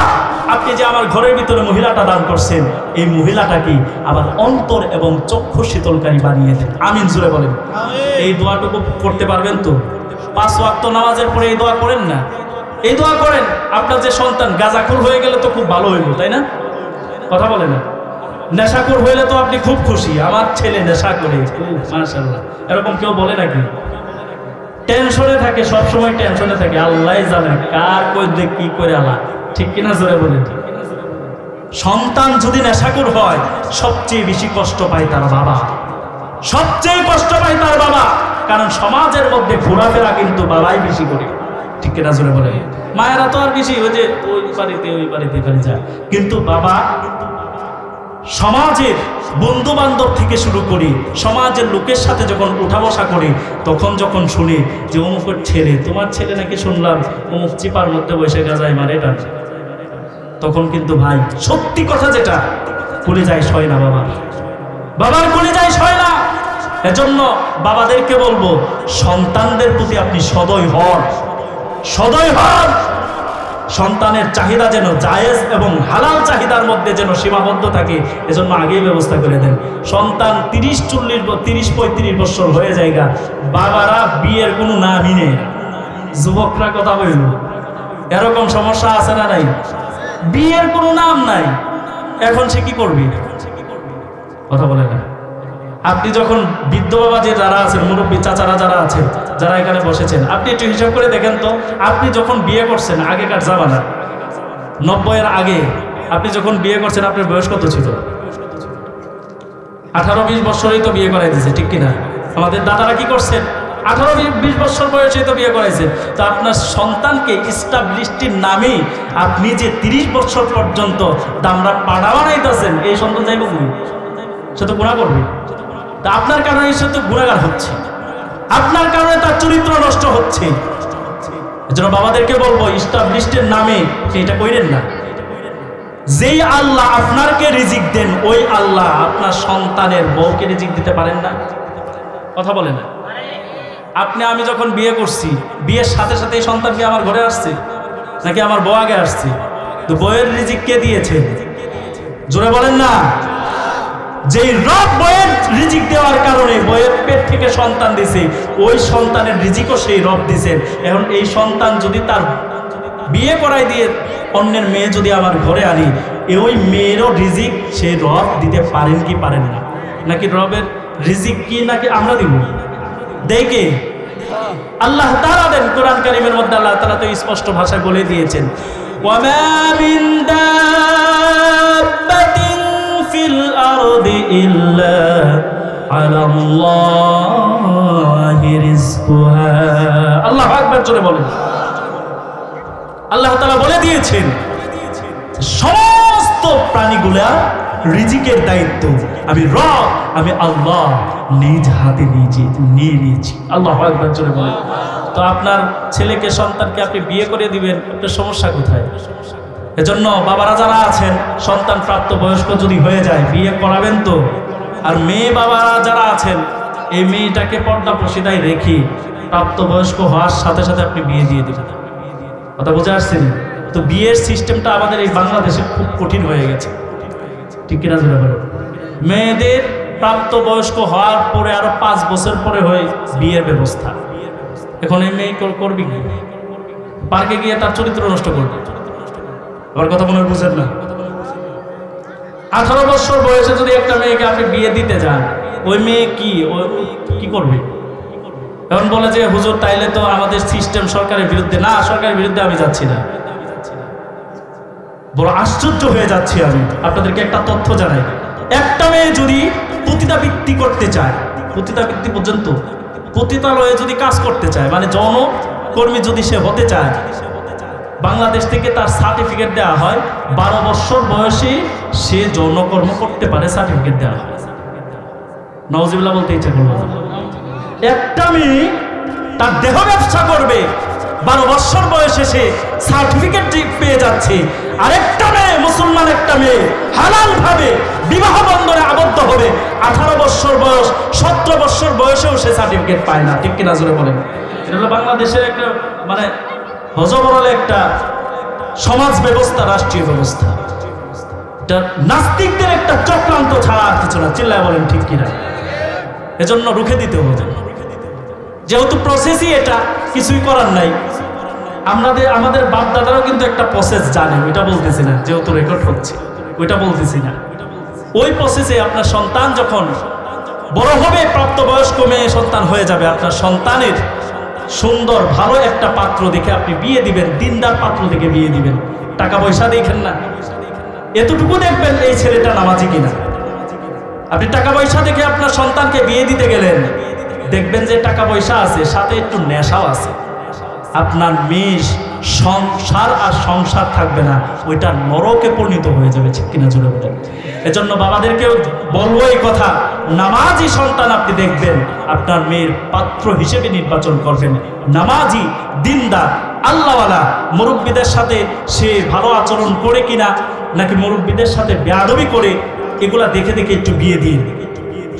আপনি যে আমার ঘরের ভিতরে মহিলাটা দান করছেন, এই মহিলাটাকে আবার অন্তর এবং চক্ষু শীতলকারী বানিয়ে দেন। আমিন জোরে বলেন। এই দোয়াটুকু করতে পারবেন তো? 5 ওয়াক্ত নামাজের পরে এই দোয়া করেন না? এই দোয়া করেন। আপনার যে সন্তান গাঁজাখোর হয়ে গেলে তো খুব ভালো হইল, তাই না? কথা বলে না। নেশাখোর হইলে তো আপনি খুব খুশি, আমার ছেলে নেশা করে, মাশাআল্লাহ, এরকম কেউ বলে নাকি? টেনশনে থাকে, সবসময় টেনশনে থাকে, আল্লাহ জানে কার কই দিয়ে কি করে আলা, ঠিক কিনা জোরে বলেন। সন্তান যদি নেশাখোর হয়, সবচেয়ে বেশি কষ্ট পায় তার বাবা, সবচেয়ে কষ্ট পায় তার বাবা, কারণ সমাজের মধ্যে ঘোরাফেরা কিন্তু বাবাই বেশি করে, ঠিক কিনা জোরে বলেন। মায়েরা তো আর বেশি ওই যে ওই বাড়িতে যায়, কিন্তু বাবা সমাজের বন্ধু বান্ধব থেকে শুরু করি, সমাজের লোকের সাথে যখন উঠা বসা করি, তখন যখন শুনি যে অমুকের ছেলে, তোমার ছেলে নাকি শুনলাম অমুক চিপার মধ্যে বসে গাজায় মারে এটা, তখন কিন্তু ভাই সত্যি কথা যেটা কলিজায় সয় না, বাবার কলিজায় সয় না। এজন্য বাবাদেরকে বলবো, সন্তানদের প্রতি আপনি সদয় হন। সন্তানের চাহিদা যেন জায়েজ এবং হালাল চাহিদার মধ্যে যেন সীমাবদ্ধ থাকে, এজন্য আগেই ব্যবস্থা করে দেন। সন্তান 30-35 বছর হয়ে যায়গা, বাবারা বিয়ের কোনো নামই নেই। যুবকরা কথা বলল, এরকম সমস্যা আছে না নাই? বিয়ের কোনো নাম নাই, এখন সে কি করবে? কথা বলে না। আপনি যখন বৃদ্ধ বাবা যে যারা আছেন, মুরব্বী চাচারা যারা আছেন, যারা এখানে বসেছেন, আপনি একটু হিসাব করে দেখেন তো, আপনি যখন বিয়ে করছেন আগেকার জামানা 90-এর আগে আপনি যখন বিয়ে করছেন, আপনার বয়স কত ছিল? 18-20 বছরেই তো বিয়ে করাই দিয়েছে, ঠিক কিনা? আমাদের দাদারা কি করছেন? 18-20 বছর বয়সেই তো বিয়ে করাইছেন। তো আপনার সন্তানকে ইস্টাবলিশটির নামে আপনি যে 30 বছর পর্যন্ত দামরা পাড়া বানাইতেছেন, এই সন্তান যাইব কি? সে তো গুনাহ করবে। তা আপনার কারণে সে তো গুনাহগার হচ্ছে, আপনার কারণে তার চরিত্র নষ্ট হচ্ছে। এজন্য বাবাদেরকে বলবো, ইস্টাবলিশটের নামে এটা কইরেন না। যেই আল্লাহ আপনাকে রিজিক দেন, ওই আল্লাহ আপনার সন্তানের বউকে রিজিক দিতে পারেন না? কথা বলে না। আমি যখন বিয়ে করছি, বিয়ের সাথে সাথে এই সন্তান কি আমার ঘরে আসছে নাকি আমার বউ আগে আসছে? তো বউয়ের রিজিক কে দিয়েছে? জোরে বলেন না। যেই রব বউয়ের রিজিক দেওয়ার কারণে বউয়ের পেট থেকে সন্তান দিছে, ওই সন্তানের রিজিকও সেই রব দিছেন। এখন এই সন্তান যদি তার বিয়ে করাই দিয়ে অন্যের মেয়ে যদি আমার ঘরে আনি, ওই মেয়েরও রিজিক সেই রব দিতে পারেন কি পারেন না? নাকি রবের রিজিক কি নাকি আমরা দিব? দেখে আল্লাহ তাআলা দেন। কোরআন কারীমের মধ্যে আল্লাহ তাআলা তো স্পষ্ট ভাষায় বলে দিয়েছেন, ওয়ামা মিন দাব্বাতিন ফিল আরদি ইল্লা আলাল্লাহি রিজকুহা। আল্লাহু আকবার জোরে বলেন। আল্লাহ তাআলা বলে দিয়েছেন, সমস্ত প্রাণীগুলা রিজিকের দায়িত্ব আমি রব, আমি আল্লাহ নিজ হাতে নিয়ে নিয়েছি। আল্লাহু আকবার জোরে বলেন। তো আপনার ছেলেকে, সন্তানকে আপনি বিয়ে করে দিবেন, আপনার সমস্যা কোথায়? এজন্য বাবারা যারা আছেন, সন্তান প্রাপ্ত বয়স্ক যদি হয়ে যায়, বিয়ে করাবেন তো। আর মেয়ে বাবারা যারা আছেন, এই মেয়েটাকে পর্দা প্রশিদায় রেখে প্রাপ্তবয়স্ক হওয়ার সাথে সাথে আপনি বিয়ে দিয়ে দিবেন। কথা বুঝে আসছেন? তো বিয়ের সিস্টেমটা আমাদের এই বাংলাদেশে খুব কঠিন হয়ে গেছে, ঠিক কিনা? মেয়েদের প্রাপ্তবয়স্ক হওয়ার পরে আরো 5 বছর পরে হয় বিয়ের ব্যবস্থা। এখন এই মেয়ে করবি কি? পার্কে গিয়ে তার চরিত্র নষ্ট করবে। আমার কথা মনে হয় বুঝেন না? 18 বছর বয়সে যদি একটা মেয়েকে আপনি বিয়ে দিতে যান, ওই মেয়ে কি করবে? এখন বলে যে হুজুর তাইলে তো আমাদের সিস্টেম সরকারের বিরুদ্ধে। না, সরকারের বিরুদ্ধে আমি যাচ্ছি না। বড় আশ্চর্য হয়ে যাচ্ছি আমি। আপনাদেরকে একটা তথ্য জানাই, একটা মেয়ে যদি পতিতাবৃত্তি করতে চায়, পতিতাবৃত্তি পর্যন্ত পতিতালয়ে যদি কাজ করতে চায়, মানে যৌনকর্মী যদি সে হতে চায়, বাংলাদেশ থেকে তার সার্টিফিকেট দেওয়া হয়। 12 বছর বয়সে সে যৌনকর্ম করতে পারে, সার্টিফিকেট দেওয়া হয়। নাউজুবিল্লাহ বলতে ইচ্ছা করলো। একটা মেয়ে তার দেহ ব্যবসা করবে, 12 বছর বয়সে সে সার্টিফিকেট পেয়ে যাচ্ছে। আরেকটা মেয়ে, মুসলমান একটা মেয়ে, হালাল ভাবে বিবাহ বন্ধনে আবদ্ধ হবে, 18 বছর বয়স, 17 বছর বয়সেও সে সার্টিফিকেট পায় না, ঠিক কিনা? জোরে বলেন। এটা হলো বাংলাদেশের একটা মানে হজবরল একটা সমাজ ব্যবস্থা, রাষ্ট্রীয় ব্যবস্থা। এটা নাস্তিকদের একটা চক্রান্ত ছাড়া আর কিছু না। চিল্লায় বলেন ঠিক কিনা? এজন্য রুখে দিতে হবে। যেহেতু প্রসেসই এটা, কিছুই করার নাই। আমাদের বাপ দাদারাও কিন্তু একটা প্রসেস জানে, ওইটা বলতেছি না, যেহেতু রেকর্ড হচ্ছে ওইটা বলতেছি না। ওই প্রসেসে আপনার সন্তান যখন বড় হবে, প্রাপ্তবয়স্ক মেয়ে সন্তান হয়ে যাবে, আপনার সন্তানের সুন্দর ভালো একটা পাত্র দেখে আপনি বিয়ে দিবেন, দিনদার পাত্র দেখে বিয়ে দিবেন। টাকা পয়সা দেখেন না, এতটুকু দেখবেন এই ছেলেটা নামাজি কিনা। আপনি টাকা পয়সা দেখে আপনার সন্তানকে বিয়ে দিতে গেলেন, দেখবেন যে টাকা পয়সা আছে, সাথে একটু নেশাও আছে। আপনার মেয়ে সংসার আর সংসার থাকবে না, ওইটা নরকে পরিণত হয়ে যাবে। ঠিক কিনা জোরে বলেন। এজন্য বাবাদেরকেও বলবো এই কথা, নামাজি সন্তান আপনি দেখবেন, আপনার মেয়ের পাত্র হিসেবে নির্বাচন করবেন। নামাজি, দিনদার, আল্লাহওয়ালা, মুরব্বীদের সাথে সে ভালো আচরণ করে কিনা, নাকি মুরব্বীদের সাথে বেয়াদবি করে, এগুলা দেখে দেখে একটু বিয়ে দিন।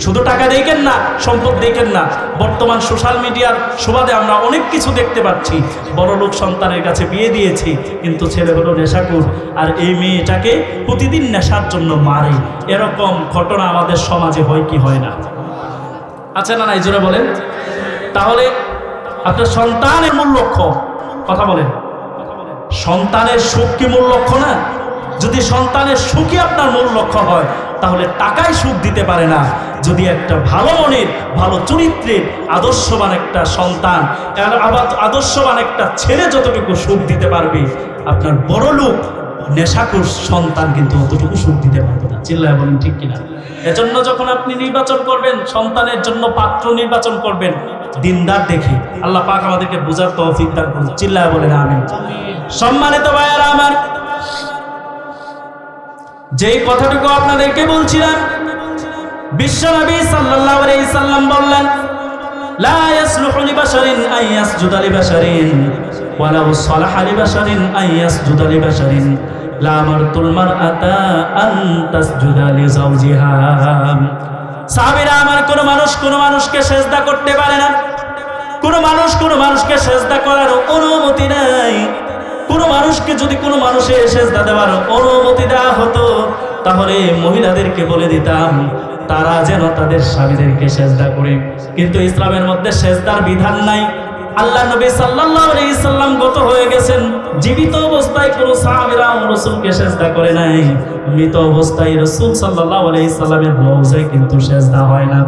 শুধু টাকা দেখেন না, সম্পদ দেখেন না। বর্তমান সোশ্যাল মিডিয়ার সুবাদে আমরা অনেক কিছু দেখতে পাচ্ছি। বড় লোক সন্তানের কাছে বিয়ে দিয়েছি, কিন্তু ছেলে হলো নেশাখোর, আর এই মেয়েটাকে প্রতিদিন নেশার জন্য মারে। এরকম ঘটনা আমাদের সমাজে হয় কি হয় না? আছে না? নাই জোরে বলেন। তাহলে আপনার সন্তানের মূল লক্ষ্য, কথা বলেন, সন্তানের সুখ কি মূল লক্ষ্য না? যদি সন্তানের সুখই আপনার মূল লক্ষ্য হয়, তাহলে টাকায় সুখ দিতে পারে না। যদি একটা ভালো মনের, ভালো চরিত্রের, আদর্শবান একটা সন্তান, আদর্শবান একটা ছেলে যতটুকু সুখ দিতে পারবে, আপনার বড় লোক নেশাখোর সন্তান কিন্তু অতটুকু সুখ দিতে পারবে না। চিল্লায় বলেন ঠিক কিনা? এজন্য যখন আপনি নির্বাচন করবেন, সন্তানের জন্য পাত্র নির্বাচন করবেন, দিনদার দেখে। আল্লাহ পাক আমাদেরকে বুঝার তৌফিক দান করুন। চিল্লায় বলেন আমিন। সম্মানিত ভাইয়েরা আমার, যেই কথাটুকু আপনাদেরকে বলছিলাম, বিশ্বনবী সাল্লাল্লাহু আলাইহি সাল্লাম বললেন, লা ইয়াসলুহু লিবাশারিন আন ইয়াসজুদা লিবাশারিন ওয়ালাউ সালাহা লিবাশারিন আন ইয়াসজুদা লিবাশারিন লা আমারতুল মারআতা আন তাসজুদা লিজাওজিহা। সাহাবীরা আমার, কোন মানুষকে সেজদা করতে পারে না, কোন মানুষকে সেজদা করার অনুমতি নাই। কোন মানুষকে যদি কোনো মানুষে সেজদা দেওয়ার অনুমতি দেওয়া হতো, তাহলে মহিলাদেরকে বলে দিতাম তারা যেন তাদের স্বামীদেরকে সেজদা করে। কিন্তু ইসলামের মধ্যে সেজদার বিধান নাই। আল্লাহ নবী সাল্লাল্লাহু আলাইহি সাল্লাম গত হয়ে গেছেন, জীবিত অবস্থায় কোনো সাহাবীরা রাসূলকে সেজদা করে নাই। মৃত অবস্থায় রাসূল সাল্লাল্লাহু আলাইহি সাল্লামের রওজায় কিন্তু সেজদা হয় না।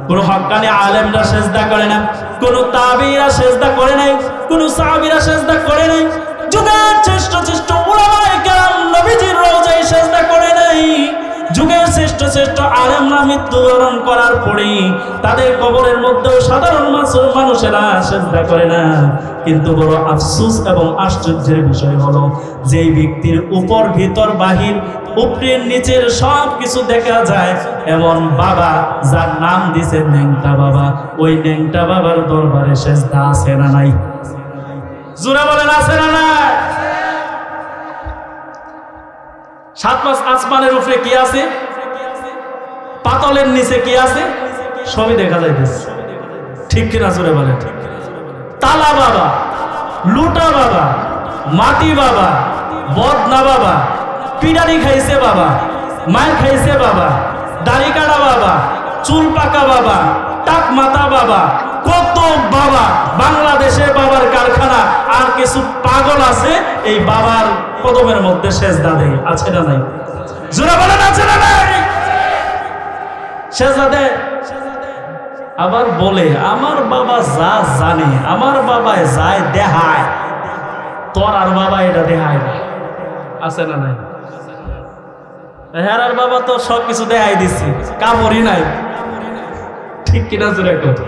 কোনো হক্কানি আলেমরা সেজদা করে না, কোনো তাবিঈরা সেজদা করে নাই, কোনো সাহাবীরা সেজদা করে নাই। যুগের শ্রেষ্ঠ উলামায়ে কেরাম নবীজির রওজায় সেজদা করে নাই। যুগের শ্রেষ্ঠ আলেমরা মৃত্যুবরণ করার পরে তাদের কবরের মধ্যেও সাধারণ মানুষেরা সেজদা করে না। কিন্তু বড় আফসোস এবং আশ্চর্যের বিষয় হলো, যেই ব্যক্তির উপর ভিতর বাহির, উপরের নিচের সব কিছু দেখা যায়, এমন বাবা যার নাম দিছে ন্যাংটা বাবা, ওই ন্যাংটা বাবার দরবারে সেজদা আছে না নাই? জোরে বলেন আছে না নাই? সাত মাস আসমানের উপরে কি আছে, পাতলের নিচে কি আছে, সবই দেখা যাইতেছে। ঠিক কিনা জোরে বলেন? তালা বাবা, লুটা বাবা, মাটি বাবা, বদনা বাবা, পিডারি খাইছে বাবা, মায়ের খাইছে বাবা, দাড়ি কাটা বাবা, চুল পাকা বাবা, টাক মাথা বাবা, কত বাবা। বাংলাদেশে বাবার কারখানা। আর কিছু পাগল আছে এই বাবার কদমের মধ্যে সেজদা দেয়। আছে না নাই? জোরে বলেন আছে না নাই? সেজদা দেয়, আবার বলে আমার বাবা যা জানে, আমার বাবায় যায় দেখায়, তোর আর বাবা এটা দেখায় না। আছে না নাই? হ্যাঁ, আর বাবা তো সবকিছু দেখাই দিচ্ছি, কাপড়ই নাই। ঠিক কিনা জোরে কথা?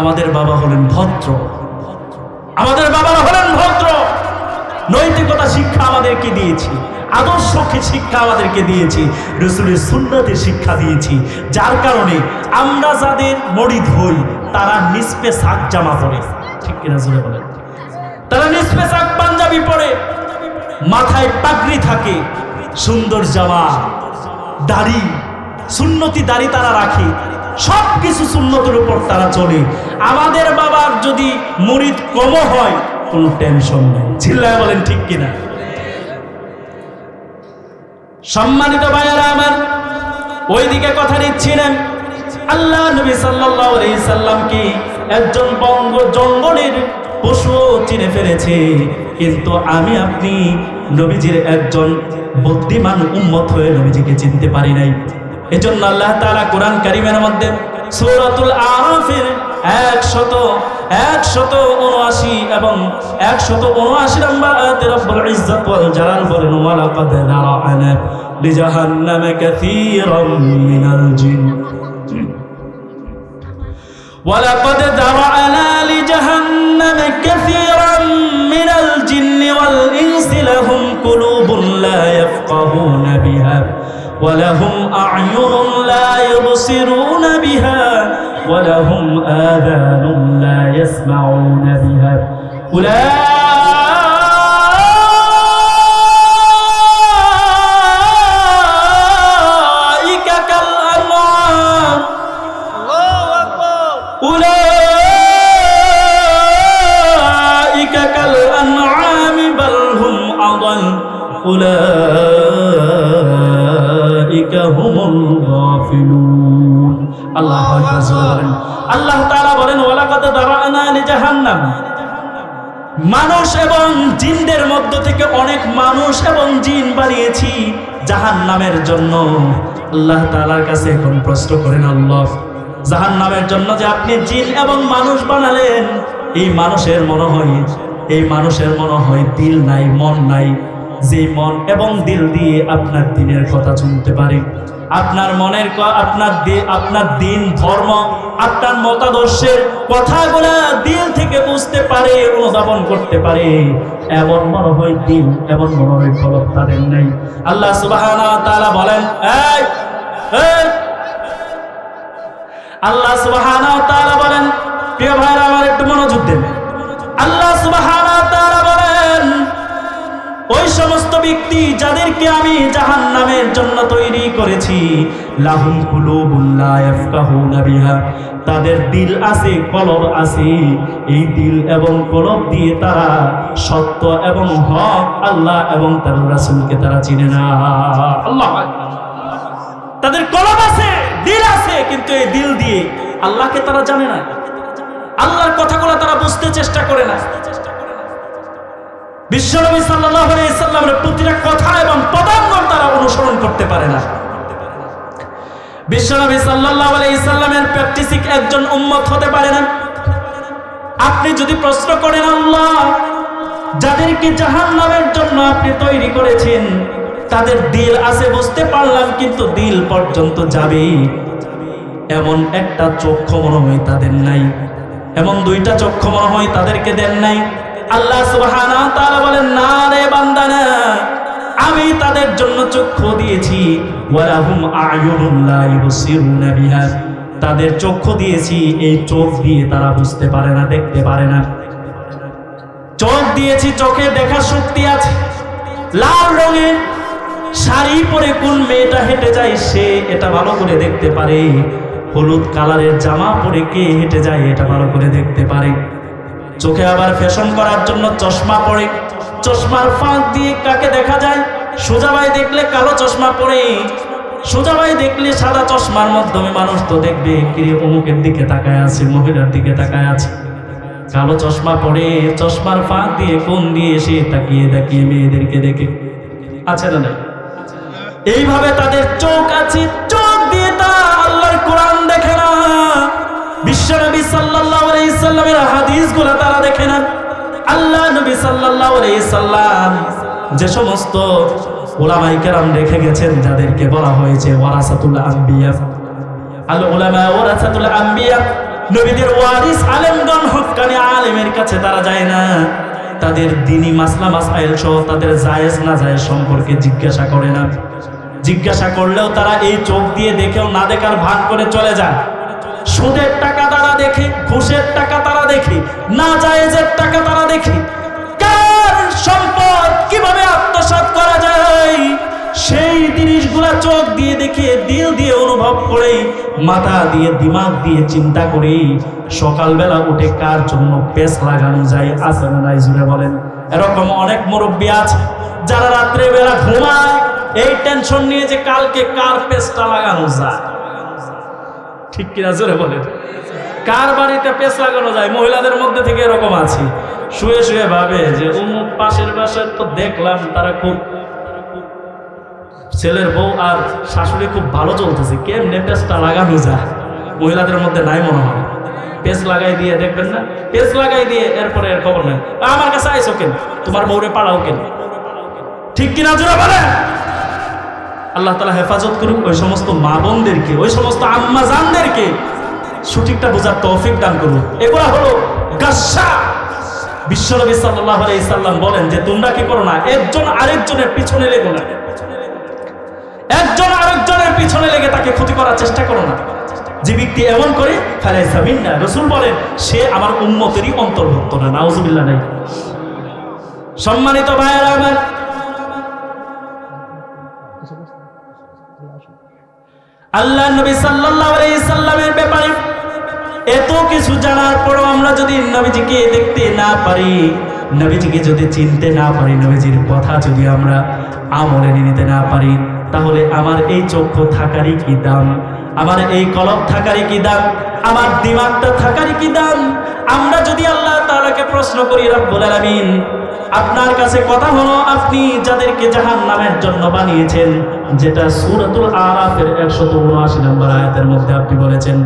আমাদের বাবা হলেন ভদ্র, আমাদের বাবারা হলেন ভদ্র। নৈতিকতা শিক্ষা আমাদেরকে দিয়েছি, আদর্শ শিক্ষা আমাদেরকে দিয়েছি, রাসূলের সুন্নতের শিক্ষা দিয়েছি। যার কারণে আমরা যাদের মরিদ হই, তারা নিসপে সাক জামা পরে। ঠিক কিনা জোরে বলেন? তারা নিসপে সাক পাঞ্জাবি পরে, মাথায় পাগড়ি থাকে, সুন্দর জামা, দাড়ি, সুন্নতি দাড়ি তারা রাখে, সব কিছু সুন্নতের উপর তারা চলে। আমাদের বাবার যদি মুরিদ কম হয়, কোনো টেনশন নেই। চিল্লায় বলেন ঠিক কিনা? সম্মানিত ভাইয়েরা আমার, ওইদিকে কথা দিচ্ছিলেন, আল্লাহ নবী সাল্লাল্লাহু আলাইহি সাল্লাম কি একজন জঙ্গলের পশু চিনে ফেলেছে, কিন্তু আমি আপনি নবীজির একজন বুদ্ধিমান উম্মত হয়ে নবীজিকে চিনতে পারি নাই। এজন্য আল্লাহ তাআলা কোরআন কারীমের মধ্যে সূরাতুল আরাফের 179 এবং 179 নম্বর আয়াতে রব্বুল ইজ্জত ওয়াল জালাল বলেন, ওয়ালাকাদ যারা'না লিজাহান্নামা কাসীরাম মিনাল জিন ওয়ালাকাদ যারা'না লিজাহান্নামা يفقهون بها ولهم أعين لا يبصرون بها ولهم آذان لا يسمعون بها أولئك كالأنعام আল্লাহু আকবার। أولئك كالأنعام بل هم أضل أولئك هم الغافلون الله أكبر আল্লাহ তাআলা বলেন ওয়ালাকাদ দারানা লিজাহান্নাম মানুষ এবং জিনদের মধ্য থেকে অনেক মানুষ এবং জিন বানিয়েছি জাহান্নামের জন্য। আল্লাহ তাআলার কাছে এখন প্রশ্ন করেন আল্লাহ জাহান্নামের জন্য যে আপনি জিন এবং মানুষ বানালেন, এই মানুষের মনে হয় দিল নাই, মন নাই। যে মন এবং দিল দিয়ে আপনার দিনের কথা শুনতে পারে, আপনার মনের আপনার দিন ধর্ম আপনার মতাদর্শের কথাগুলা দিল থেকে বুঝতে পারে, অনুধাবন করতে পারে, এমন মনে হয় দিল, এমন মনে হয় কলব তাদের নেই। আল্লাহ সুবহানাহু ওয়া তাআলা বলেন আল্লাহ সুবহানাহু ওয়া তাআলা বলেন, প্রিয় ভাইরা আমার একটু মনোযোগ দেন। আল্লাহ সুবহানাহু ওয়া তাআলা বলেন ওই সমস্ত ব্যক্তি যাদেরকে আমি জাহান্নামের জন্য তৈরি করেছি, লাহুম কুলুবুন লা ইয়াফকাহুনা বিহা, তাদের দিল আছে, কলব আছে, এই দিল এবং কলব দিয়ে তারা সত্য এবং হক, আল্লাহ এবং তার রাসূলকে তারা চিনে না। আল্লাহ তাদের কলব আছে, দিল আছে, কিন্তু এই দিল দিয়ে আল্লাহকে তারা জানে না, আল্লাহর কথাগুলো তারা বুঝতে চেষ্টা করে না। বিশ্বনবী সাল্লাল্লাহু আলাইহি সাল্লামের প্রতিটা কথা এবং পদাঙ্কর তারা অনুসরণ করতে পারে না। বিশ্বনবী সাল্লাল্লাহু আলাইহি সাল্লামের প্র্যাকটিসিক একজন উম্মত হতে পারে না। আপনি যদি প্রশ্ন করেন আল্লাহ যাদেরকে জাহান্নামের জন্য আপনি তৈরি করেছেন তাদের দিল আছে বুঝতে পারলাম, কিন্তু দিল পর্যন্ত যাবে এমন একটা চক্ষু মনে হয় তাদের নাই, এমন দুইটা চক্ষু মনে হয় তাদেরকে দেন নাই। আল্লাহ সুবহানাহু ওয়া তাআলা বলেন না রে বান্দা না, আমি তাদের জন্য চক্ষু দিয়েছি, ওয়ালাহুম আ'য়ুনুন লা ইউবসিরুনা বিহা, তাদের চক্ষু দিয়েছি, এই চোখ দিয়ে তারা বুঝতে পারে না, দেখতে পারে না। চোখ দিয়েছি, চোখে দেখার শক্তি আছে। লাল রঙের শাড়ি পরে কোন মেয়েটা হেঁটে যায় সে এটা ভালো করে দেখতে পারে, হলুদ কালারের জামা পরে কে হেঁটে যায় এটা ভালো করে দেখতে পারে। চোখে আবার ফ্যাশন করার জন্য চশমা পরে, চশমার ফাঁক দিয়ে কাকে দেখা যায়, সোজাবাই দেখলে কালো চশমা পরে, সোজাবাই দেখলে সাদা চশমার মাধ্যমে মানুষ তো দেখবে কিরে অমুকের দিকে তাকায় আছে, মহিলার দিকে তাকায় আছে। কালো চশমা পরে চশমার ফাঁক দিয়ে কোন দিয়ে সে তাকিয়ে মেয়েদেরকে দেখে, আছে না? এইভাবে তাদের চোখ আছে, চোখ দিয়ে তা আল্লাহর কোরআন দেখে না, বিশ্বনবী সাল্লাল্লাহু আলাইহি সাল্লামের হাদিসগুলো তারা দেখে না। আল্লাহ নবী সাল্লাল্লাহু আলাইহি সাল্লাম যে সমস্ত উলামায়ে কেরাম রেখে গেছেন যাদেরকে বলা হয়েছে ওয়ারাসাতুল আম্বিয়া, আল উলামা ওয়ারাসাতুল আম্বিয়া, নবীদের ওয়ারিস আলেমগণ হক্কানি আলেমের কাছে তারা যায় না, তাদের দ্বীনি মাসলা মাসাইল সহ তাদের জায়েজ না জায়েজ সম্পর্কে জিজ্ঞাসা করে না। জিজ্ঞাসা করলেও তারা এই চোখ দিয়ে দেখেও না দেখার ভান করে চলে যায়। সুদের টাকা তারা দেখে, ঘুষের টাকা তারা দেখে, না জায়েজের টাকা তারা দেখে, কার সম্পদ কিভাবে আত্মসাৎ করা যায় সেই জিনিসগুলা চোখ দিয়ে দেখে, দিল দিয়ে অনুভব করে, মাথা দিয়ে দিমাগ দিয়ে চিন্তা করে সকালবেলা উঠে কার জন্য পেস লাগানো যায়, আছে না নাই জুড়ে বলেন? এরকম অনেক মুরব্বী আছে যারা রাত্রে বেলা ঘুমায় এই টেনশন নিয়ে যে কালকে কার পেসটা লাগানো যায়, ঠিক কিনা জোরে বলেন? কার বাড়িতে পেস লাগানো যায়? মহিলাদের মধ্যে থেকে এরকম আছে, শুয়ে শুয়ে ভাবে যে অমুক পাশের বাসায় তো দেখলাম তারা খুব, ছেলের বউ আর শাশুড়ি খুব ভালো চলতেছে, কেমনে পেসটা লাগানো যায়? মহিলাদের মধ্যে নাই মনে হয়। পেস লাগাই দিয়ে দেখবেন না, পেস লাগাই দিয়ে এরপরে এর খবর নেই, আমার কাছে আইসো কেন, তোমার বউরে পাড়াও কেন, ঠিক কিনা জোরে বলেন? আল্লাহ তাআলা হেফাজত করুক ওই সমস্ত মা বোনদেরকে, ওই সমস্ত আম্মা জানদেরকে সঠিকটা বোঝার তৌফিক দান করুক। এগুলা হলো গাসসা। বিশ্বনবী সাল্লাল্লাহু আলাইহি সাল্লাম বলেন যে তোমরা কি করো না, একজন আরেকজনের পিছনে লেগো না। একজন আরেকজনের পিছনে লেগে তাকে ক্ষতি করার চেষ্টা করো না। যে ব্যক্তি এমন করে ফালাইসা মিন্না, রাসূল বলেন সে আমার উম্মতেরই অন্তর্ভুক্ত না। নাউজুবিল্লাহ নাই। সম্মানিত ভাইয়েরা আমার, আল্লাহ নবী সাল্লাল্লাহু আলাইহি সাল্লামের ব্যাপারে এত কিছু জানার পরও আমরা যদি নবীজিকে দেখতে না পারি, নবীজিকে যদি চিনতে না পারি, নবীজির কথা যদি আমরা আমলে নিতে না পারি, তাহলে আমার এই চক্ষু থাকারই কি দাম, আমার এই কলব থাকারই কি দাম, আমার দিমাগটা থাকারই কি দাম? আমরা যদি আল্লাহ তাআলাকে প্রশ্ন করি, রব্বুল আলামিন আপনার কাছে কথা হলো, আপনি যাদেরকে জাহান্নামের জন্য বানিয়েছেন, যেটা সূরাতুল আরাফের 179 নম্বর আয়াতের মধ্যে আপনি বলেছেন,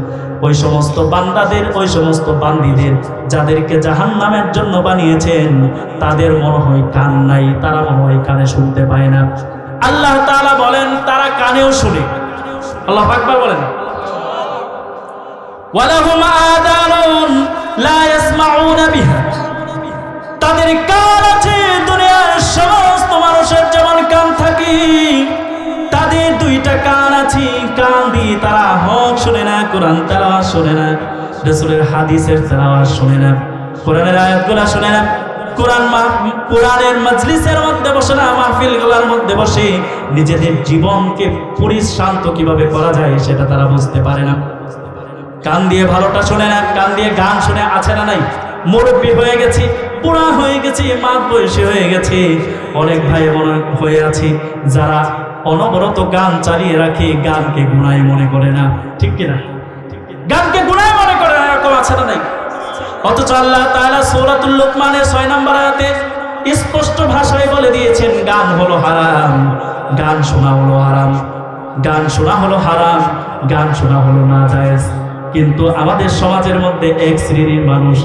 ওই সমস্ত বান্দাদের, ওই সমস্ত বান্দীদের যাদেরকে জাহান্নামের জন্য বানিয়েছেন, তাদের মনে হয় কান নাই, তারা মনে হয় কানে শুনতে পায় না। আল্লাহ তাআলা বলেন তারা কানেও শুনে। আল্লাহু আকবার বলেন। ওয়ালাহুম আযানুন লা ইয়াসমাউনা বিহা, তাদের কান আছে, দুনিয়ার সমস্ত মানুষের যেমন কান থাকে, তাদের দুইটা কান আছে, কান দিয়ে তারা হক শুনে না, কোরআন তেলাওয়াত শুনে না, রাসূলের হাদিসের তেলাওয়াত শুনে না, কোরআনের আয়াতগুলো শুনে না, কোরআনের মজলিসের মধ্যে বসে না, মাহফিলগুলোর মধ্যে বসে নিজেদের জীবনকে পরিশান্ত কিভাবে করা যায় সেটা তারা বুঝতে পারে না। কান দিয়ে ভালোটা শুনে না, কান দিয়ে গান শুনে আছে না নাই? মুরব্বী হয়ে গেছে, বুড়া হয়ে গেছে, মাঝ বয়সী হয়ে গেছে, অনেক ভাই হয়ে আছে যারা অনবরত গান চালিয়ে রাখে, গানকে গুনাহ মনে করে না। ঠিক কিনা? গানকে গুনাহ মনে করে না, এরকম আছে না নাই? অথচ আল্লাহ তাআলা সূরাতুল লুকমানের 6 নম্বর আয়াতে স্পষ্ট ভাষায় বলে দিয়েছেন, গান হলো হারাম, গান শোনা হলো হারাম, গান শোনা হলো হারাম, গান শোনা হলো নাজায়েজ। কিন্তু আমাদের সমাজের মধ্যে এক শ্রেণীর মানুষ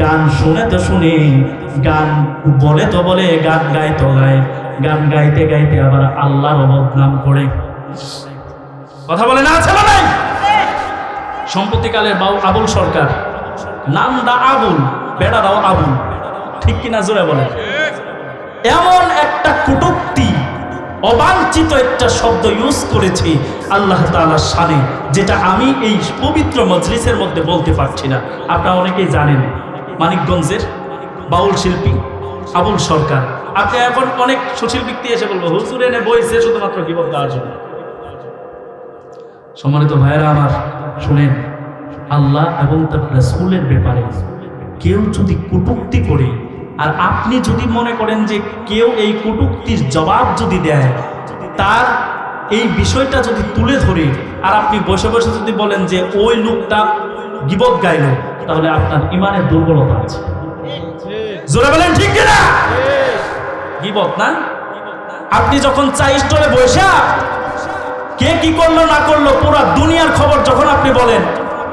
গান শুনে তো শুনে, গান বলে তো বলে, গান গায় তো গায়, গান গাইতে গাইতে আবার আল্লাহর বদনাম করে। কথা বলে না, আছে না নাই? সম্প্রতিকালের আবুল সরকার, নামটা আবুল, বেড়াটাও আবুল, ঠিক কিনা জোরে বলে, এমন একটা কটূক্তি, অবাঞ্ছিত একটা শব্দ ইউজ করেছে আল্লাহ তাআলার শানে, যেটা আমি এই পবিত্র মজলিসের মধ্যে বলতে পারছি না। আপনারা অনেকেই জানেন, মানিকগঞ্জের বাউল শিল্পী আবুল সরকার। আপনি এখন অনেক সুশীল ব্যক্তি এসে বলবো হুজুর এনে বইছে শুধুমাত্র গীবত দেওয়ার জন্য। সম্মানিত ভাইয়েরা আমার, শুনেন, আল্লাহ এবং তার রাসূলের ব্যাপারে কেউ যদি কটূক্তি করে, আর আপনি যদি মনে করেন যে কেউ এই কটূক্তির জবাব যদি দেয়, তার এই বিষয়টা যদি তুলে ধরে, আর আপনি বসে বসে যদি বলেন যে ওই লোকটা গীবত গাইল, তাহলে আপনার ইমানের দুর্বলতা আছে। জোরে বলেন ঠিক কিনা? গীবত না? আপনি যখন চা স্টলে বসে কে কি করলো না করলো পুরো দুনিয়ার খবর যখন আপনি বলেন,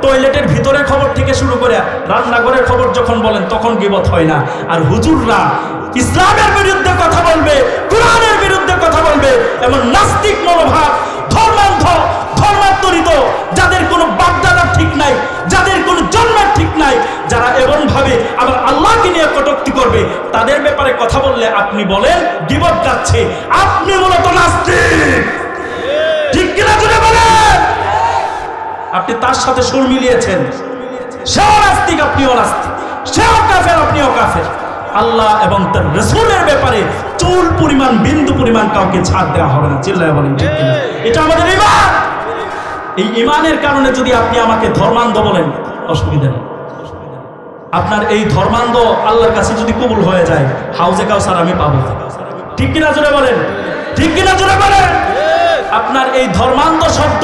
টয়লেটের ভিতরের খবর থেকে শুরু করে রান্নাঘরের খবর যখন বলেন, তখন গীবত হয় না। আর হুজুররা ইসলামের বিরুদ্ধে কথা বলবে, কোরআনের বিরুদ্ধে কথা বলবে, এমন নাস্তিক মনোভাব, ধর্মান্তরিত, যাদের কোনো বাপদাদার ঠিক নাই, যাদের কোনো জন্মের ঠিক নাই, যারা এমন ভাবে আবার আল্লাহকে নিয়ে কটূক্তি করবে, তাদের ব্যাপারে কথা বললে আপনি বলেন গীবত গাচ্ছে। আপনি মূলত নাস্তিক, ঠিক কিনা জুড়ে বলেন? আপনি তার সাথে সুর মিলিয়েছেন, সেও নাস্তিক, আপনিও নাস্তিক, সেও কাফের, আপনিও কাফের। আল্লাহ এবং তার রাসূলের ব্যাপারে চুল পরিমাণ, বিন্দু পরিমাণ কাউকে ছাড় দেওয়া হবে না। চিল্লায় বলেন ঠিক কিনা? এটা আমাদের ঈমান। এই ঈমানের কারণে যদি আপনি আমাকে ধর্মান্ধ বলেন, অসুবিধা নেই। আপনার এই ধর্মান্ধ আল্লাহর কাছে যদি কবুল হয়ে যায়, হাউজে কাউসার আমি পাবো। ঠিক কিনা জোরে বলেন? ঠিক কিনা জোরে বলেন? আপনার এই ধর্মান্ধ শব্দ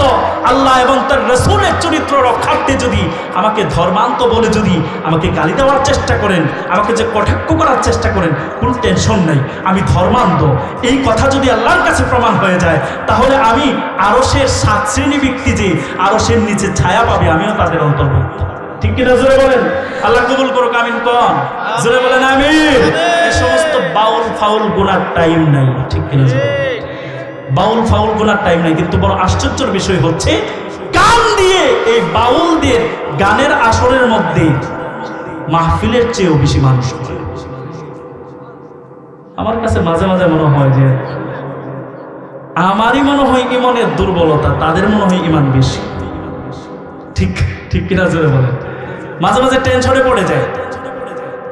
আল্লাহ এবং তার রাসূলের চরিত্র রক্ষার্থে যদি আমাকে ধর্মান্ধ বলে যদি আমাকে গালি দেওয়ার চেষ্টা করেন, আমাকে যে কটাক্ষ করার চেষ্টা করেন, কোনো টেনশন নাই, আমি ধর্মান্ধ। এই কথা যদি আল্লাহর কাছে প্রমাণ হয়ে যায়, তাহলে আমি আরশের 7 শ্রেণী ব্যক্তি যে আরশের নিচে ছায়া পাবে, আমিও তাদের অন্তর্ভুক্ত। ঠিক কিনা জোরে বলেন? আল্লাহ কবুল করুক, আমিন কোন জোরে বলেন আমিন। এই সমস্ত বাউল ফাউল গুনার টাইম নাই। ঠিক কিনা জোরে? বাউল ফাউল গুনার টাইম নাই। কিন্তু বড় আশ্চর্যের বিষয় হচ্ছে, গান দিয়ে এই বাউলদের গানের আসরের মধ্যে মাহফিলের চেয়েও বেশি মানুষ করে। আমার কাছে মাঝে মাঝে মনে হয় যে আমারই মনে হয় ইমানের দুর্বলতা, তাদের মনে হয় ইমান বেশি। ঠিক ঠিক কিনা জোরে বলে। মাঝে মাঝে টেনশনে পড়ে যায়,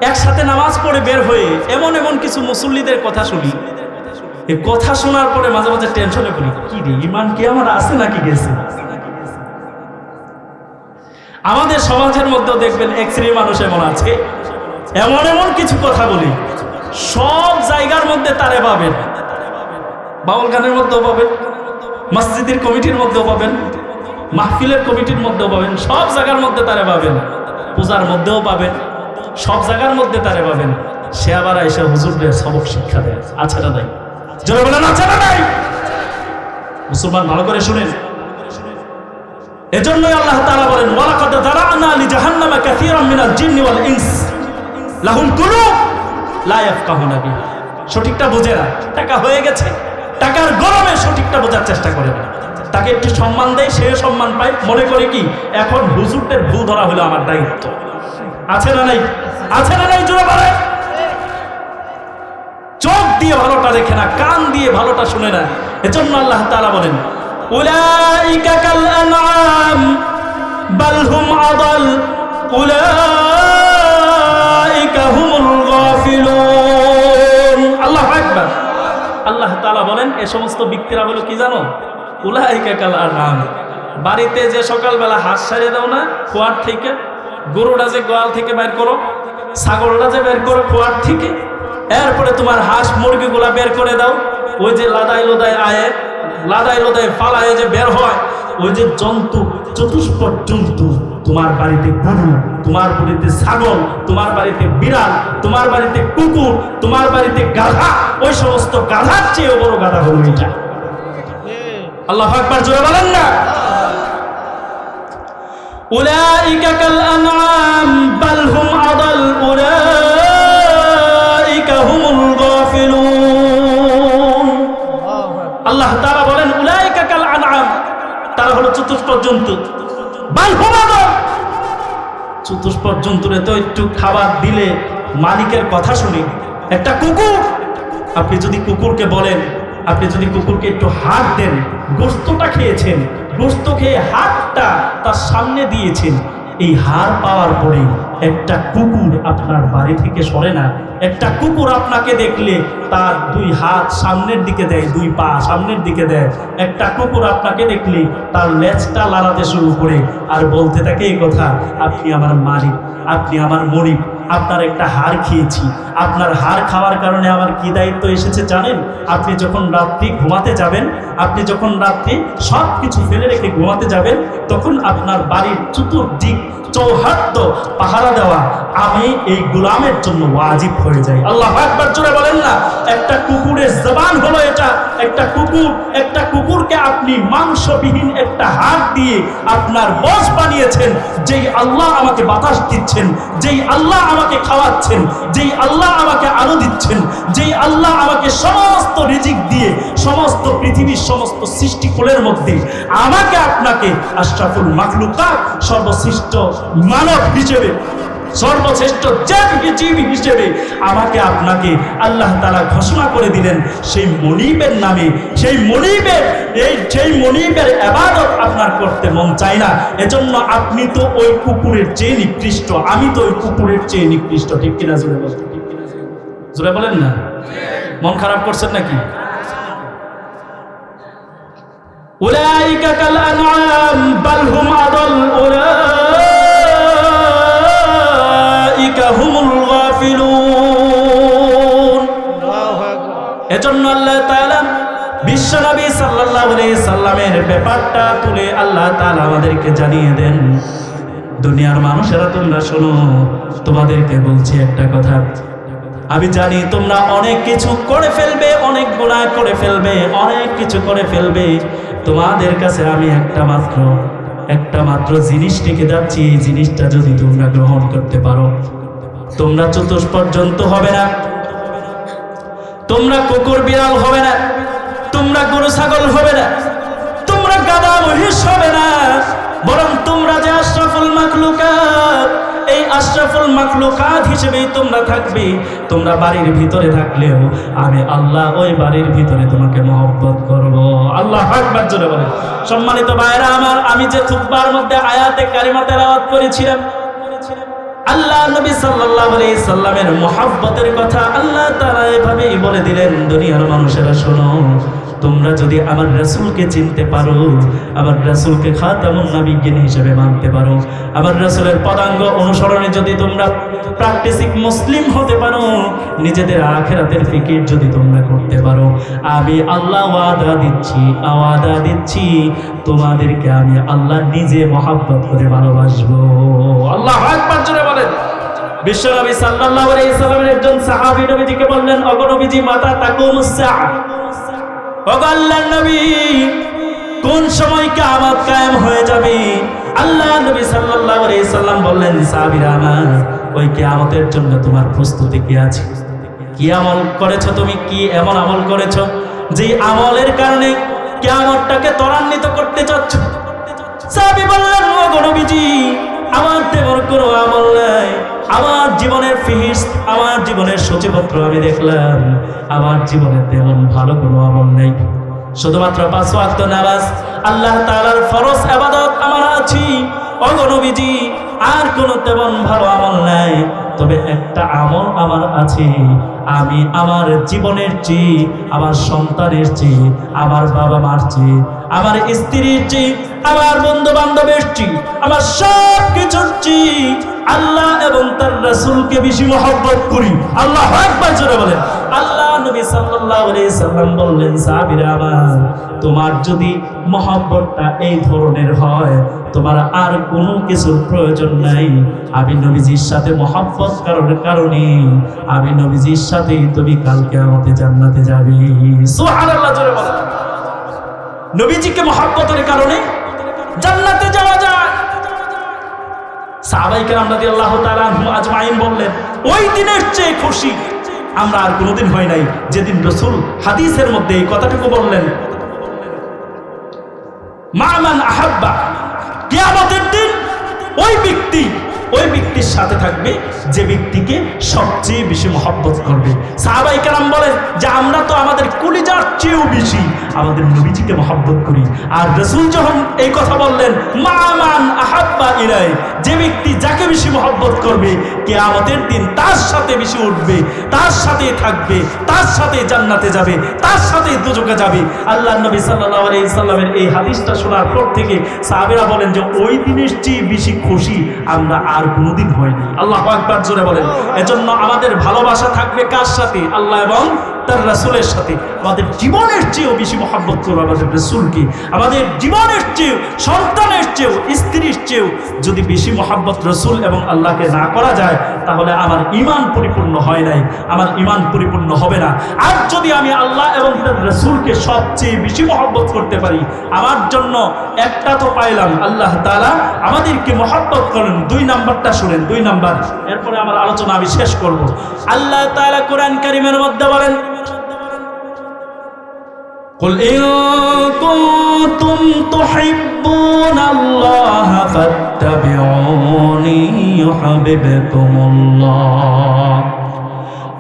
একসাথে নামাজ পড়ে বের হয়ে এমন এমন কিছু মুসল্লিদের কথা শুনি, এই কথা শোনার পরে মাঝে মাঝে টেনশনে পড়ি, কি রে ইমান কি আমার আছে নাকি গেছে। আমাদের সমাজের মধ্যেও দেখবেন এক শ্রেণীর মানুষ এমন আছে, এমন এমন কিছু কথা বলি, সব জায়গার মধ্যে তারে পাবেন, বাউল গানের মধ্যেও পাবেন, মসজিদের কমিটির মধ্যেও পাবেন, মাহফিলের কমিটির মধ্যেও পাবেন, সব জায়গার মধ্যে তারে পাবেন, পূজার মধ্যেও পাবেন, সব জায়গার মধ্যে তারে পাবেন। সে আবার এসে হুজুরদের সবক শিক্ষা দেয়, আছে না নাই? জোরে বলেন আছে না নাই? মুসলমান ভালো করে শুনেন, এজন্যই আল্লাহ তাআলা বলেন ওয়ালাকাদ যারা'না লিজাহান্নামা কাসীরাম মিনাল জিন্নি ওয়াল ইনস লাহুম কুলুব লা ইয়াফকাহুনা বিহা। সঠিকটা বুঝে না, টাকা হয়ে গেছে, টাকার গরমে সঠিকটা বোঝার চেষ্টা করে না, তাকে একটু সম্মান দেয়, সে সম্মান পায়, মনে করে কি এখন হুজুরদের ভুল ধরা হলো আমার দায়িত্ব। আছে না নাই? আছে না নাই? জোরে বলে। চোখ দিয়ে ভালোটা দেখে না, কান দিয়ে ভালোটা শুনে না। এজন্য আল্লাহ তাআলা বলেন উলাইকা কাল আনআম বাল হুম আদাল উলাইকা হুমুল গাফিলুন। আল্লাহু আকবার। আল্লাহ তাআলা বলেন এ সমস্ত ব্যক্তিরা হলো কি জানো? উলাইকা কাল আনআম। বাড়িতে যে সকালবেলা হাঁস ছাড়িয়ে দাও না খোয়ার থেকে, গরুটা যে গোয়াল থেকে বের করো, ছাগলটা যে বের করো খোয়ার থেকে, এরপরে তোমার হাঁস মুরগিগুলা বের করে দাও, ওই যে লাদাই লোদায় আয়ে, লাদাই লোদায় ফালায় যে বের হয়, ওই যে জন্তু, চতুষ্পদ জন্তু, তোমার বাড়িতে গরু, তোমার বাড়িতে ছাগল, তোমার বাড়িতে বিড়াল, তোমার বাড়িতে কুকুর, তোমার বাড়িতে গাধা, ওই সমস্ত গাধার চেয়েও বড় গাধা হলো এটা। আল্লাহু আকবার, জোরে বলেন না। উলাইকা কাল আনআম বাল হুম আদাল উলাইকা হুমুল গাফিলুন। আল্লাহ তাআলা বলেন উলাইকা কাল আনআম, তারা হলো চতুষ্পদ জন্তু। বাল হুম আদাল, চতুষ্পদ জন্তুরে তো একটু খাবার দিলে মালিকের কথা শুনি। একটা কুকুর, আপনি যদি কুকুরকে বলেন, আপনি যদি কুকুরকে একটু হাত দেন, গোশতটা খেয়েছেন, গোশত খেয়ে হাতটা তার সামনে দিয়েছেন, এই হাড় পাওয়ার পরে একটা কুকুর আপনার বাড়ি থেকে সরে না। একটা কুকুর আপনাকে দেখলে তার দুই হাত সামনের দিকে দেয়, দুই পা সামনের দিকে দেয়। একটা কুকুর আপনাকে দেখলে তার লেজটা লাড়াতে শুরু করে আর বলতে থাকে এই কথা, আপনি আমার মালিক, আপনি আমার মনিব, আপনার একটা হাড় খেয়েছি, আপনার হাড় খাওয়ার কারণে আমার কি দায়িত্ব এসেছে জানেন? আপনি যখন রাত্রি ঘুমাতে যাবেন, আপনি যখন রাত্রি সব কিছু ফেলে রেখে ঘুমাতে যাবেন, তখন আপনার বাড়ির চতুর্দিক চৌহাদ্দ পাহারা দেওয়া আমি এই গোলামের জন্য ওয়াজিব হয়ে যাই। আল্লাহু আকবার, জোরে বলেন না। একটা কুকুরের জবান হলো এটা। একটা কুকুর, একটা কুকুরকে আপনি মাংসবিহীন একটা হাড় দিয়ে আপনার বশ বানিয়েছেন। যেই আল্লাহ আমাকে বাতাস দিচ্ছেন, যেই আল্লাহ আমাকে খাওয়াচ্ছেন, যেই আল্লাহ আমাকে আলো দিচ্ছেন, যেই আল্লাহ আমাকে সমস্ত রিজিক দিয়ে সমস্ত পৃথিবীর সমস্ত সৃষ্টিকুলের মধ্যে আমাকে আপনাকে আশরাফুল মাখলুকাত, সর্বশ্রেষ্ঠ মানব হিসেবে, সর্বশ্রেষ্ঠ জীব হিসেবে আমাকে আপনাকে আল্লাহ তাআলা ঘোষণা করে দিলেন। সেই মনিবের নামে, সেই মনিবের ইবাদত আপনার করতে মন চায় না। এজন্য আপনি তো ওই কুকুরের চেয়ে নিকৃষ্ট, আমি তো ওই কুকুরের চেয়ে নিকৃষ্ট। ঠিক কিনা? জোরে বলেন, জোরে বলেন না। মন খারাপ করছেন নাকি? উলাইকা কাল আনআম বাল হুম আদাল উলাইকা হুমুল গাফিলুন। এজন্য আল্লাহ তাআলা বিশ্বনবী সাল্লাল্লাহু আলাইহি সাল্লামের ব্যাপারটা তুলে আল্লাহ তাআলা আমাদেরকে জানিয়ে দেন, দুনিয়ার মানুষেরা তোমরা শোনো, তোমাদেরকে বলছি একটা কথা। আমি জানি তোমরা অনেক কিছু করে ফেলবে, অনেক গুনাহ করে ফেলবে, অনেক কিছু করে ফেলবে। তোমাদের কাছে আমি একটা মাত্র জিনিস রেখে যাচ্ছি। এই জিনিসটা যদি তোমরা গ্রহণ করতে পারো, তোমরা চতুষ্পদ জন্তু হবে না, তোমরা কুকুর বিড়াল হবে না, তোমরা গরু ছাগল হবে না, তোমরা গাধা মহিষ হবে না, বরং তোমরা যে আশরাফুল মাখলুকাত, এই আশরাফুল মাখলুকাত হিসেবেই তোমরা থাকবে। তোমরা বাড়ির ভিতরে থাকলেও আমি আল্লাহ ওই বাড়ির ভিতরে তোমাকে মহব্বত করব। আল্লাহু আকবার জোরে বলেন। সম্মানিত ভাইরা আমার, আমি যে খুতবার মধ্যে আয়াতে কারিমা তেলাওয়াত করেছিলাম, আল্লাহ নবী সাল্লাল্লাহু আলাইহি সাল্লামের মহব্বতের কথা আল্লাহ তাআলা এভাবেই বলে দিলেন, দুনিয়ার মানুষেরা শোনো, তোমরা যদি আমার রাসূলকে চিনতে পারো, আমার রাসূলকে খাতামুন নবিয়্যিন হিসেবে মানতে পারো, আমার রাসূলের পদাঙ্গ অনুসরণে যদি তোমরা প্র্যাকটিসিং মুসলিম হতে পারো, নিজেদের আখিরাতের ফিকির যদি তোমরা করতে পারো, আমি আল্লাহ ওয়াদা দিচ্ছি তোমাদেরকে আমি আল্লাহ নিজে মহব্বত করে ভালোবাসবো। আল্লাহু আকবার জোরে বলেন। বিশ্বনবী সাল্লাল্লাহু আলাইহি সাল্লামের একজন সাহাবী নবীজিকে বললেন, ওগো নবীজি, মাতা তাকুমুস সাআ, ওগো আল্লাহর নবী, কোন সময় কিয়ামত কায়েম হয়ে যাবে? আল্লাহ নবী সাল্লাল্লাহু আলাইহি সাল্লাম বললেন, সাহাবীরা আমার, ওই কিয়ামতের জন্য তোমার প্রস্তুতি কি আছে? কি আমল করেছো তুমি? কি এমন আমল করেছো যে আমলের কারণে কিয়ামতটাকে ত্বরান্বিত করতে চাচ্ছ? সাহাবী বললেন, ওগো নবীজি, আমার তেমন কোনো আমল নাই। আমার জীবনের ফিহিস্ট, আমার জীবনের সূচিপত্র আমি দেখলাম, আমার জীবনে তেমন ভালো কোনো আমল নেই। শুধুমাত্র 5 ওয়াক্ত নামাজ, আল্লাহ তাআলার ফরজ ইবাদত আমার আছে। ওগো নবীজি, আর কোনো তেমন ভালো আমল নাই, তবে একটা আমল আমার আছে। আমি আমার জীবনের চেয়ে, আমার সন্তানের চেয়ে, আমার বাবা মার চেয়ে, আমার স্ত্রীর চেয়ে, আমার বন্ধু বান্ধবের চেয়ে, আমার সব কিছুর চেয়ে আল্লাহ এবং তার রাসূলকে বেশি মহব্বত করি। আল্লাহু আকবার জোরে বলেন। আল্লাহ নবী সাল্লাল্লাহু আলাইহি সাল্লাম বললেন, সাহাবীরা আমার, তোমার যদি মহব্বতটা এই ধরনের হয়, তোমার আর কোনো কিছুর প্রয়োজন নাই। আমি নবীজির সাথে মহব্বত করার কারণে আমি নবীজির সাথে তুমি কাল কিয়ামতে জান্নাতে যাবে। সুবহানাল্লাহ জোরে বলেন। নবীজিকে মহব্বতের কারণে জান্নাতে যাওয়া যায়। সাহাবায়ে কেরাম রাদিয়াল্লাহু তাআলা আনহুম আজমাইন বললেন, ওই দিনের চেয়ে খুশি আমরা আর কোনোদিন হয় নাই, যেদিন রাসূল হাদিসের মধ্যে এই কথাটুকু বললেন, মামান আহাব্বা, কিয়ামতের দিন ওই ব্যক্তির সাথে থাকবে যে ব্যক্তিকে সবচেয়ে বেশি মহব্বত করবে। সাহাবায়ে কেরাম বলেন যে আমরা তো আমাদের কলিজার চেয়েও বেশি আমাদের নবীজিকে মহব্বত করি। আর রাসূল যখন এই কথা বললেন, মামান আহাব্বা ইলাই, যে ব্যক্তি যাকে বেশি মহব্বত করবে, কিয়ামতের দিন তার সাথে বেশি উঠবে, তার সাথে থাকবে, তার সাথে জান্নাতে যাবে, তার সাথে দোজখে যাবে। আল্লাহর নবী সাল্লাল্লাহু আলাইহি সাল্লামের এই হাদিসটা শোনার পর থেকে সাহাবীরা বলেন যে ওই দিনের চেয়ে বেশি খুশি আমরা আর কোনোদিন হয়নি। আল্লাহু আকবার জোরে বলেন। এজন্য আমাদের ভালোবাসা থাকবে কার সাথে? আল্লাহ এবং তার রাসূলের সাথে। আমাদের জীবনের চেয়েও বেশি মহব্বত করব আমাদের রাসূলকে। আমাদের জীবনের চেয়েও, সন্তানের চেয়েও, স্ত্রীর চেয়েও যদি বেশি মহব্বত রাসূল এবং আল্লাহকে না করা যায়, তাহলে আমার ঈমান পরিপূর্ণ হয় নাই, আমার ঈমান পরিপূর্ণ হবে না। আর যদি আমি আল্লাহ এবং তার রাসূলকে সবচেয়ে বেশি মহব্বত করতে পারি, আমার জন্য একটা তো পাইলাম, আল্লাহ তাআলা আমাদেরকে মহব্বত করেন। 2 নাম্বারটা শুনেন, 2 নাম্বার, এরপরে আমার আলোচনা আমি শেষ করব। আল্লাহ তাআলা কোরআন কারীমের মধ্যে বলেন, قل إن كنتم تحبون الله فاتبعوني يحببكم الله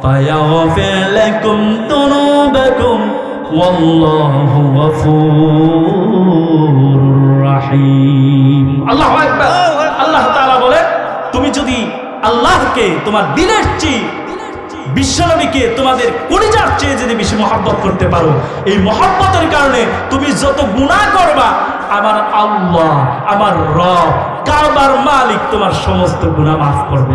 فيغفر لكم ذنوبكم والله غفور رحيم। আল্লাহু আকবার। আল্লাহ তাআলা বলেন, তুমি যদি আল্লাহকে তোমার দিলের চেয়ে, বিশ্বনবীকে তোমাদের কলিজার চেয়ে যদি বেশি মহব্বত করতে পারো, এই মহব্বতের কারণে তুমি যত গুনাহ করবা, আমার আল্লাহ, আমার রব, কাবার মালিক তোমার সমস্ত গুনাহ মাফ করবে।